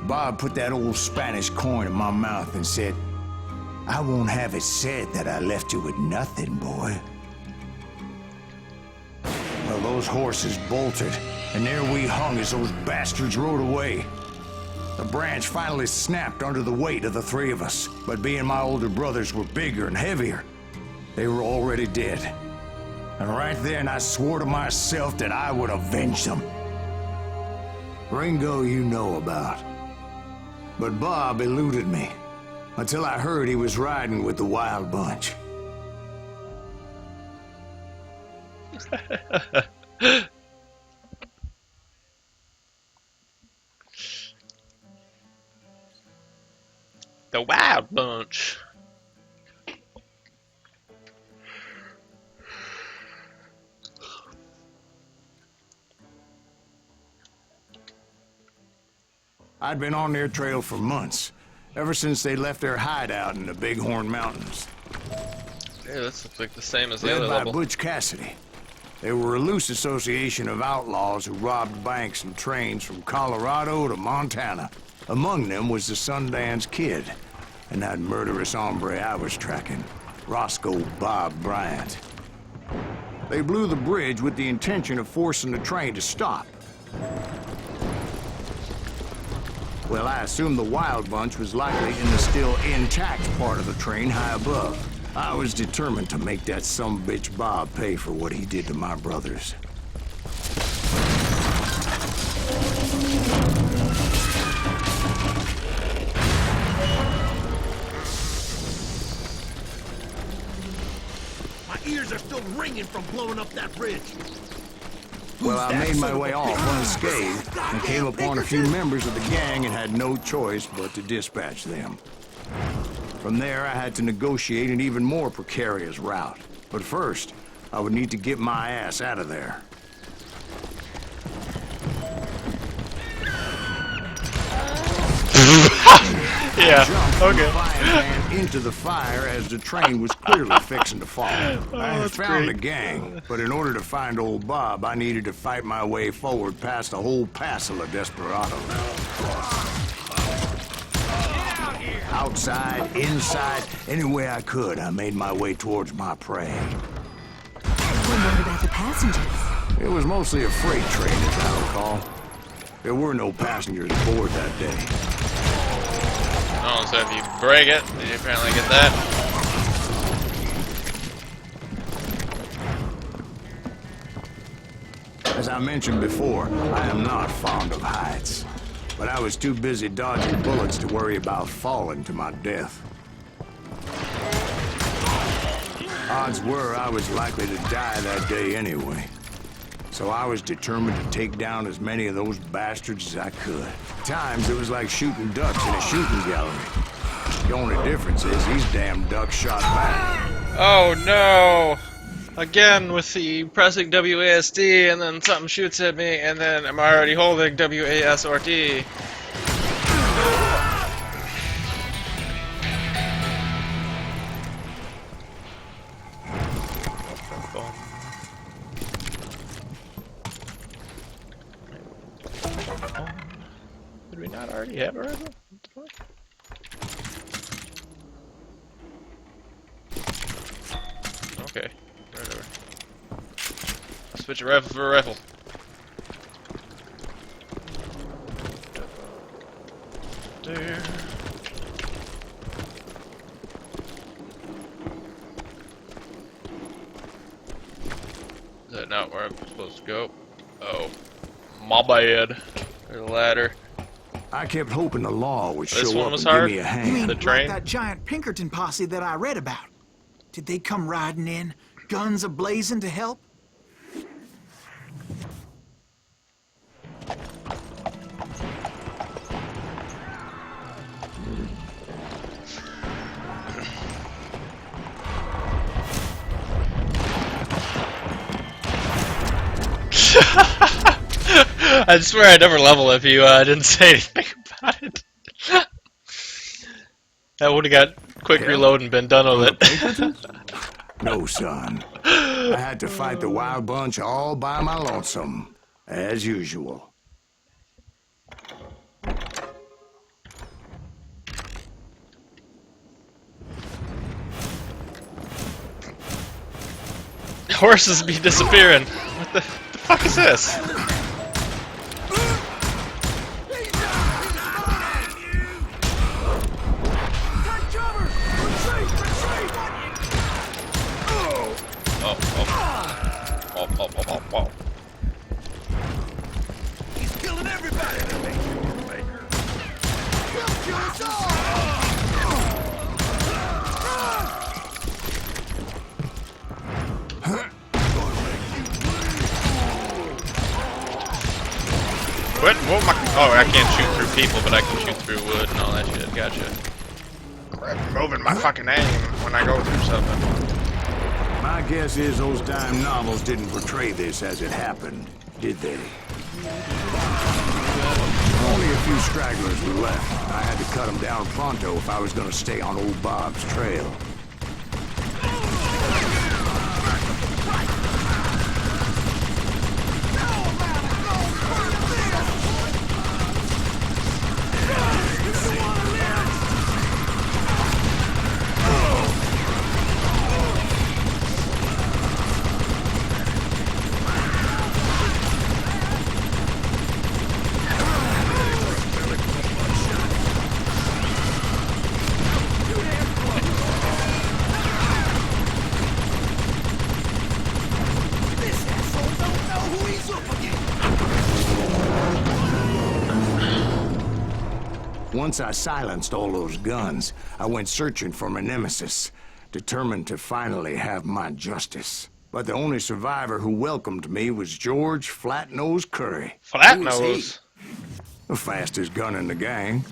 Bob put that old Spanish coin in my mouth and said, "I won't have it said that I left you with nothing, boy." Well, those horses bolted, and there we hung as those bastards rode away. The branch finally snapped under the weight of the three of us, but being my older brothers were bigger and heavier, they were already dead. And right then I swore to myself that I would avenge them. Ringo you know about. But Bob eluded me, until I heard he was riding with the Wild Bunch. The Wild Bunch. I'd been on their trail for months, ever since they left their hideout in the Bighorn Mountains. Yeah, this looks like the same as the Led other by level. Butch Cassidy. They were a loose association of outlaws who robbed banks and trains from Colorado to Montana. Among them was the Sundance Kid, and that murderous hombre I was tracking, Roscoe Bob Bryant. They blew the bridge with the intention of forcing the train to stop. Well, I assumed the Wild Bunch was likely in the still intact part of the train high above. I was determined to make that sumbitch Bob pay for what he did to my brothers. My ears are still ringing from blowing up that bridge. Well, I made my way off unscathed and came upon a few members of the gang and had no choice but to dispatch them. From there, I had to negotiate an even more precarious route. But first, I would need to get my ass out of there. Yeah, okay. And into the fire as the train was clearly fixing to fall. I had found the gang, but in order to find old Bob, I needed to fight my way forward past a whole passel of desperados. Outside, inside, any way I could, I made my way towards my prey. What about the passengers? It was mostly a freight train, as I recall. There were no passengers aboard that day. Oh, so if you break it, then you apparently get that. As I mentioned before, I am not fond of heights. But I was too busy dodging bullets to worry about falling to my death. Odds were I was likely to die that day anyway. So I was determined to take down as many of those bastards as I could. At times, it was like shooting ducks in a shooting gallery. The only difference is these damn ducks shot back. Oh no! Again with the pressing WASD and then something shoots at me and then I'm already holding WASRD. Did we not already have a rifle? What the fuck? Okay, whatever. Switch a rifle for a rifle. There. Is that not where I'm supposed to go? Oh, my bad. There's a ladder. I kept hoping the law would This show one up was and hard? give me a You hand. mean The like train? that giant Pinkerton posse that I read about? Did they come riding in, guns a-blazing to help? I swear I'd never level if you didn't say anything about it. That would have got quick Hell, reload and been done with it. No, son. I had to fight the Wild Bunch all by my lonesome, as usual. Horses be disappearing. What the fuck is this? Oh. He's killing everybody that makes you a maker. He'll kill us all! What? What am I? Oh, I can't shoot through people, but I can shoot through wood and all that shit. Gotcha. I'm moving my fucking aim when I go through something. My guess is those dime novels didn't portray this as it happened, did they? Only a few stragglers were left. I had to cut them down pronto if I was going to stay on old Bob's trail. Once I silenced all those guns, I went searching for my nemesis, determined to finally have my justice. But the only survivor who welcomed me was George Flatnose Curry. Flatnose? The fastest gun in the gang.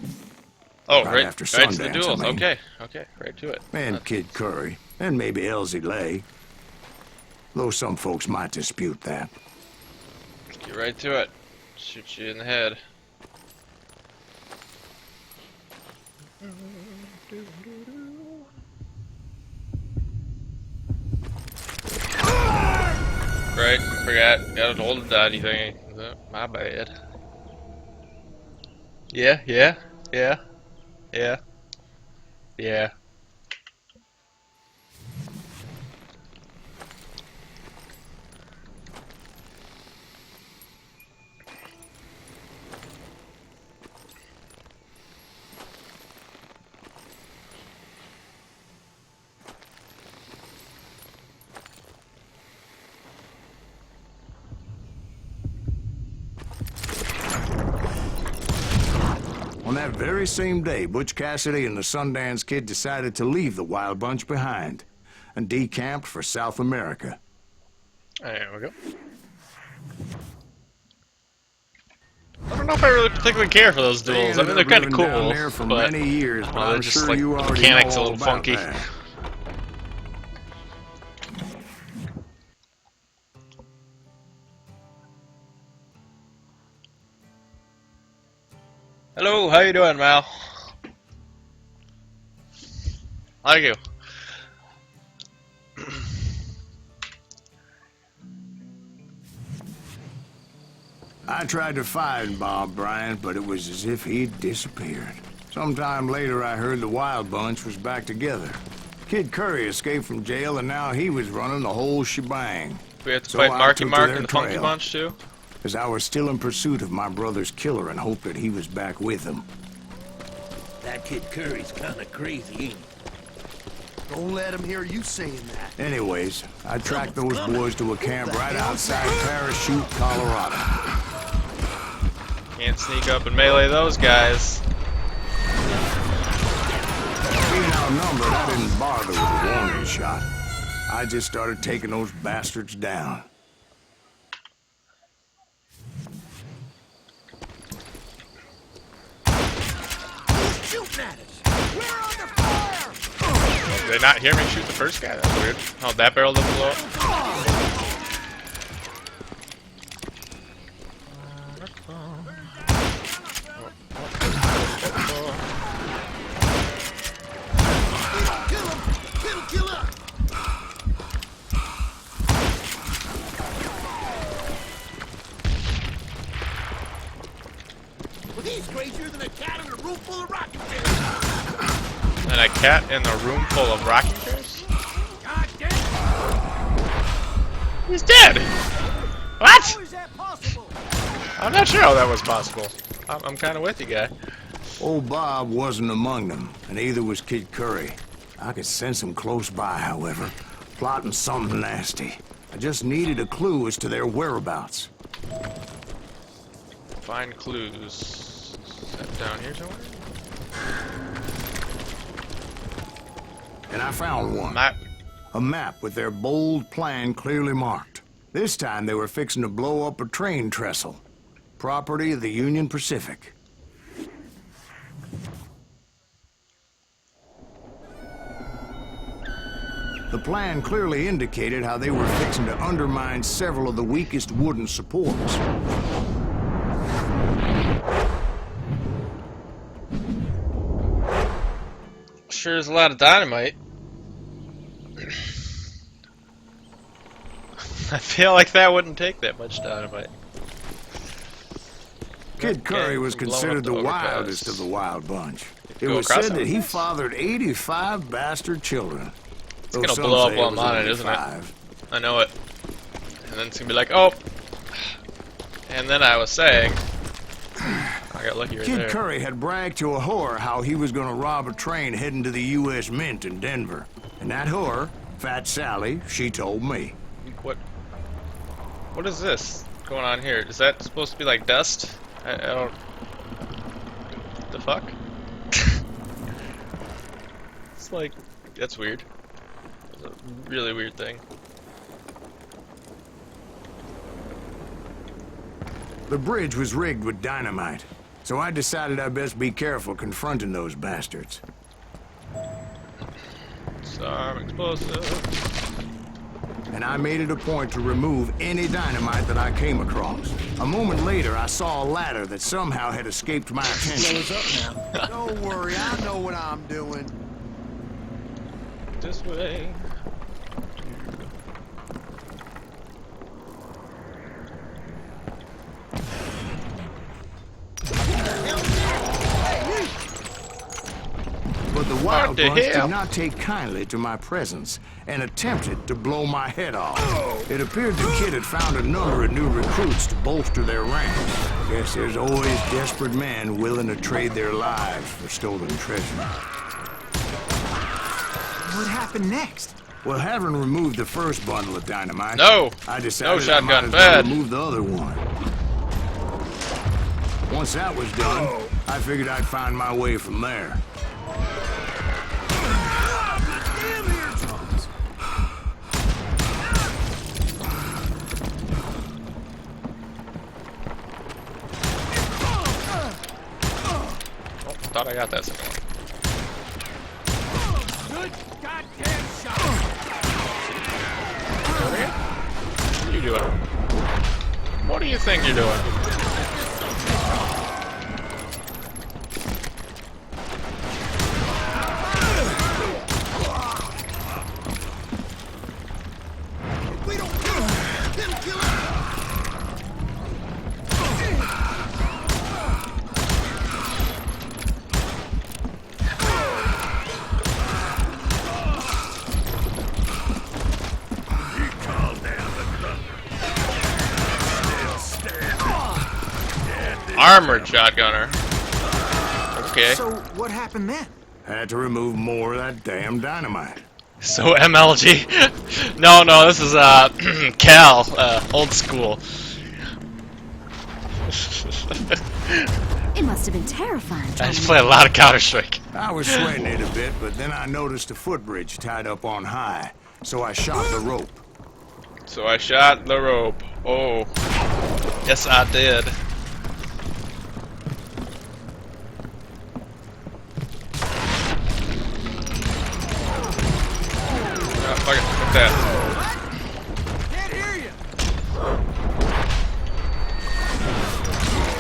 Oh, right right after to the Sundance, duels. I mean. Okay, right to it. And Kid Curry, and maybe Elsie Lay. Though some folks might dispute that. Get right to it. Shoot you in the head. Right, forgot. Got an old daddy thing. My bad. Yeah. On that very same day, Butch Cassidy and the Sundance Kid decided to leave the Wild Bunch behind and decamped for South America. There we go. I don't know if I really particularly care for those duels. I mean, they're kind of cool, down there for but many years, but they're I'm just sure like you the already mechanics know a all little about funky. that. Hello, how you doing, Mal? Thank you. I tried to find Bob Bryant, but it was as if he'd disappeared. Sometime later, I heard the Wild Bunch was back together. Kid Curry escaped from jail, and now he was running the whole shebang. We have to So fight I Marky took to Mark their and the Funky trail. Bunch, too? As I was still in pursuit of my brother's killer and hoped that he was back with him. That Kid Curry's kinda crazy, ain't he? Don't let him hear you saying that. Anyways, I tracked those boys to a camp right outside Parachute, Colorado. Can't sneak up and melee those guys. Being outnumbered, I didn't bother with a warning shot. I just started taking those bastards down. Who's shooting at us? We're under fire! Did they not hear me shoot the first guy? That's weird. Oh, that barrel didn't blow up? Kill him! Kill him! and a cat in a room full of rocking chairs. And a cat in a room full of rocking chairs? God damn. He's dead! What? How is that possible? I'm not sure how that was possible. I'm kind of with you, guy. Old Bob wasn't among them, and neither was Kid Curry. I could sense him close by, however, plotting something nasty. I just needed a clue as to their whereabouts. Find clues. Is that down here somewhere? And I found one. Map. A map with their bold plan clearly marked. This time they were fixing to blow up a train trestle. Property of the Union Pacific. The plan clearly indicated how they were fixing to undermine several of the weakest wooden supports. Sure is a lot of dynamite. I feel like that wouldn't take that much dynamite. Kid Curry was blowing up considered the the overpass. wildest of the wild bunch. It Go was across said that he that? fathered 85 bastard children. It's gonna blow up while I'm on it, isn't it? I know it. And then it's gonna be like, oh. And then I was saying, I got lucky right Kid there. Curry had bragged to a whore how he was gonna rob a train heading to the U.S. Mint in Denver. And that whore, Fat Sally, she told me. What is this going on here? Is that supposed to be like dust? I don't. The fuck? It's like, that's weird. It's a really weird thing. The bridge was rigged with dynamite, so I decided I'd best be careful confronting those bastards. Some explosive. And I made it a point to remove any dynamite that I came across. A moment later, I saw a ladder that somehow had escaped my attention. Don't worry, I know what I'm doing. This way. But the wild the bunch hell? did not take kindly to my presence and attempted to blow my head off. It appeared the kid had found a number of new recruits to bolster their ranks. Guess there's always desperate men willing to trade their lives for stolen treasure. What happened next? Well, having removed the first bundle of dynamite, No! I decided No shotgun, I might as well bad. remove the other one. Once that was done, I figured I'd find my way from there. Thought I got that second one. Good goddamn shot. What are you doing? What do you think you're doing? We don't kill him. Them kill him. Armored shotgunner. Okay. So what happened then? Had to remove more of that damn dynamite. So MLG. No, this is Cal, old school. It must have been terrifying. I trying just to play a lot of Counter-Strike. I was sweating it a bit, but then I noticed a footbridge tied up on high, so I shot the rope. So I shot the rope. Oh. Yes, I did. Fuck it, fuck that. Can't hear you.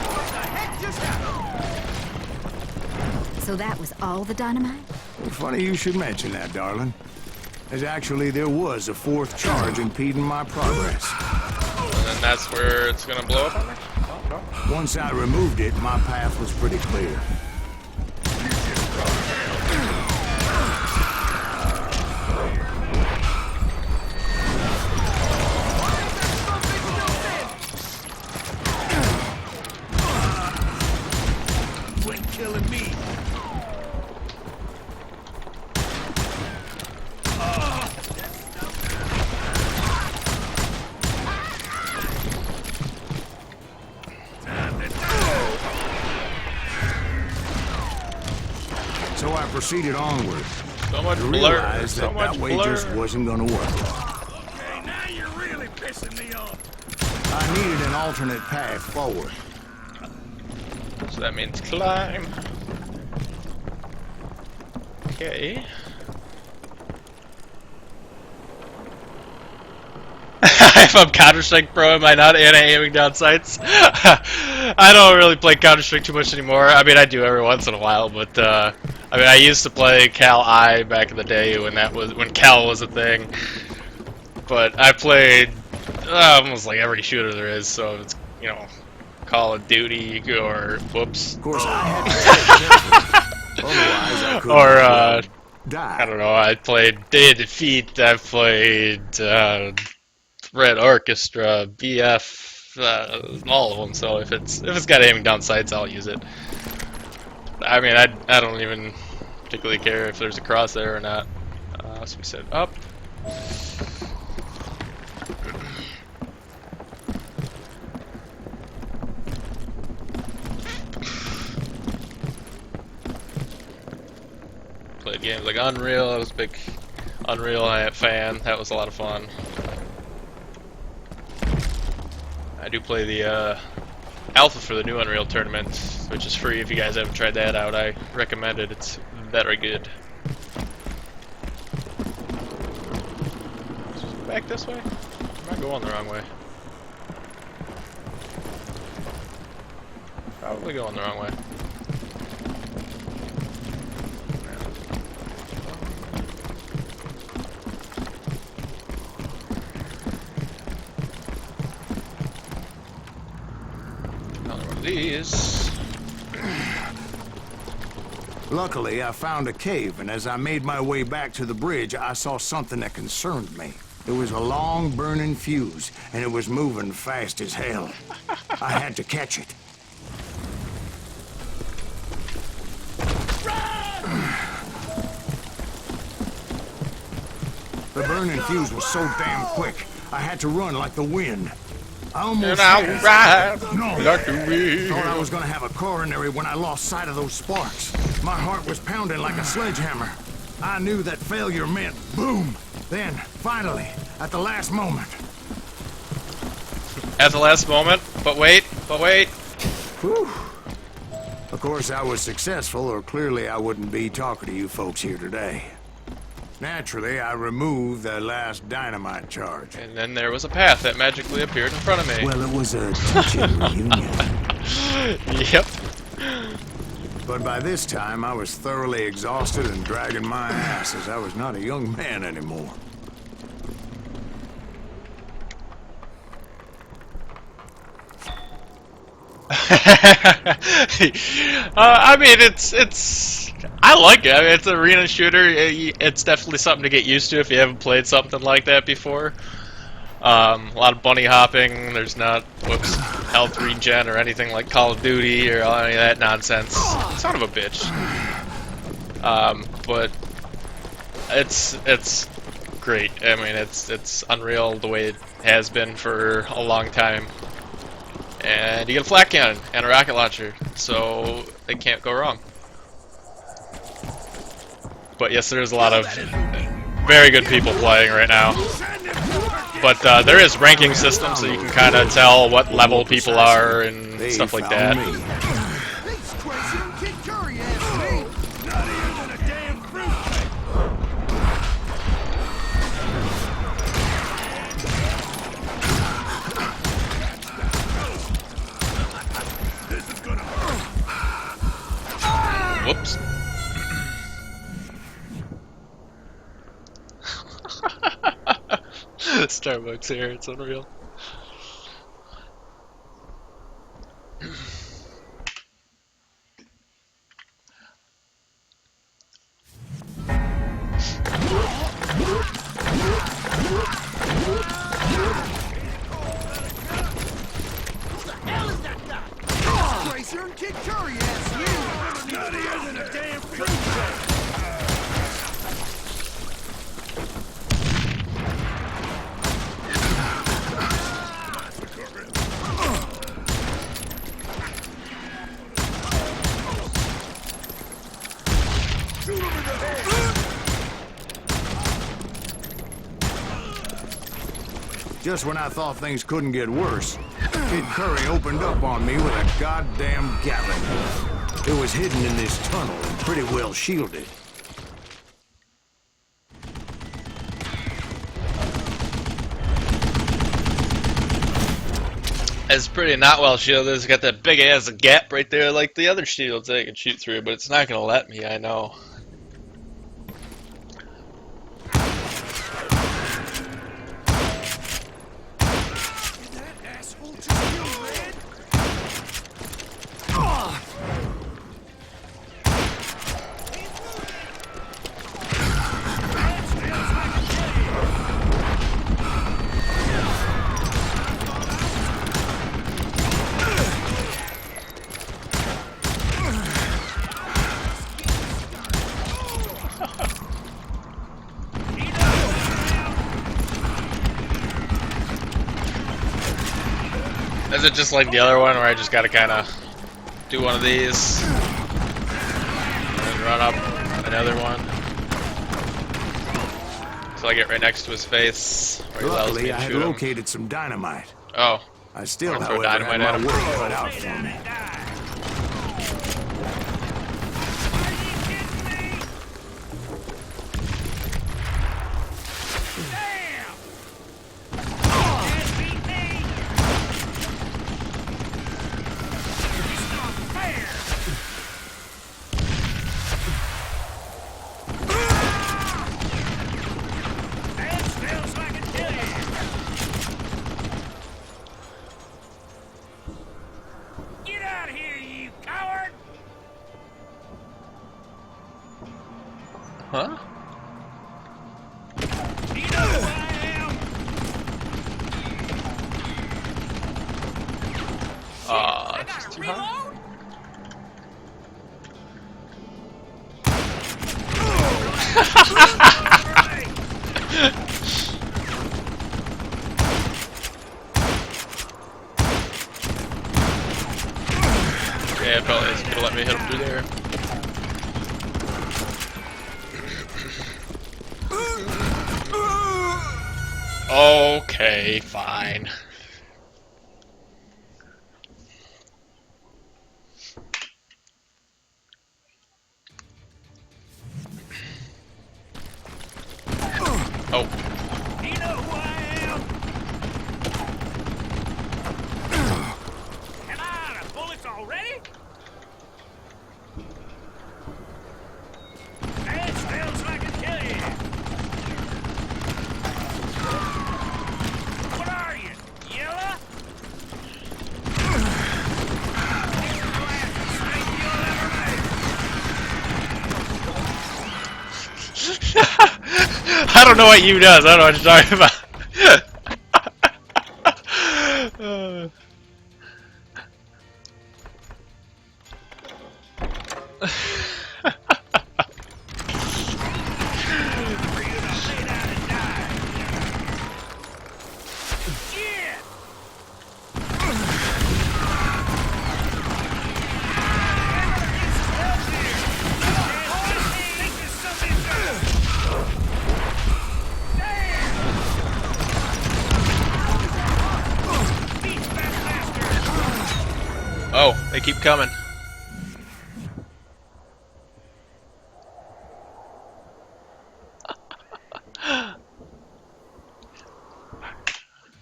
What the heck just happened? So that was all the dynamite? Funny you should mention that, darling. As actually, there was a fourth charge impeding my progress. And then that's where it's gonna blow up on me? Oh, no. Once I removed it, my path was pretty clear. Quit killing me. So I proceeded onward. So much to blur. realize So that much that way blur. just wasn't gonna work. Okay, now you're really pissing me off. I needed an alternate path forward. So that means climb. Okay. If I'm Counter-Strike Pro, am I not anti-aiming down sights? I don't really play Counter-Strike too much anymore. I mean, I do every once in a while, but I mean, I used to play Cal I back in the day when Cal was a thing. But I played almost like every shooter there is, so it's, you know, Call of Duty or whoops. Of course, I had to otherwise I couldn't Or die. I don't know. I played Day of Defeat. I played Red Orchestra, BF, all of them. So if it's got aiming down sights, I'll use it. I mean, I don't even particularly care if there's a crosshair or not. So we said up. Played games like Unreal. I was a big Unreal fan. That was a lot of fun. I do play the alpha for the new Unreal tournament, which is free. If you guys haven't tried that out, I recommend it. It's very good. Back this way? Am I going the wrong way? Probably going the wrong way. Another one of these. Luckily, I found a cave, and as I made my way back to the bridge, I saw something that concerned me. It was a long burning fuse, and it was moving fast as hell. I had to catch it. The burning fuse was so damn quick, I had to run like the wind. I almost ride no, like the wind. thought I was gonna have a coronary when I lost sight of those sparks. My heart was pounding like a sledgehammer. I knew that failure meant boom. Then, finally, at the last moment. At the last moment, but wait. Whew. Of course, I was successful, or clearly I wouldn't be talking to you folks here today. Naturally, I removed the last dynamite charge. And then there was a path that magically appeared in front of me. Well, it was a touching reunion. Yep. But by this time, I was thoroughly exhausted and dragging my ass as I was not a young man anymore. I mean, it's. I like it. I mean, it's an arena shooter. It's definitely something to get used to if you haven't played something like that before. A lot of bunny hopping. There's not health regen or anything like Call of Duty or any of that nonsense. Son of a bitch. But it's great. I mean, it's Unreal the way it has been for a long time. And you get a flak cannon and a rocket launcher, so it can't go wrong. But yes, there's a lot of very good people playing right now. But there is ranking system, so you can kind of tell what level people are and stuff like that. These crazy don't kick curry ass me. Not even a damn fruit. This is gonna hurt. Whoops. Starbucks here, it's unreal. in a damn cruiser! Shoot him in the head! Just when I thought things couldn't get worse, Kid Curry opened up on me with a goddamn Gatling. It was hidden in this tunnel and pretty well shielded. It's pretty not well shielded. It's got that big ass gap right there like the other shields that I can shoot through, but it's not gonna let me, I know. Is it just like the other one where I just gotta kinda do one of these and run up another one so I get right next to his face where he allows me Luckily, to I had shoot him? located some dynamite. Oh. I still, Wanna throw however, had dynamite at my him? work cut out for me. Get out of here, you coward! Huh? You know who I am? It's just too high. Yeah, it probably isn't gonna let me hit him through there. Okay, fine. Oh. You know who I am? Am I out of bullets already? That smells like a kill you. What are you, yellow? I don't know what you does. I don't know what you're talking about. Oh, they keep coming.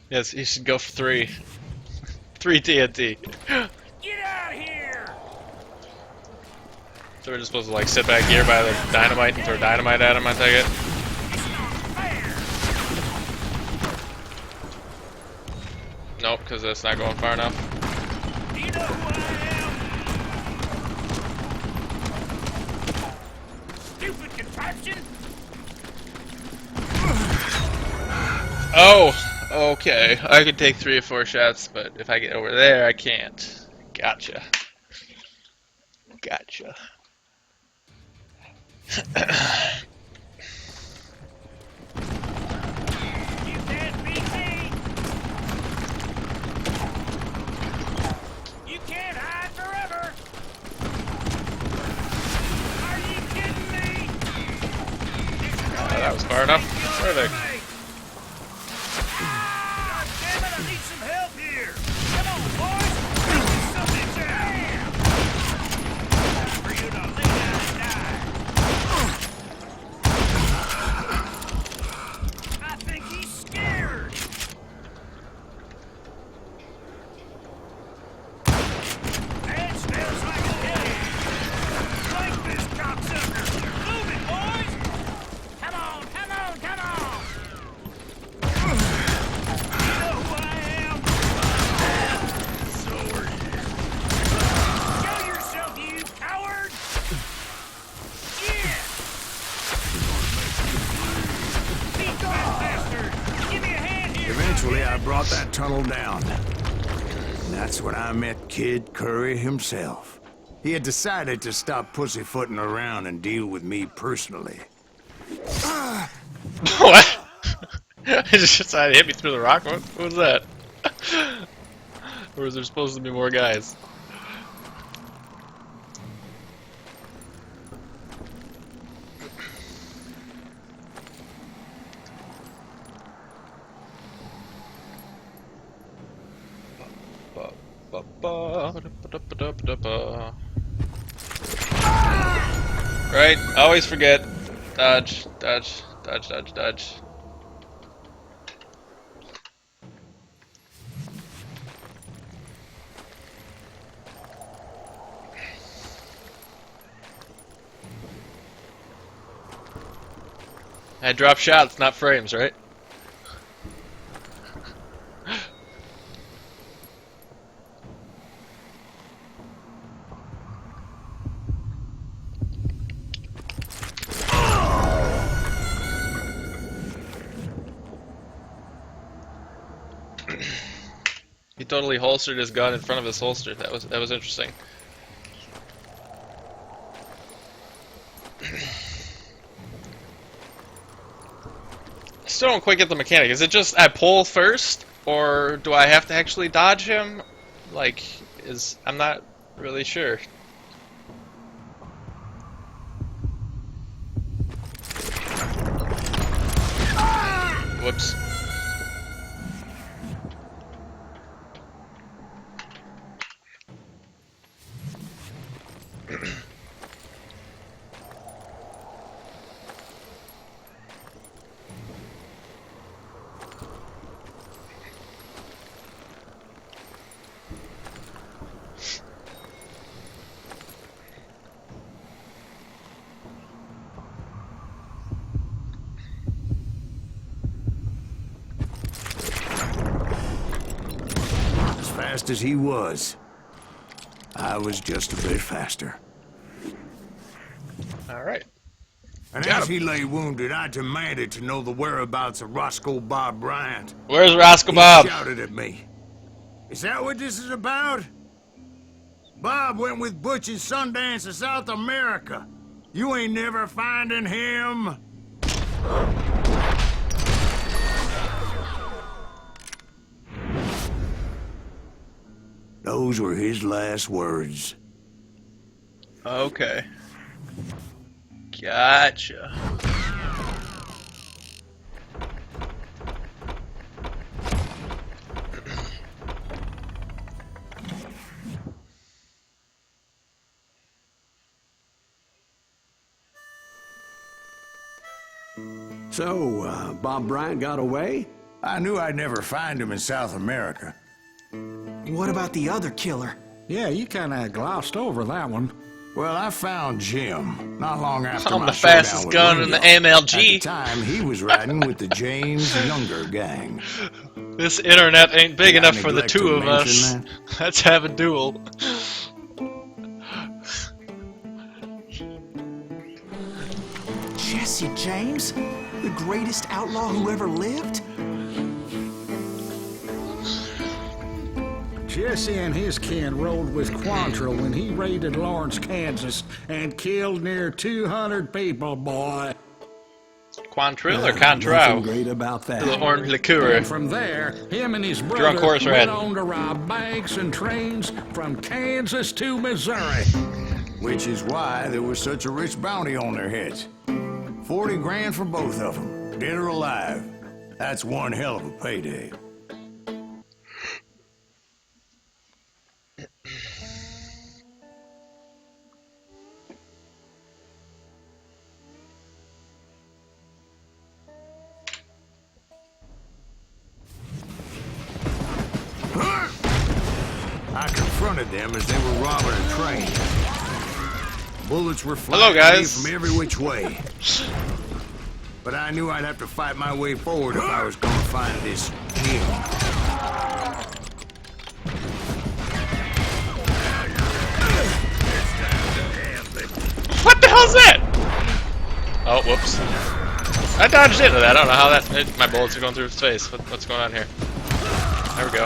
Yes, you should go for 3. 3 TNT. Get out here! So we're just supposed to like sit back here by the dynamite and throw dynamite at him, I take it? Nope, because that's not going far enough. Do you know who I am? Stupid contraption! Oh, okay. I could take 3 or 4 shots, but if I get over there, I can't. Gotcha. Gotcha. can't beat me. You can't hide forever. Are you kidding me? That was far enough. Perfect. God damn it, I need some help here. Come on, boys. Bring this something down. Time for you to lay down and die. I think he's scared. That smells like a headache. Flank this cocksucker. Move it, boys. Come on, come on, come on. You know who I am? So are you. Show yourself, you coward. Yeah. Beat that bastard. Give me a hand here. Eventually, I brought that tunnel down. And that's when I met Kid Curry himself. He had decided to stop pussyfooting around and deal with me personally. What? It just decided to hit me through the rock? What was that? Or was there supposed to be more guys? Right, I always forget. Dodge, dodge, dodge, dodge, dodge. I drop shots, not frames, right? He totally holstered his gun in front of his holster. That was interesting. I still don't quite get the mechanic. Is it just I pull first, or do I have to actually dodge him? Like, I'm not really sure. Whoops. Fast as he was, I was just a bit faster. Alright. And as he lay wounded, I demanded to know the whereabouts of Roscoe Bob Bryant. Where's Roscoe Bob? He shouted at me. Is that what this is about? Bob went with Butch and Sundance to South America. You ain't never finding him. Those were his last words. Okay. Gotcha. So, Bob Bryant got away? I knew I'd never find him in South America. What about the other killer? Yeah, you kind of glossed over that one. Well, I found Jim not long after I'm my the showdown fastest with gun in the Ringo. MLG. At the time, he was riding with the James Younger gang. This internet ain't big Did I enough for the neglect two to of us. mention Let's have a duel. Jesse James? The greatest outlaw who ever lived? Jesse and his kin rode with Quantrill when he raided Lawrence, Kansas, and killed near 200 people, boy. Quantrill or Nothing Contrao? great about that. The orange liqueur. And from there, him and his brother Drunk horse went ride. on to rob banks and trains from Kansas to Missouri. Which is why there was such a rich bounty on their heads. 40 grand for both of them, dead or alive. That's one hell of a payday. I confronted them as they were robbing a train. Bullets were flying Hello, at me guys. from every which way. But I knew I'd have to fight my way forward if I was going to find this king. What the hell's that? Oh, whoops. I dodged into that. I don't know how that... my bullets are going through his face. What's going on here? There we go.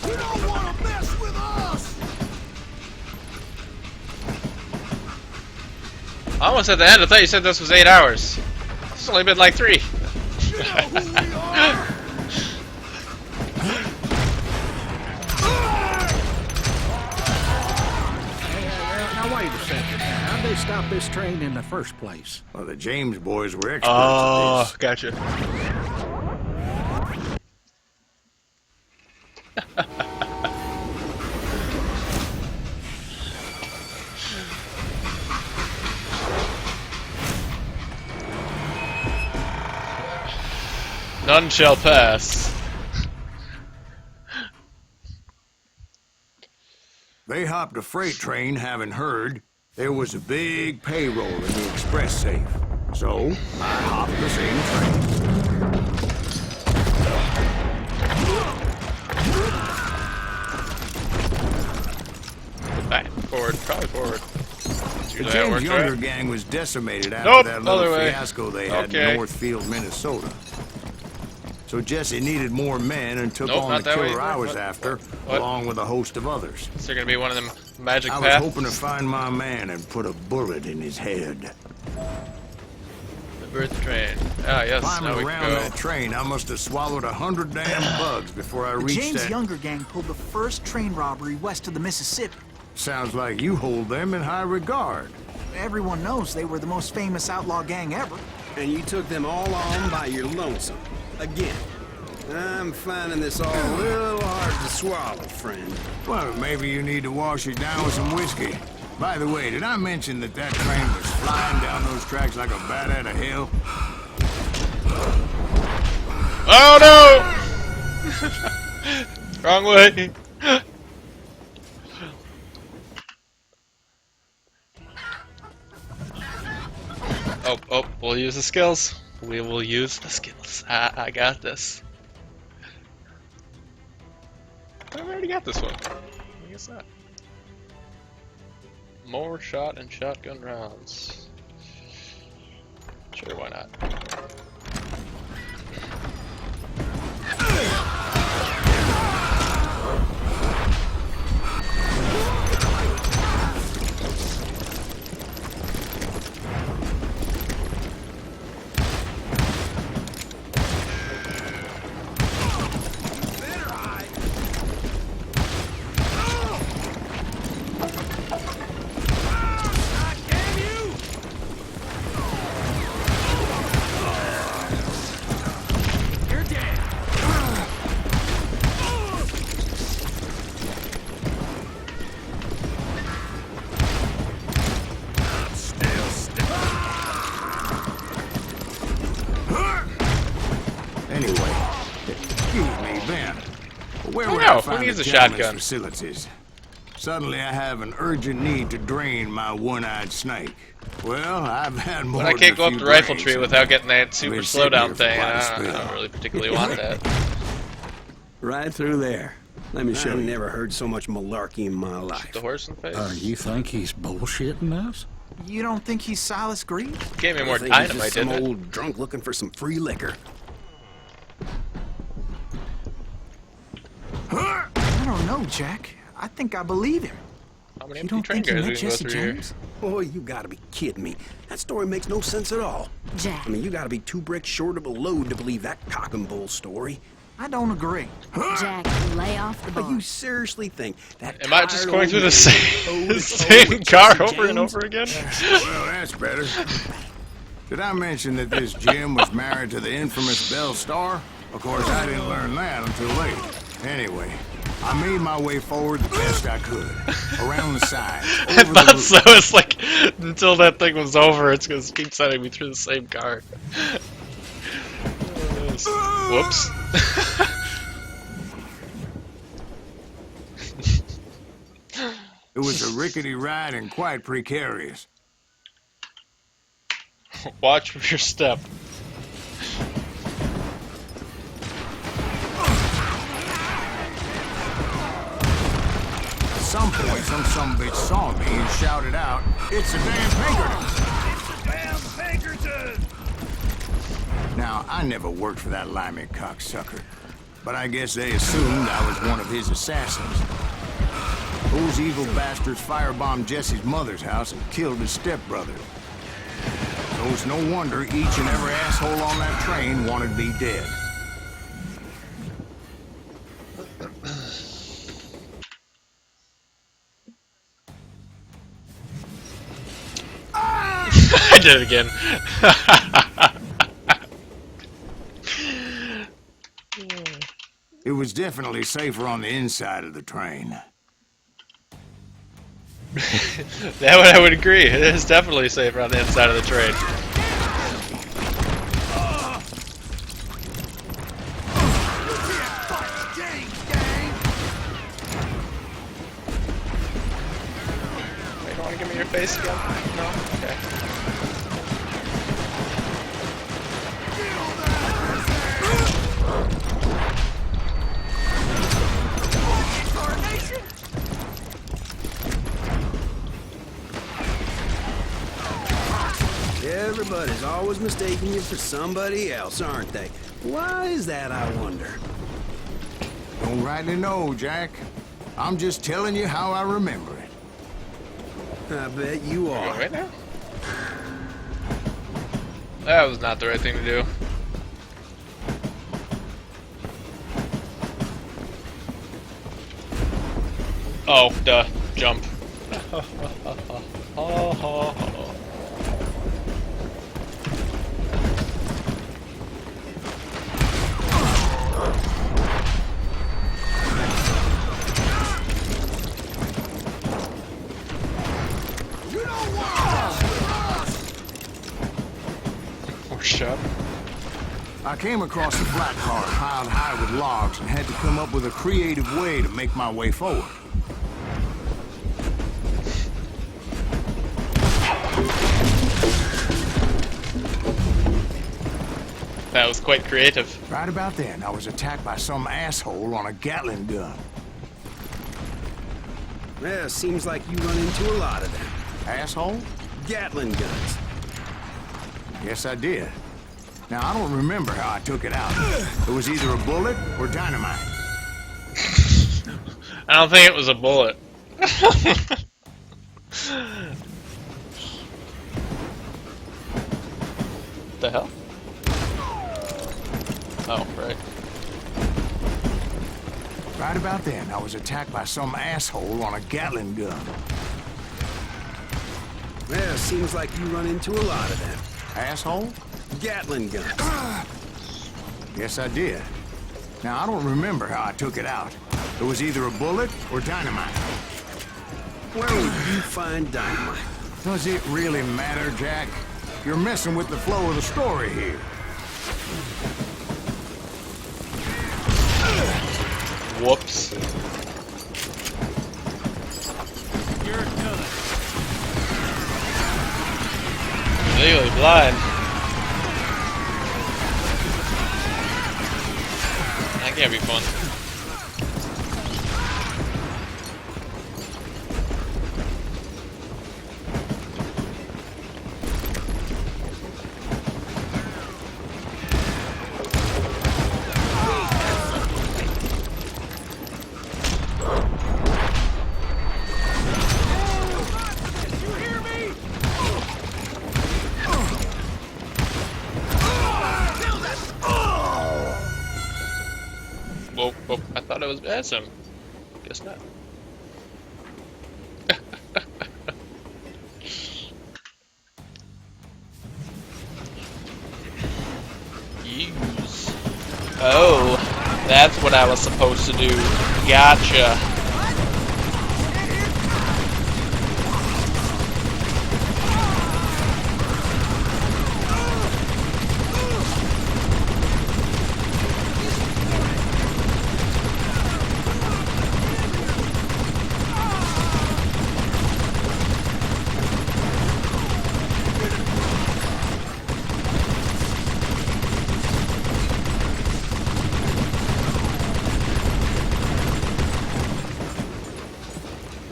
You don't want to mess with us! Almost at the end. I thought you said this was 8 hours. It's only been like 3. You know who we are! Now wait a second. How'd they stop this train in the first place? Well, the James boys were experts Oh, at this. gotcha. None shall pass. They hopped a freight train, having heard there was a big payroll in the express safe. So, I hopped the same train. Back, forward, probably forward. The Usually that James works, Younger right? gang was decimated after Nope, that other little way. fiasco they had Okay. in Northfield, Minnesota. So Jesse needed more men and took Nope, on not the that way killer I either. was What? after, What? along with a host of others. Is there gonna be one of them magic I was paths? hoping to find my man and put a bullet in his head. The birth train. Ah, yes. Now Climbing we around can go. that train, I must have swallowed 100 damn bugs before I The reached James that. Younger gang pulled the first train robbery west of the Mississippi. Sounds like you hold them in high regard. Everyone knows they were the most famous outlaw gang ever. And you took them all on by your lonesome. Again. I'm finding this all a little hard to swallow, friend. Well, maybe you need to wash it down with some whiskey. By the way, did I mention that that train was flying down those tracks like a bat out of hell? Oh no! Wrong way. Oh, we'll use the skills. We will use the skills. I got this. I already got this one. I guess not. More shot and shotgun rounds. Sure, why not? Anyway, excuse me, Ben. Where would No, I who find needs the a gentleman's shotgun? facilities? Suddenly I have an urgent need to drain my one-eyed snake. Well, I've had more But I than can't a go up few the rifle drinks tree and without getting that super been sitting slowdown here for thing. quite a I spell. don't really particularly want that. Right through there. Let me show I've you. never heard so much malarkey in my life. The horse in the face. You think he's bullshitting us? You don't think he's Silas Greaves? Gave me more I think he's dynamite, just some didn't it? old drunk looking for some free liquor. I don't know, Jack. I think I believe him. How many You empty don't train think he cars we met can go Jesse through here? James? Boy, you gotta be kidding me. That story makes no sense at all. Jack. I mean, you gotta be 2 bricks short of a load to believe that cock and bull story. I don't agree. Jack, lay off the But bar. you seriously think that Am I just tired going old through the man same, toe to toe same with car Jesse over and James? over again? Well, that's better. Did I mention that this Jim was married to the infamous Belle Starr? Of course, I didn't learn that until late. Anyway, I made my way forward the best I could. Around the side, I over the thought roof. so. It's like, until that thing was over, it's gonna keep sending me through the same car. Whoops. It was a rickety ride and quite precarious. Watch your step. At some point, some sumbitch saw me and shouted out, "It's a damn Pinkerton!" Damn Pinkerton! Now, I never worked for that limey cocksucker, but I guess they assumed I was one of his assassins. Those evil bastards firebombed Jesse's mother's house and killed his stepbrother. So it's no wonder each and every asshole on that train wanted me dead. I did it again. It was definitely safer on the inside of the train. That I would agree. It is definitely safer on the inside of the train. Wait, you don't want to give me your face again? No? Okay. Everybody's always mistaking you for somebody else, aren't they? Why is that, I wonder? Don't rightly know, Jack. I'm just telling you how I remember it. I bet you Going are. right now? That was not the right thing to do. Oh, duh. Jump. Or shut. I came across a flat car piled high with logs and had to come up with a creative way to make my way forward. That was quite creative. Right about then, I was attacked by some asshole on a Gatling gun. Yeah, seems like you run into a lot of them. Asshole? Gatling guns. Yes, I did. Now, I don't remember how I took it out. It was either a bullet or dynamite. I don't think it was a bullet. The hell? Oh, right. Right about then, I was attacked by some asshole on a Gatling gun. Yeah, seems like you run into a lot of them. Asshole? Gatling guns. Yes, I did. Now, I don't remember how I took it out. It was either a bullet or dynamite. Where would you find dynamite? Does it really matter, Jack? You're messing with the flow of the story here. Whoops. You're done. Legally blind. That can't be fun. was some. Guess not. Use. Oh, that's what I was supposed to do. Gotcha.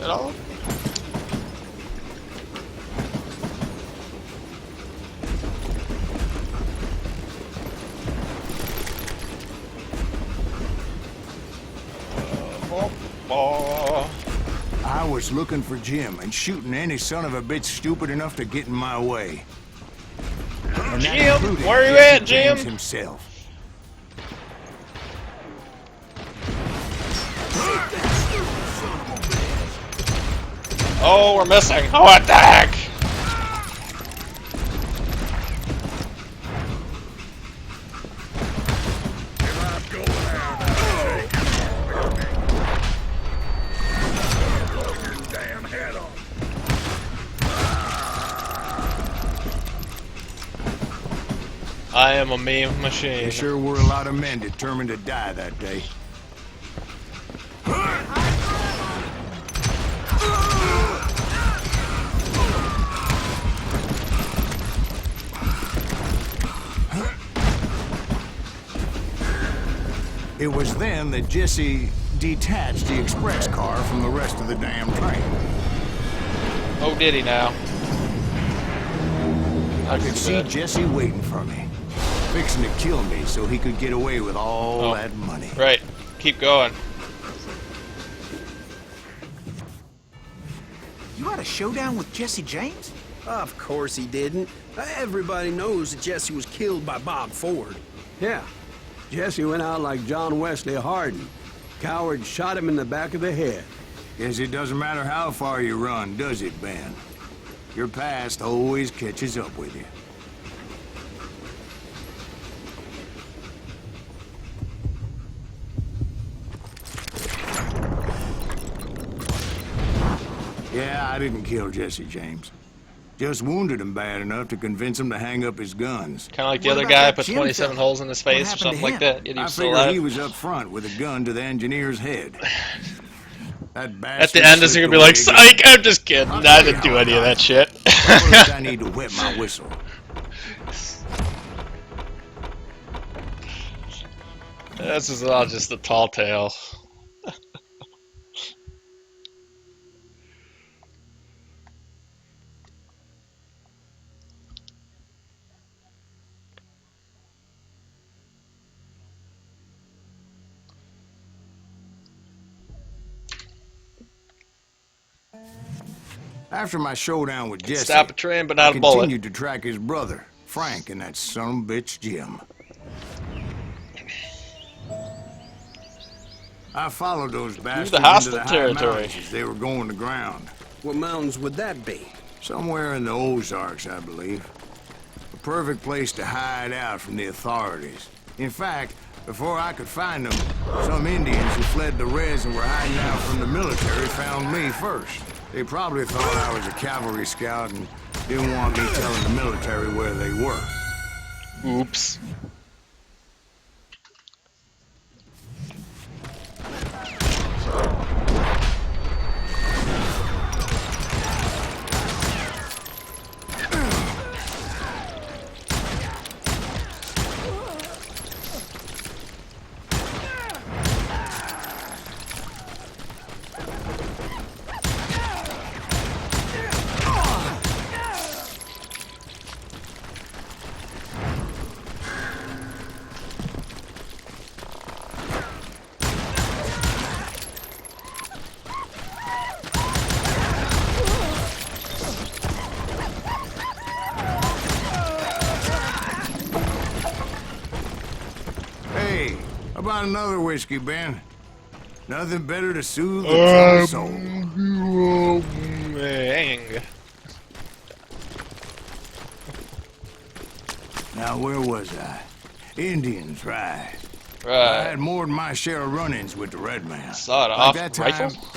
At all? I was looking for Jim and shooting any son of a bitch stupid enough to get in my way. And that Jim, included where you Jesse at, Jim? James himself. Oh, we're missing. Oh, what the heck? I am a meme machine. There sure were a lot of men determined to die that day. It was then that Jesse detached the express car from the rest of the damn train. Oh, did he now? I could see Jesse waiting for me, fixing to kill me so he could get away with all that money. Right. Keep going. You had a showdown with Jesse James? Of course he didn't. Everybody knows that Jesse was killed by Bob Ford. Yeah. Jesse went out like John Wesley Hardin. Coward shot him in the back of the head. Guess it doesn't matter how far you run, does it, Ben? Your past always catches up with you. Yeah, I didn't kill Jesse James. Just wounded him bad enough to convince him to hang up his guns. Kind of like the What other about guy that put Jim 27 fella? holes in his face or What happened something to like him? that. Yet he I was still figured alive. he was up front with a gun to the engineer's head. That At bastard the end, is he slipped gonna be like, away again. "Psych, I'm just kidding. I didn't do any of that shit." First, I need to wet my whistle. This is all just a tall tale. After my showdown with Jesse, Stop a train, but I not a bullet. continued to track his brother, Frank, and that son of a bitch, Jim. I followed those bastards into hostile the high territory. mountains as they were going to ground. What mountains would that be? Somewhere in the Ozarks, I believe. A perfect place to hide out from the authorities. In fact, before I could find them, some Indians who fled the Reds and were hiding out from the military found me first. They probably thought I was a cavalry scout and didn't want me telling the military where they were. Oops. Hey, how about another whiskey, Ben? Nothing better to soothe the troubled soul. Now, where was I? Indians, right. I Right. had more than my share of run-ins with the red man. Sawed Like off that time. rifle?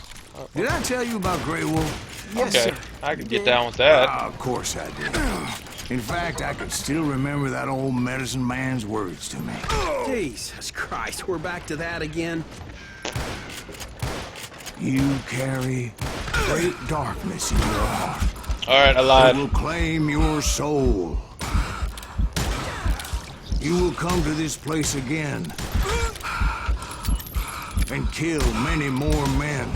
Did I tell you about Grey Wolf? Yes, Okay, sir. I could get down with that. Ah, of course I did. In fact, I could still remember that old medicine man's words to me. Jesus Christ, we're back to that again. You carry great darkness in your heart. Alright, I It lied. will claim your soul. You will come to this place again and kill many more men.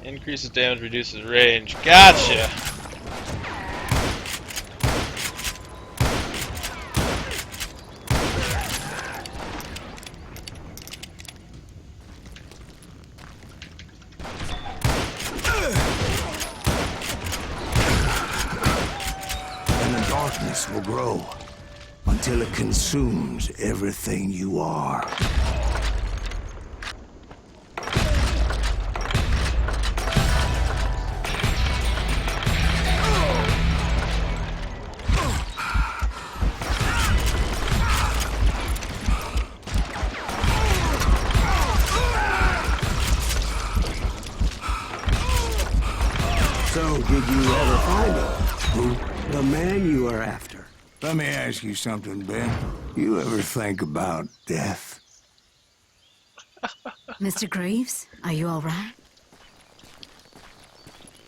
Increases damage, reduces range. Gotcha! And the darkness will grow until it consumes everything you are. So, did you ever find him? Who? The man you are after. Let me ask you something, Ben. You ever think about death? Mr. Greaves, are you all right?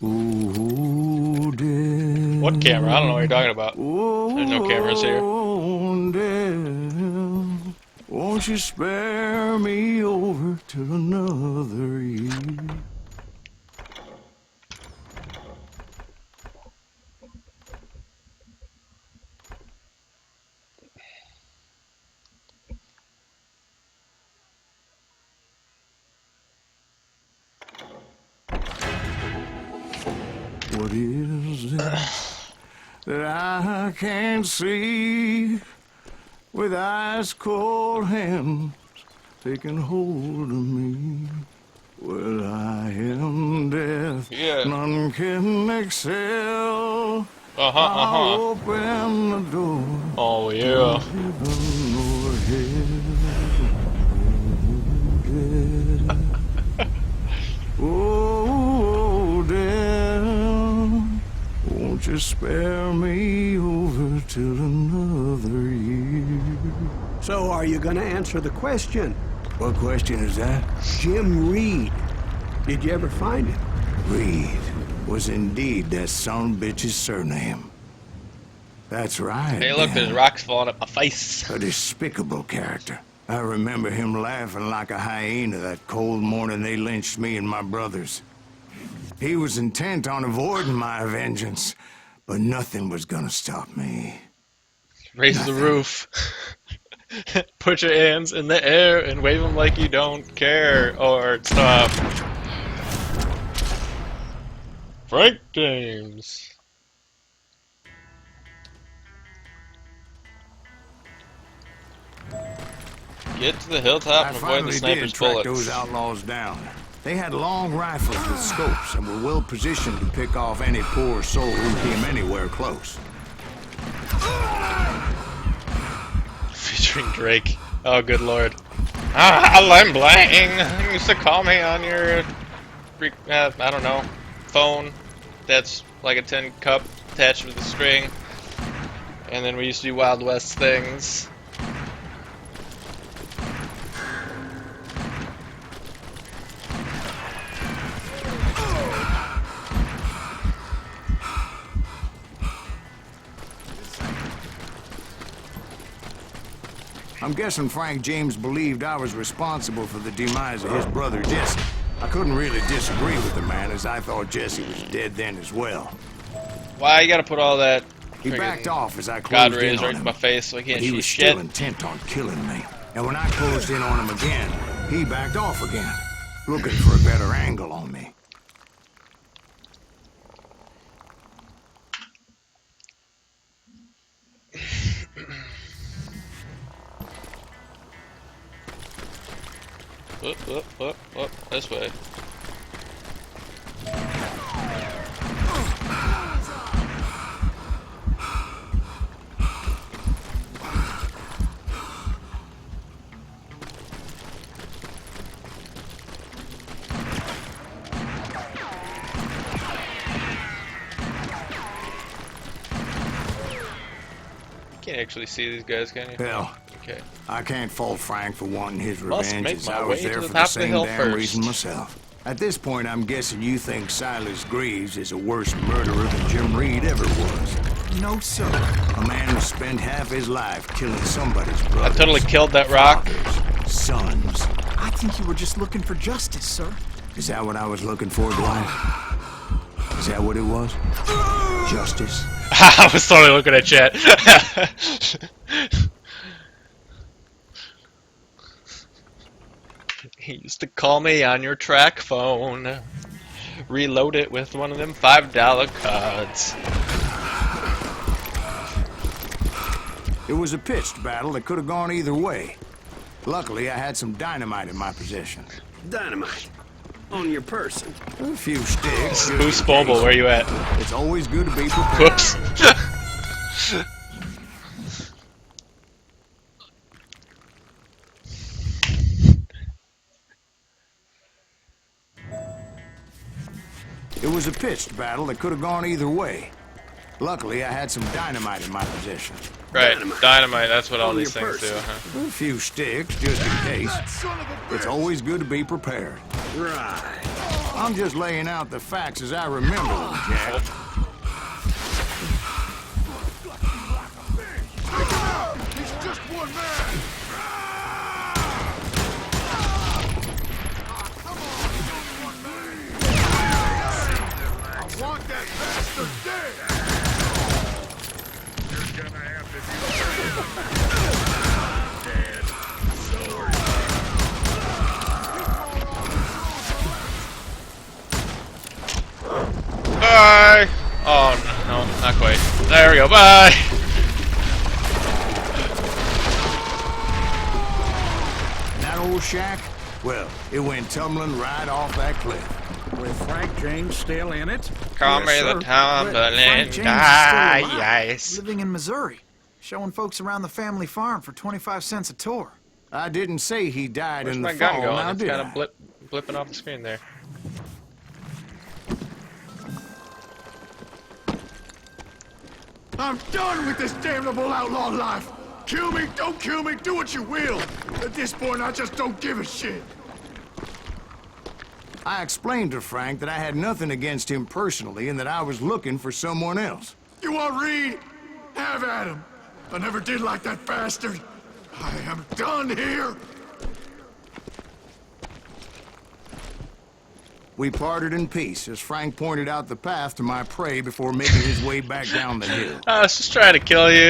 Ooh, death. What camera? I don't know what you're talking about. There's no cameras here. Oh, death, won't you spare me over to another year? What is it that I can't see with ice cold hands taking hold of me? Well, I am death, Yeah. none can excel. Uh-huh, I'll uh-huh. open the door, Oh, yeah. heaven or hell. Oh, death, won't you spare me over till another year? So, are you gonna answer the question? What question is that? Jim Reed. Did you ever find him? Reed was indeed that son of a bitch's surname. That's right. Hey, look, Ben. there's rocks falling at my face. A despicable character. I remember him laughing like a hyena that cold morning they lynched me and my brothers. He was intent on avoiding my vengeance, but nothing was gonna stop me. Raise the roof. Put your hands in the air and wave them like you don't care, or stop. Frank James. Get to the hilltop I and avoid the finally sniper's did track bullets. those outlaws down. They had long rifles with scopes and were well positioned to pick off any poor soul who came anywhere close. Featuring Drake. Oh, good lord. Ah, Lem Blang! You used to call me on your, I don't know, phone. That's like a tin cup attached with a string. And then we used to do Wild West things. I'm guessing Frank James believed I was responsible for the demise of his brother Jesse. I couldn't really disagree with the man, as I thought Jesse was dead then as well. Why you gotta put all that He friggin' backed off as I God closed in rays on right in him. my face so I can't But he see was shit? still intent on killing me. And when I closed in on him again, he backed off again, looking for a better angle on me. Up, this way. Can't actually see these guys, can you? Hell, Okay. I can't fault Frank for wanting his Must revenge, make as my I was way there to the for top the of the same hill damn first. reason myself. At this point, I'm guessing you think Silas Greaves is a worse murderer than Jim Reed ever was. No, sir. A man who spent half his life killing somebody's brother. I totally killed that rock. Sons. I think you were just looking for justice, sir. Is that what I was looking for, Dwight? Is that what it was? Justice? I was totally looking at chat. He used to call me on your track phone. Reload it with one of them $5 cards. It was a pitched battle that could have gone either way. Luckily, I had some dynamite in my possession. Dynamite. On your person. A few sticks. just Who's in Bobo? case. Where you at? It's always good to be prepared. Whoops. It was a pitched battle that could have gone either way. Luckily, I had some dynamite in my possession. Right, dynamite, that's what all On these your things do, person. huh? A few sticks, just in case. It's always good to be prepared. Right. I'm just laying out the facts as I remember them, Jack. He's just one man! Come on, he's only one man! I want that bastard dead! You're gonna have to be dead. Bye! Oh, no, not quite. There we go, bye! And that old shack? Well, it went tumbling right off that cliff. With Frank James still in it? Call Yes, me sir. the But Frank tumbling James is still guy, alive, yes. living in Missouri, showing folks around the family farm for 25 cents a tour. I didn't say he died Where's in my the gun fall, going? now It's did kind I? of blipping off the screen there. I'm done with this damnable outlaw life! Kill me, don't kill me, do what you will! At this point, I just don't give a shit! I explained to Frank that I had nothing against him personally and that I was looking for someone else. You want Reed? Have at him! I never did like that bastard! I am done here! We parted in peace as Frank pointed out the path to my prey before making his way back down the hill. I was just trying to kill you,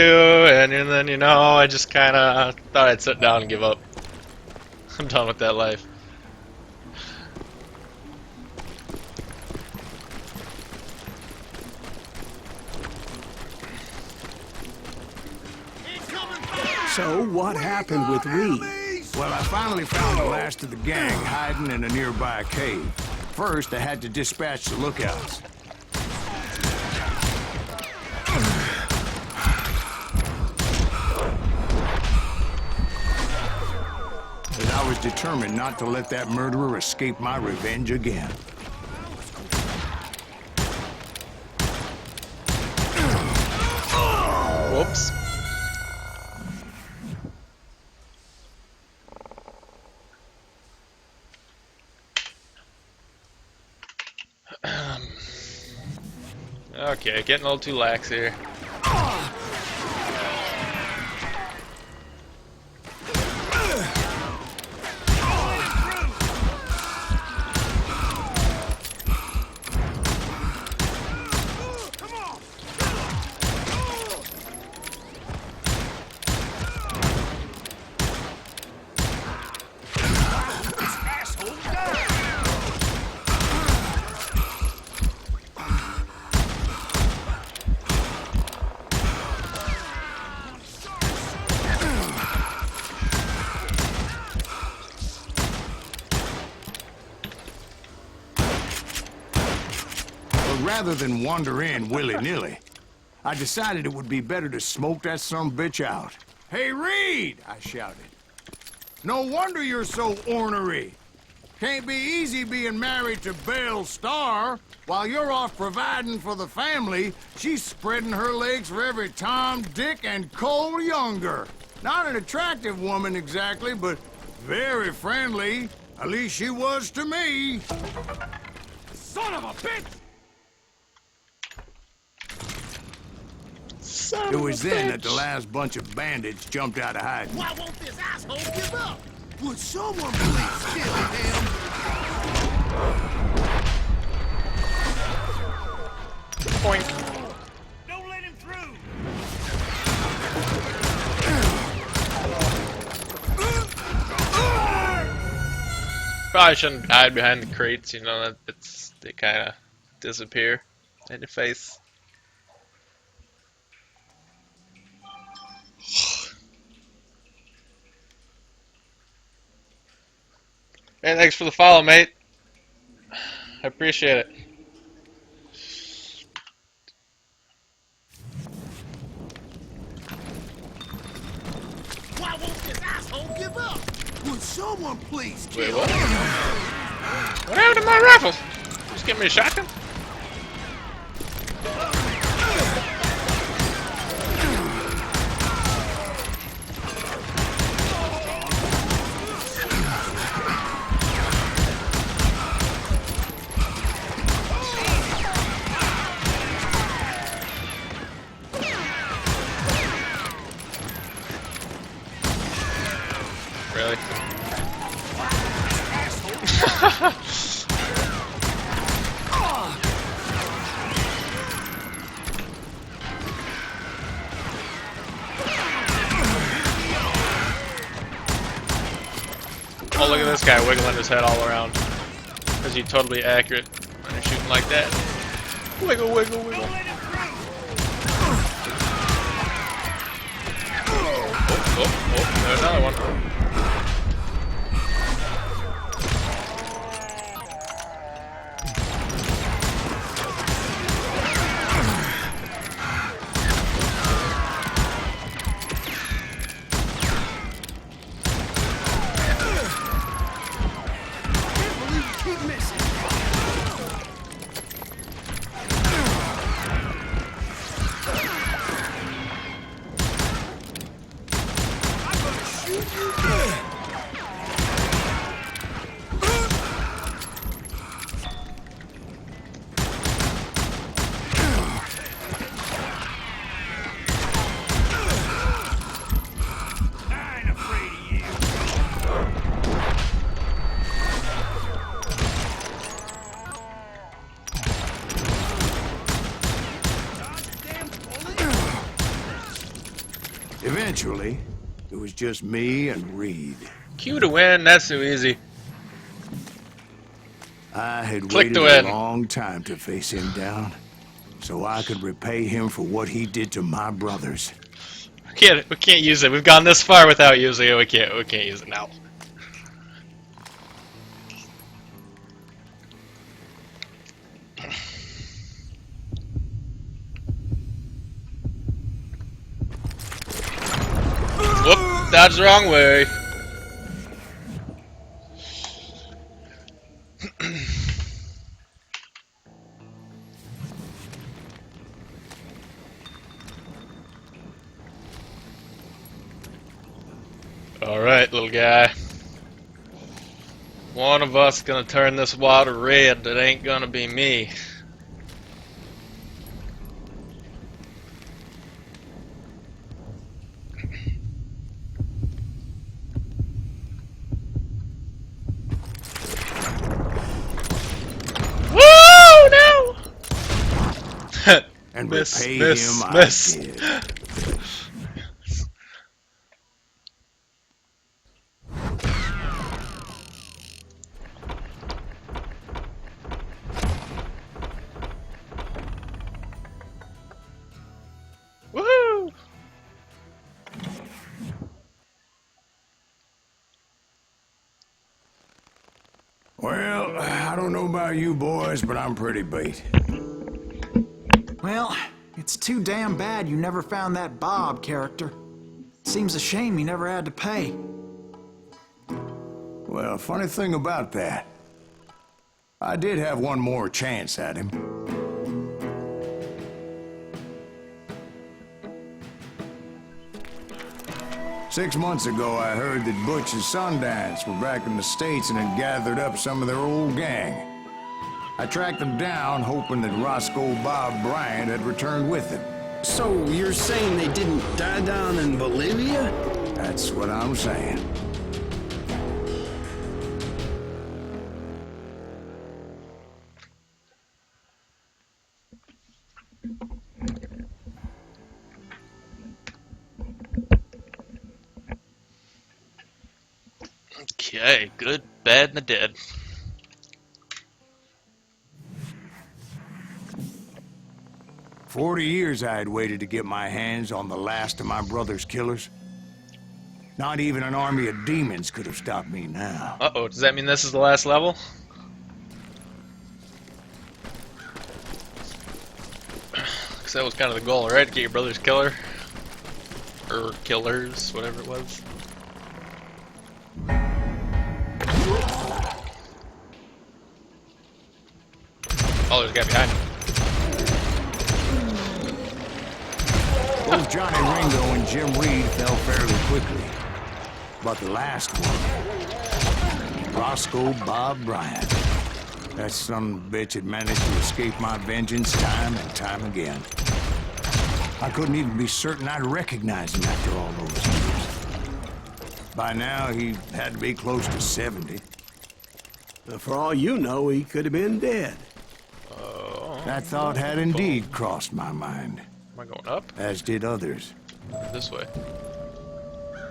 and then, you know, I just kind of thought I'd sit down and give up. I'm done with that life. So what happened with Reed? Well, I finally found the last of the gang hiding in a nearby cave. First, I had to dispatch the lookouts. As I was determined not to let that murderer escape my revenge again. Whoops. Okay, getting a little too lax here. rather than wander in willy-nilly, I decided it would be better to smoke that sumbitch out. Hey, Reed! I shouted. No wonder you're so ornery. Can't be easy being married to Belle Starr. While you're off providing for the family, she's spreading her legs for every Tom, Dick, and Cole Younger. Not an attractive woman exactly, but very friendly. At least she was to me. Son of a bitch! It was then that the last bunch of bandits jumped out of hiding. Why won't this asshole give up? Would someone please kill him? Boink. Don't let him through! Probably shouldn't hide behind the crates, you know, they kind of disappear in your face. Hey, thanks for the follow, mate. I appreciate it. Why won't this asshole give up? Would someone please Wait, kill what? him? What happened to my rifle? Just give me a shotgun? Really? Oh, look at this guy wiggling his head all around. Is he totally accurate when you're shooting like that? Wiggle, wiggle, wiggle. Oh, there's another one. Eventually, it was just me and Reed. Q to win, that's too easy. I had Click waited to a win. long time to face him down, so I could repay him for what he did to my brothers. We can't use it. We've gone this far without using it. We can't use it now. Whoop, dodged the wrong way. Alright, little guy. One of us gonna turn this water red. It ain't gonna be me. Woo! No! And Miss, repay miss, him miss. I did. Woohoo! Well, I don't know about you boys, but I'm pretty beat. Well, it's too damn bad you never found that Bob character. Seems a shame he never had to pay. Well, funny thing about that, I did have one more chance at him. Six months ago, I heard that Butch and Sundance were back in the States and had gathered up some of their old gang. I tracked them down, hoping that Roscoe Bob Bryant had returned with him. So you're saying they didn't die down in Bolivia? That's what I'm saying. Okay, good, bad, and the dead. "40 years I had waited to get my hands on the last of my brother's killers. Not even an army of demons could have stopped me now. Uh-oh, does that mean this is the last level? Because that was kind of the goal, right? To get your brother's killer? Or killers, whatever it was. Oh, there's a guy behind him. Both Johnny Ringo and Jim Reed fell fairly quickly. But the last one, Roscoe Bob Bryant, that son of a bitch had managed to escape my vengeance time and time again. I couldn't even be certain I'd recognize him after all those years. By now, he had to be close to 70. For all you know, he could have been dead. That thought had indeed crossed my mind, Am I going up? as did others. This way.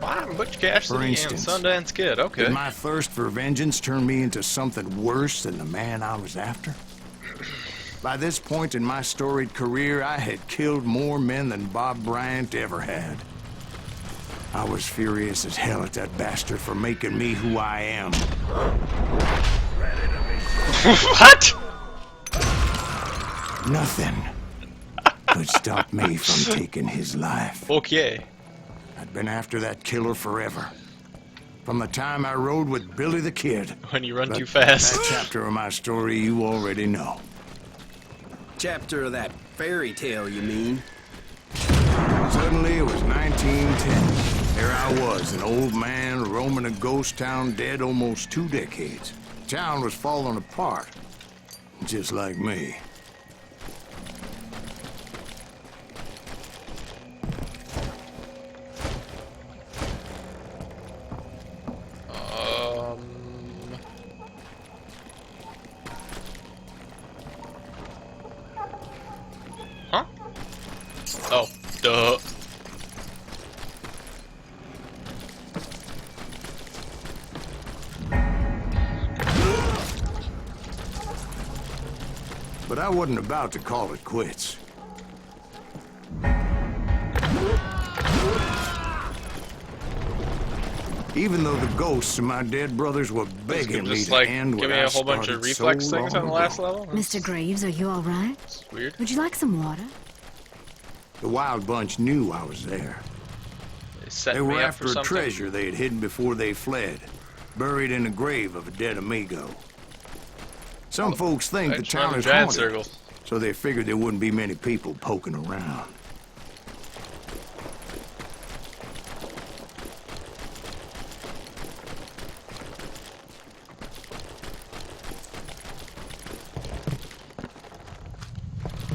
Wow, Butch Cassidy For and instance, Sundance Kid, okay. Did my thirst for vengeance turn me into something worse than the man I was after? By this point in my storied career, I had killed more men than Bob Bryant ever had. I was furious as hell at that bastard for making me who I am. What? Nothing could stop me from taking his life. Okay. I'd been after that killer forever. From the time I rode with Billy the Kid. When you run But too fast. That chapter of my story you already know. Chapter of that fairy tale, you mean? Suddenly it was 1910. There I was, an old man roaming a ghost town dead almost 2 decades. The town was falling apart, just like me. Huh? Oh, duh. But I wasn't about to call it quits. Even though the ghosts of my dead brothers were begging me Just to like end give what me I a whole bunch of started reflex so things on the long last ago. level? Mr. Graves, are you all right? That's weird. Would you like some water? The Wild Bunch knew I was there. They set They me were up after for a something. treasure they had hidden before they fled, buried in the grave of a dead amigo. Some folks think the Let's run town in is giant haunted, circles. so they figured there wouldn't be many people poking around.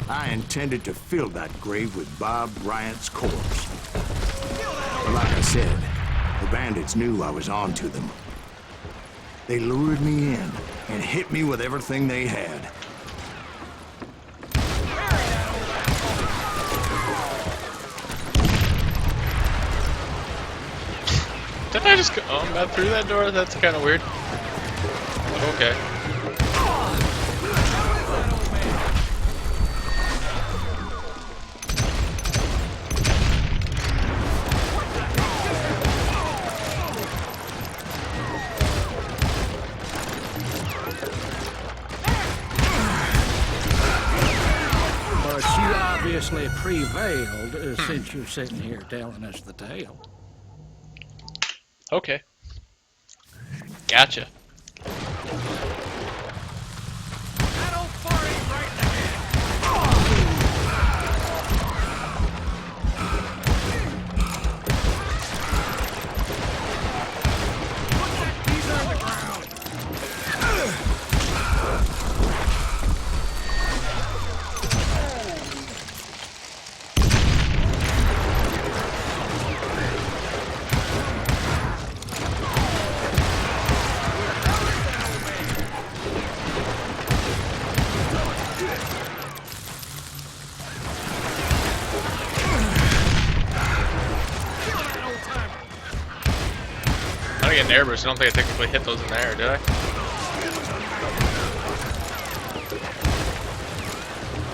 I intended to fill that grave with Bob Bryant's corpse. But like I said, the bandits knew I was on to them. They lured me in and hit me with everything they had. Didn't I just go not through that door? That's kind of weird. Okay. But you obviously prevailed since you're sitting here telling us the tale. Okay. Gotcha. That old fart ain't right in the head. Put that geezer on the ground. I don't get an air boost. I don't think I technically hit those in the air, did I?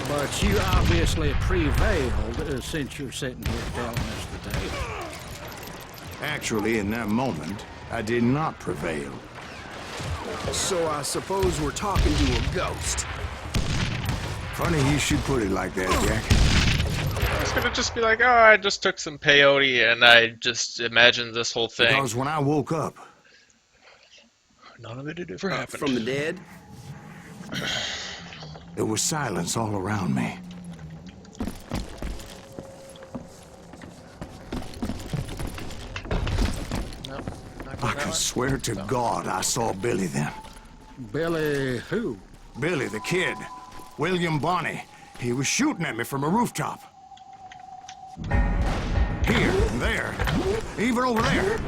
But you obviously prevailed since you're sitting here telling us the tale. Actually, in that moment, I did not prevail. So I suppose we're talking to a ghost. Funny you should put it like that, Jack. I was gonna just be like, oh, I just took some peyote and I just imagined this whole thing. Because when I woke up, None of it had ever happened. From the dead? there was silence all around me. Nope, not I going that could way. swear to God I saw Billy then. Billy who? Billy, the kid. William Bonney. He was shooting at me from a rooftop. Here, and there, even over there.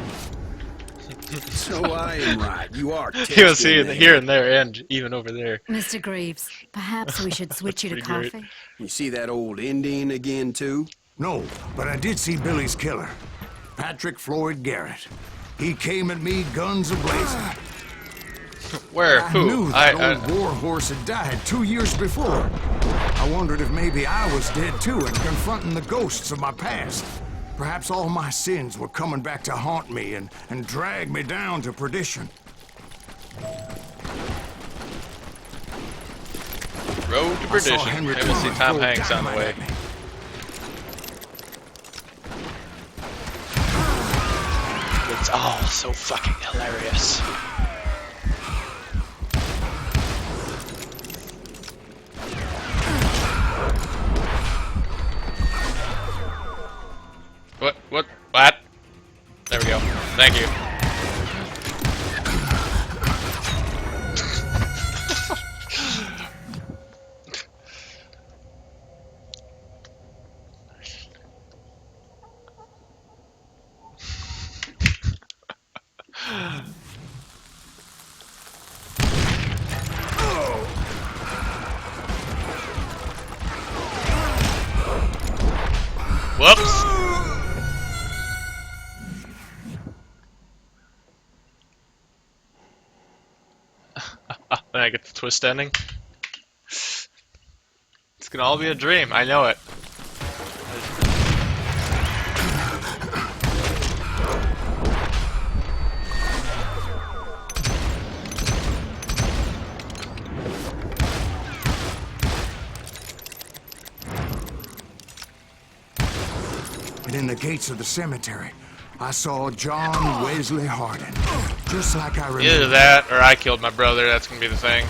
So I am right. You are He was testing me. here and there and even over there. Mr. Greaves, perhaps we should switch you to Pretty great. coffee. You see that old Indian again, too? No, but I did see Billy's killer, Patrick Floyd Garrett. He came at me guns a-blazing. Where? I Who? knew that old war horse had died 2 years before. I wondered if maybe I was dead too and confronting the ghosts of my past. Perhaps all my sins were coming back to haunt me and drag me down to perdition. Road to I saw Perdition. Henry And we'll see Plummer Tom throw Hanks on the dynamite way. at me. It's all so fucking hilarious. What? There we go. Thank you. Whoops. Then I get the twist ending. It's gonna all be a dream. I know it. And in the gates of the cemetery, I saw John Wesley Hardin. Just like I remember. Either that or I killed my brother. That's gonna be the thing.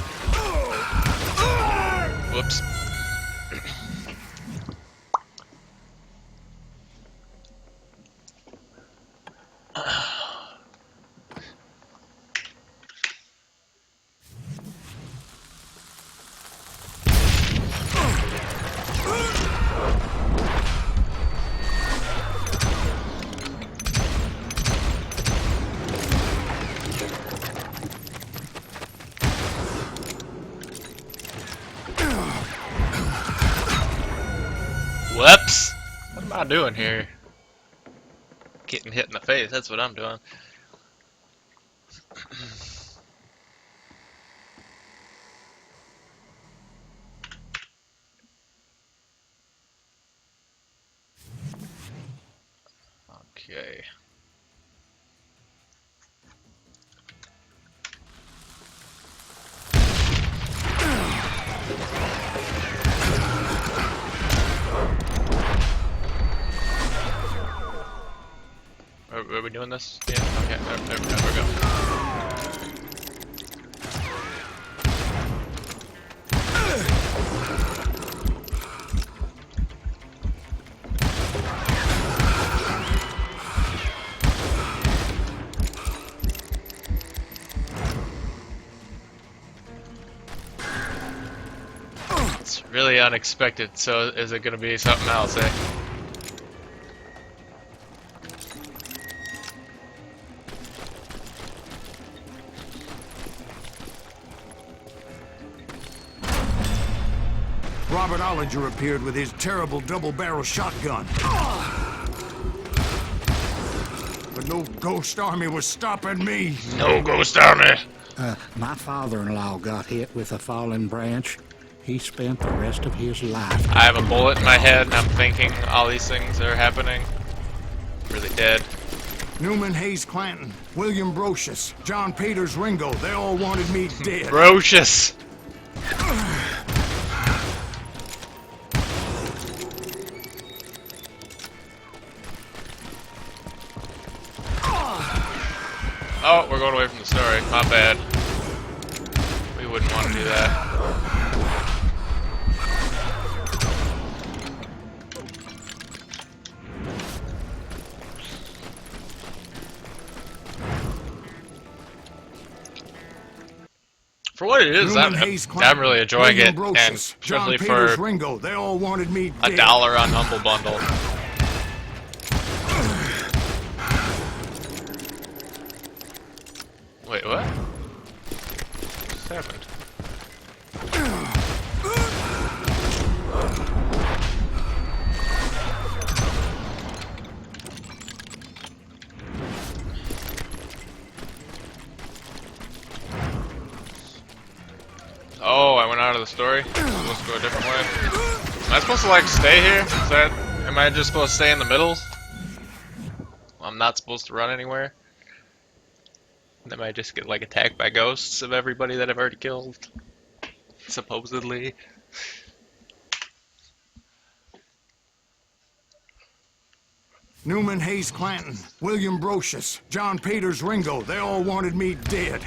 Whoops. Whoops! What am I doing here? Getting hit in the face, that's what I'm doing. Okay. are we doing this? Yeah. Okay. There we go. It's really unexpected. So is it gonna be something else, eh? Robert Ollinger appeared with his terrible double-barrel shotgun. But no ghost army was stopping me. No ghost army. My father-in-law got hit with a fallen branch. He spent the rest of his life. I have a bullet in my head and I'm thinking all these things are happening. Really dead. Newman Hayes Clanton, William Brocious, John Peters Ringo, they all wanted me dead. Brocious. Oh, we're going away from the story. My bad. We wouldn't want to do that. For what it is, I'm really enjoying it, and especially for Ringo, they all wanted me $1 on Humble Bundle. Wait, what? What just happened? Oh, I went out of the story. Let's go a different way. Am I supposed to like stay here? Is that? Am I just supposed to stay in the middle? I'm not supposed to run anywhere. Am I just get like attacked by ghosts of everybody that I've already killed? Supposedly. Newman Hayes Clanton, William Brocious, John Peters Ringo, they all wanted me dead.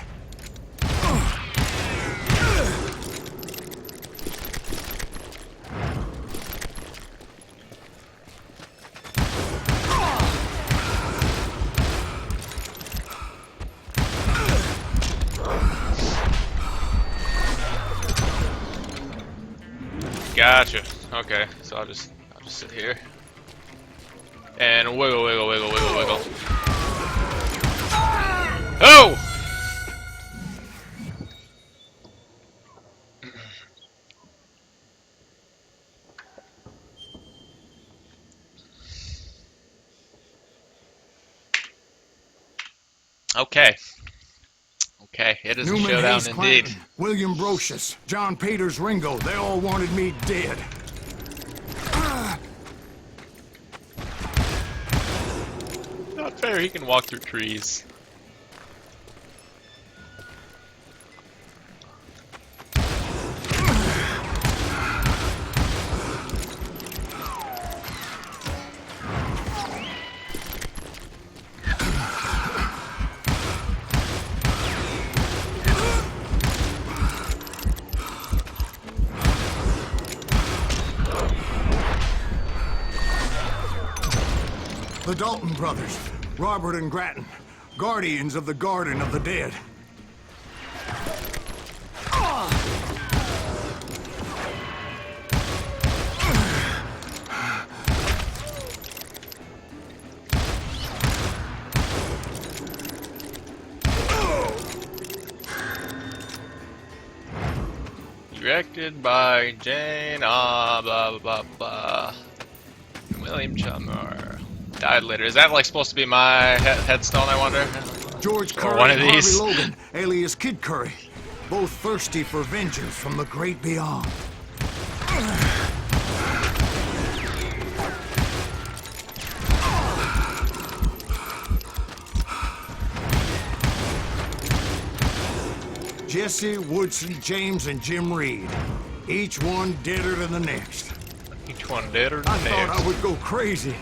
Gotcha. Okay, so I'll just sit here. And wiggle, wiggle, wiggle, wiggle, wiggle. Oh! Okay. Okay, it is Newman a showdown Hayes indeed. Clanton, William Brocious, John Peters Ringo, they all wanted me dead. Not fair, he can walk through trees. The Dalton brothers, Robert and Grattan, guardians of the Garden of the Dead. Directed by Jane, blah blah blah blah. William Chalmer. Died later. Is that like supposed to be my headstone, I wonder? George Curry or one of and these? Harvey Logan, alias Kid Curry, both thirsty for vengeance from the great beyond. Jesse, Woodson, James, and Jim Reed. Each one deader than the next. Each one deader than the I next. thought I would go crazy.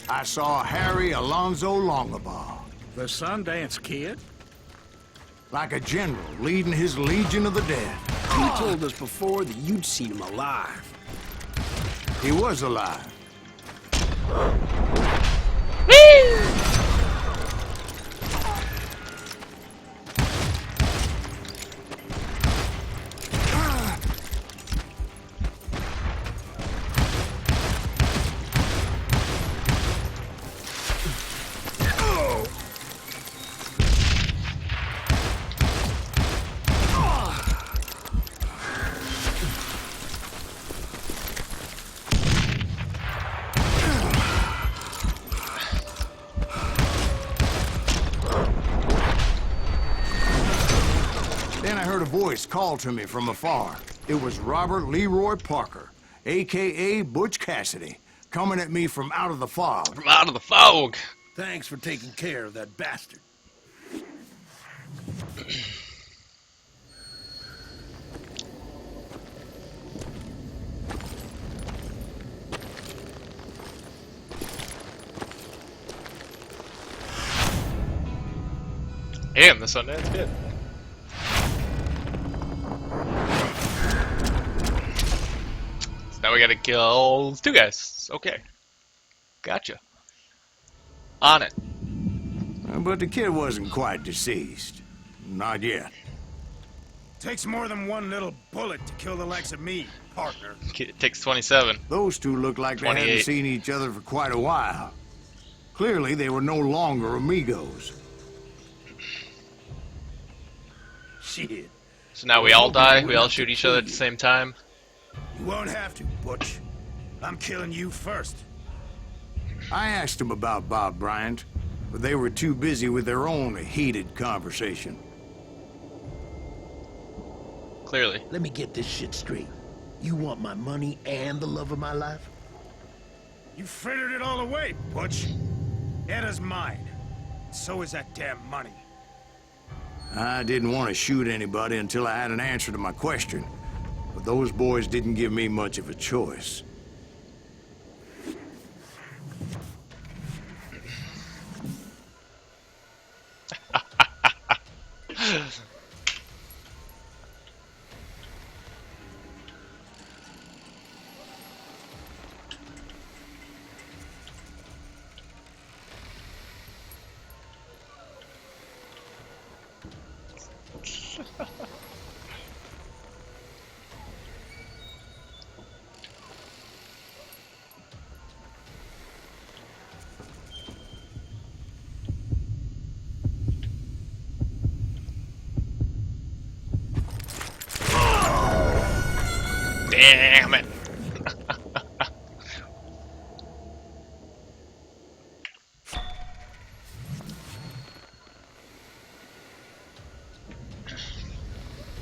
I saw Harry Alonzo Longabaugh. The Sundance Kid? Like a general leading his Legion of the Dead. You told us before that you'd seen him alive. He was alive. Then I heard a voice call to me from afar. It was Robert Leroy Parker, a.k.a. Butch Cassidy, coming at me from out of the fog. From out of the fog. Thanks for taking care of that bastard. And the Sundance Kid. So now we gotta kill 2 guys. Okay. Gotcha. On it. But the kid wasn't quite deceased. Not yet. Takes more than one little bullet to kill the likes of me, partner. It takes 27. Those two looked like they hadn't 28. seen each other for quite a while. Clearly, they were no longer amigos. Shit. So now we all die? We all shoot each other at the same time? You won't have to, Butch. I'm killing you first. I asked them about Bob Bryant, but they were too busy with their own heated conversation. Clearly. Let me get this shit straight. You want my money and the love of my life? You frittered it all away, Butch. Eda's mine. So is that damn money. I didn't want to shoot anybody until I had an answer to my question, but those boys didn't give me much of a choice. Damn it.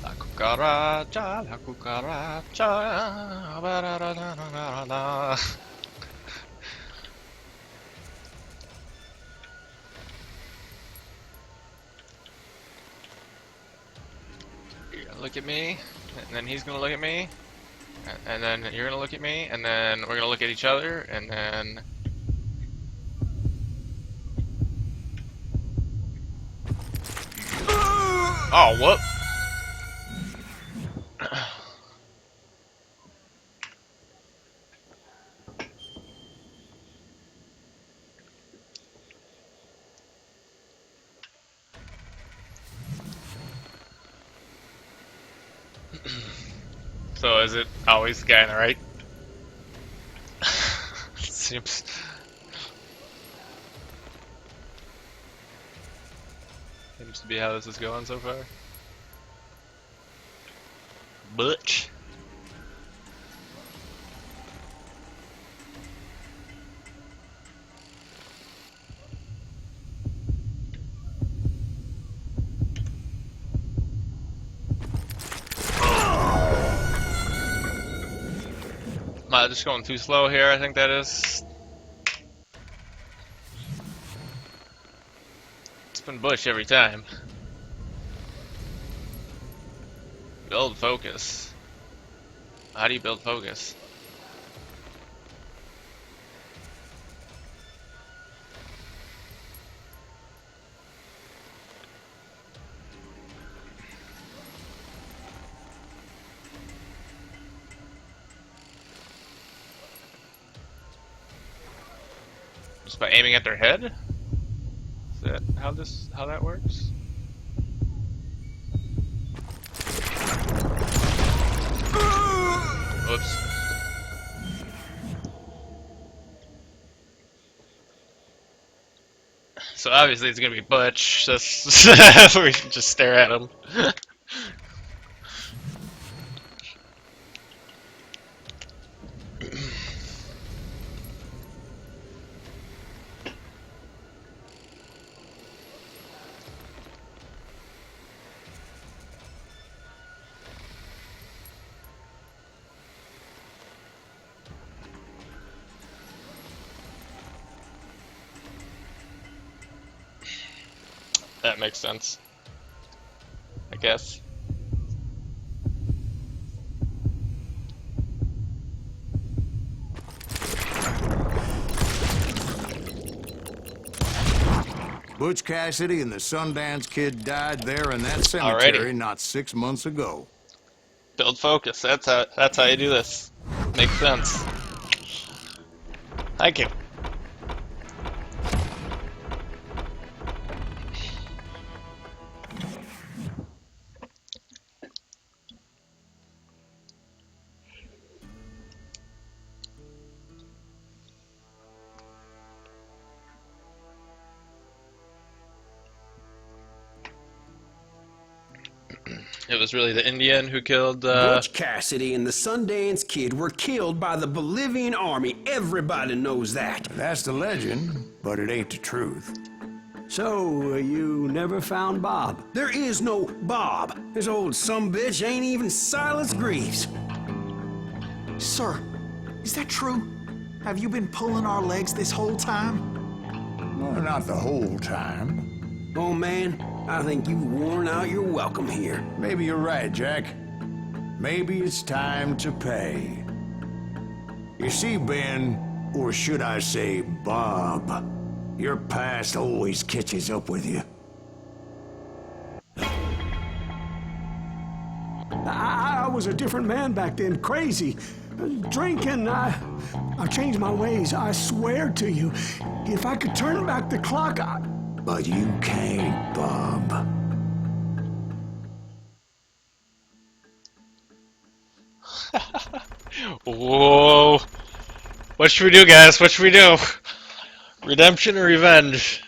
La cucaracha, la cucaracha. Ba-da-da-da-da-da-da. You're gonna look at me, and then he's gonna look at me. And then you're gonna look at me, and then we're gonna look at each other, and then... Oh, whoop! So is it always the guy on the right? Seems to be how this is going so far. Butch. Am I just going too slow here? I think that is. It's been Bush every time. Build focus. How do you build focus? Just by aiming at their head? Is that how that works? Whoops. So obviously it's gonna be Butch. That's we should just stare at him. That makes sense, I guess. Butch Cassidy and the Sundance Kid died there in that cemetery not 6 months ago. Build focus. That's how you do this. Makes sense. Thank you. It was really the Indian who killed, Butch Cassidy and the Sundance Kid were killed by the Bolivian army. Everybody knows that. That's the legend, but it ain't the truth. So, you never found Bob? There is no Bob. This old sumbitch ain't even Silas Greaves. Sir, is that true? Have you been pulling our legs this whole time? Well, not the whole time. Oh, man, I think you've worn out your welcome here. Maybe you're right, Jack. Maybe it's time to pay. You see, Ben, or should I say Bob, your past always catches up with you. I was a different man back then, crazy. Drinking, I changed my ways, I swear to you. If I could turn back the clock, But you can't, Bob. Whoa. What should we do, guys? What should we do? Redemption or revenge?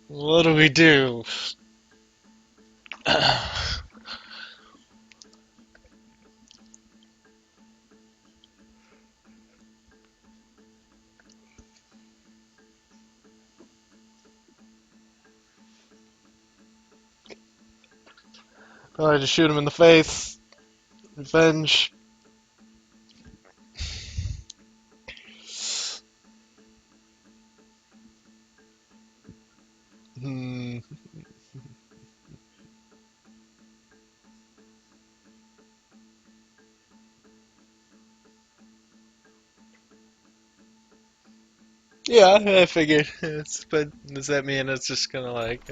What do we do? I just shoot him in the face. Revenge. Yeah, I figured. But does that mean it's just gonna like?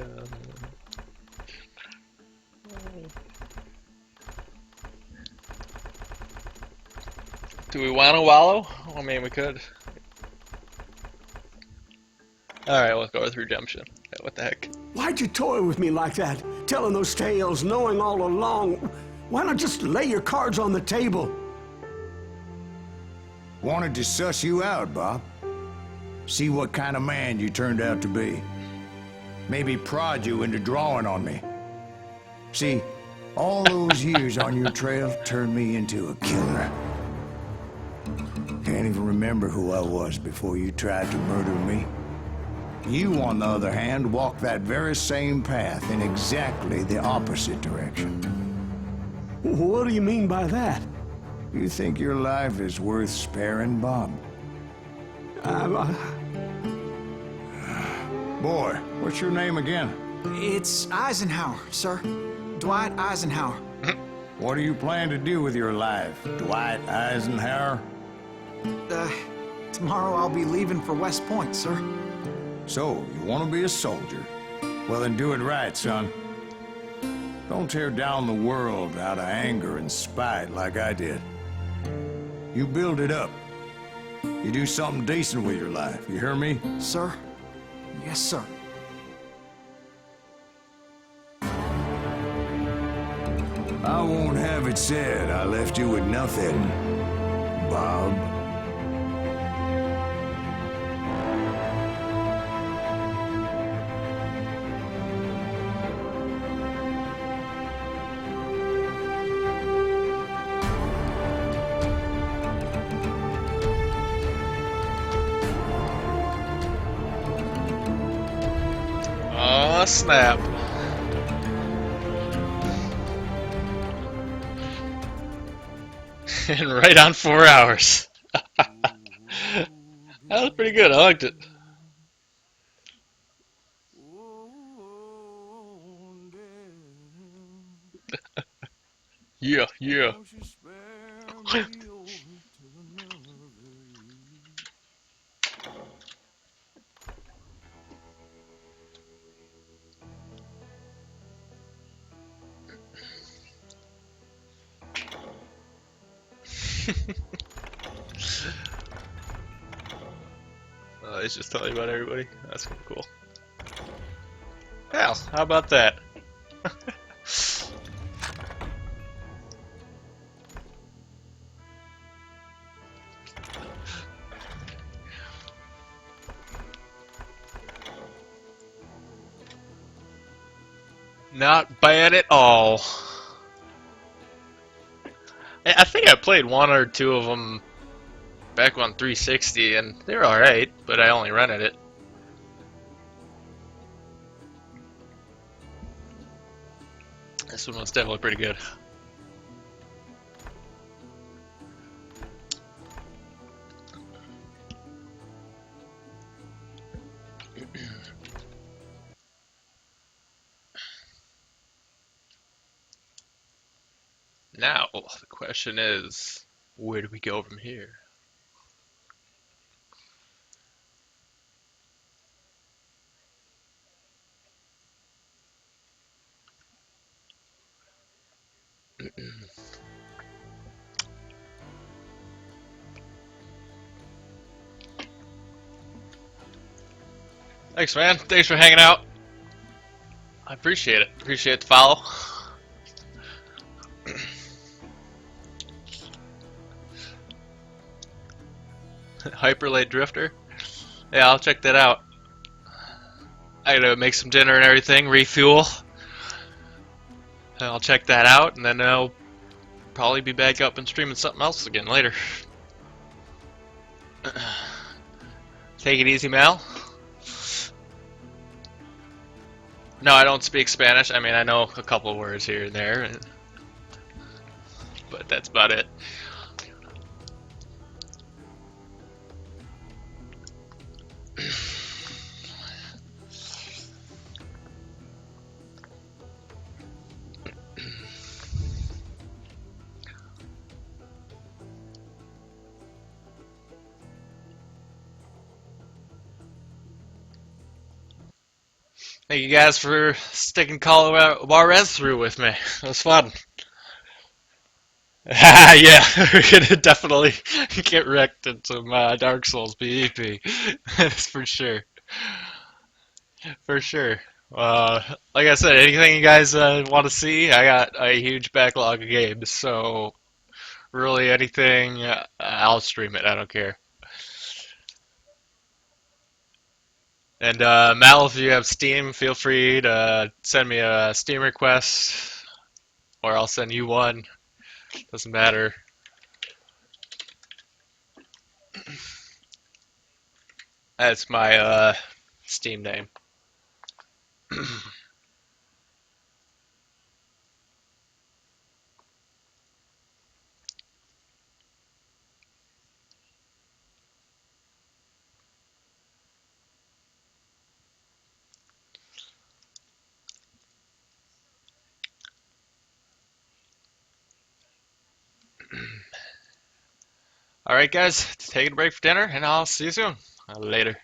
Do we want to wallow? I mean, we could. Alright, we'll go with redemption. What the heck? Why'd you toy with me like that? Telling those tales, knowing all along. Why not just lay your cards on the table? Wanted to suss you out, Bob. See what kind of man you turned out to be. Maybe prod you into drawing on me. See, all those years on your trail turned me into a killer. Can't even remember who I was before you tried to murder me. You, on the other hand, walked that very same path in exactly the opposite direction. What do you mean by that? You think your life is worth sparing, Bob? Boy, what's your name again? It's Eisenhower, sir. Dwight Eisenhower. What do you plan to do with your life, Dwight Eisenhower? Tomorrow I'll be leaving for West Point, sir. So, you want to be a soldier? Well, then do it right, son. Don't tear down the world out of anger and spite like I did. You build it up. You do something decent with your life, you hear me? Sir? Yes, sir. I won't have it said I left you with nothing, Bob. Oh, snap. And right on 4 hours. That was pretty good. I liked it. Yeah, yeah. He's just telling you about everybody. That's cool. Hell, how about that? Not bad at all. I think I played one or two of them back on 360, and they were alright, but I only rented it. This one was definitely pretty good. Now, the question is, where do we go from here? Thanks, man. Thanks for hanging out. I appreciate it. Appreciate the follow. Hyperlate Drifter? Yeah, I'll check that out. I gotta make some dinner and everything, refuel. And I'll check that out, and then I'll probably be back up and streaming something else again later. Take it easy, Mal. No, I don't speak Spanish. I mean, I know a couple of words here and there, but that's about it. Thank you guys for sticking Colorado Juarez through with me. It was fun. Yeah, we're gonna definitely get wrecked in some Dark Souls PvP. That's for sure. For sure. Like I said, anything you guys want to see, I got a huge backlog of games, so really anything, I'll stream it, I don't care. And Mal, if you have Steam, feel free to send me a Steam request, or I'll send you one. Doesn't matter. That's my Steam name. Alright guys, taking a break for dinner, and I'll see you soon. Later.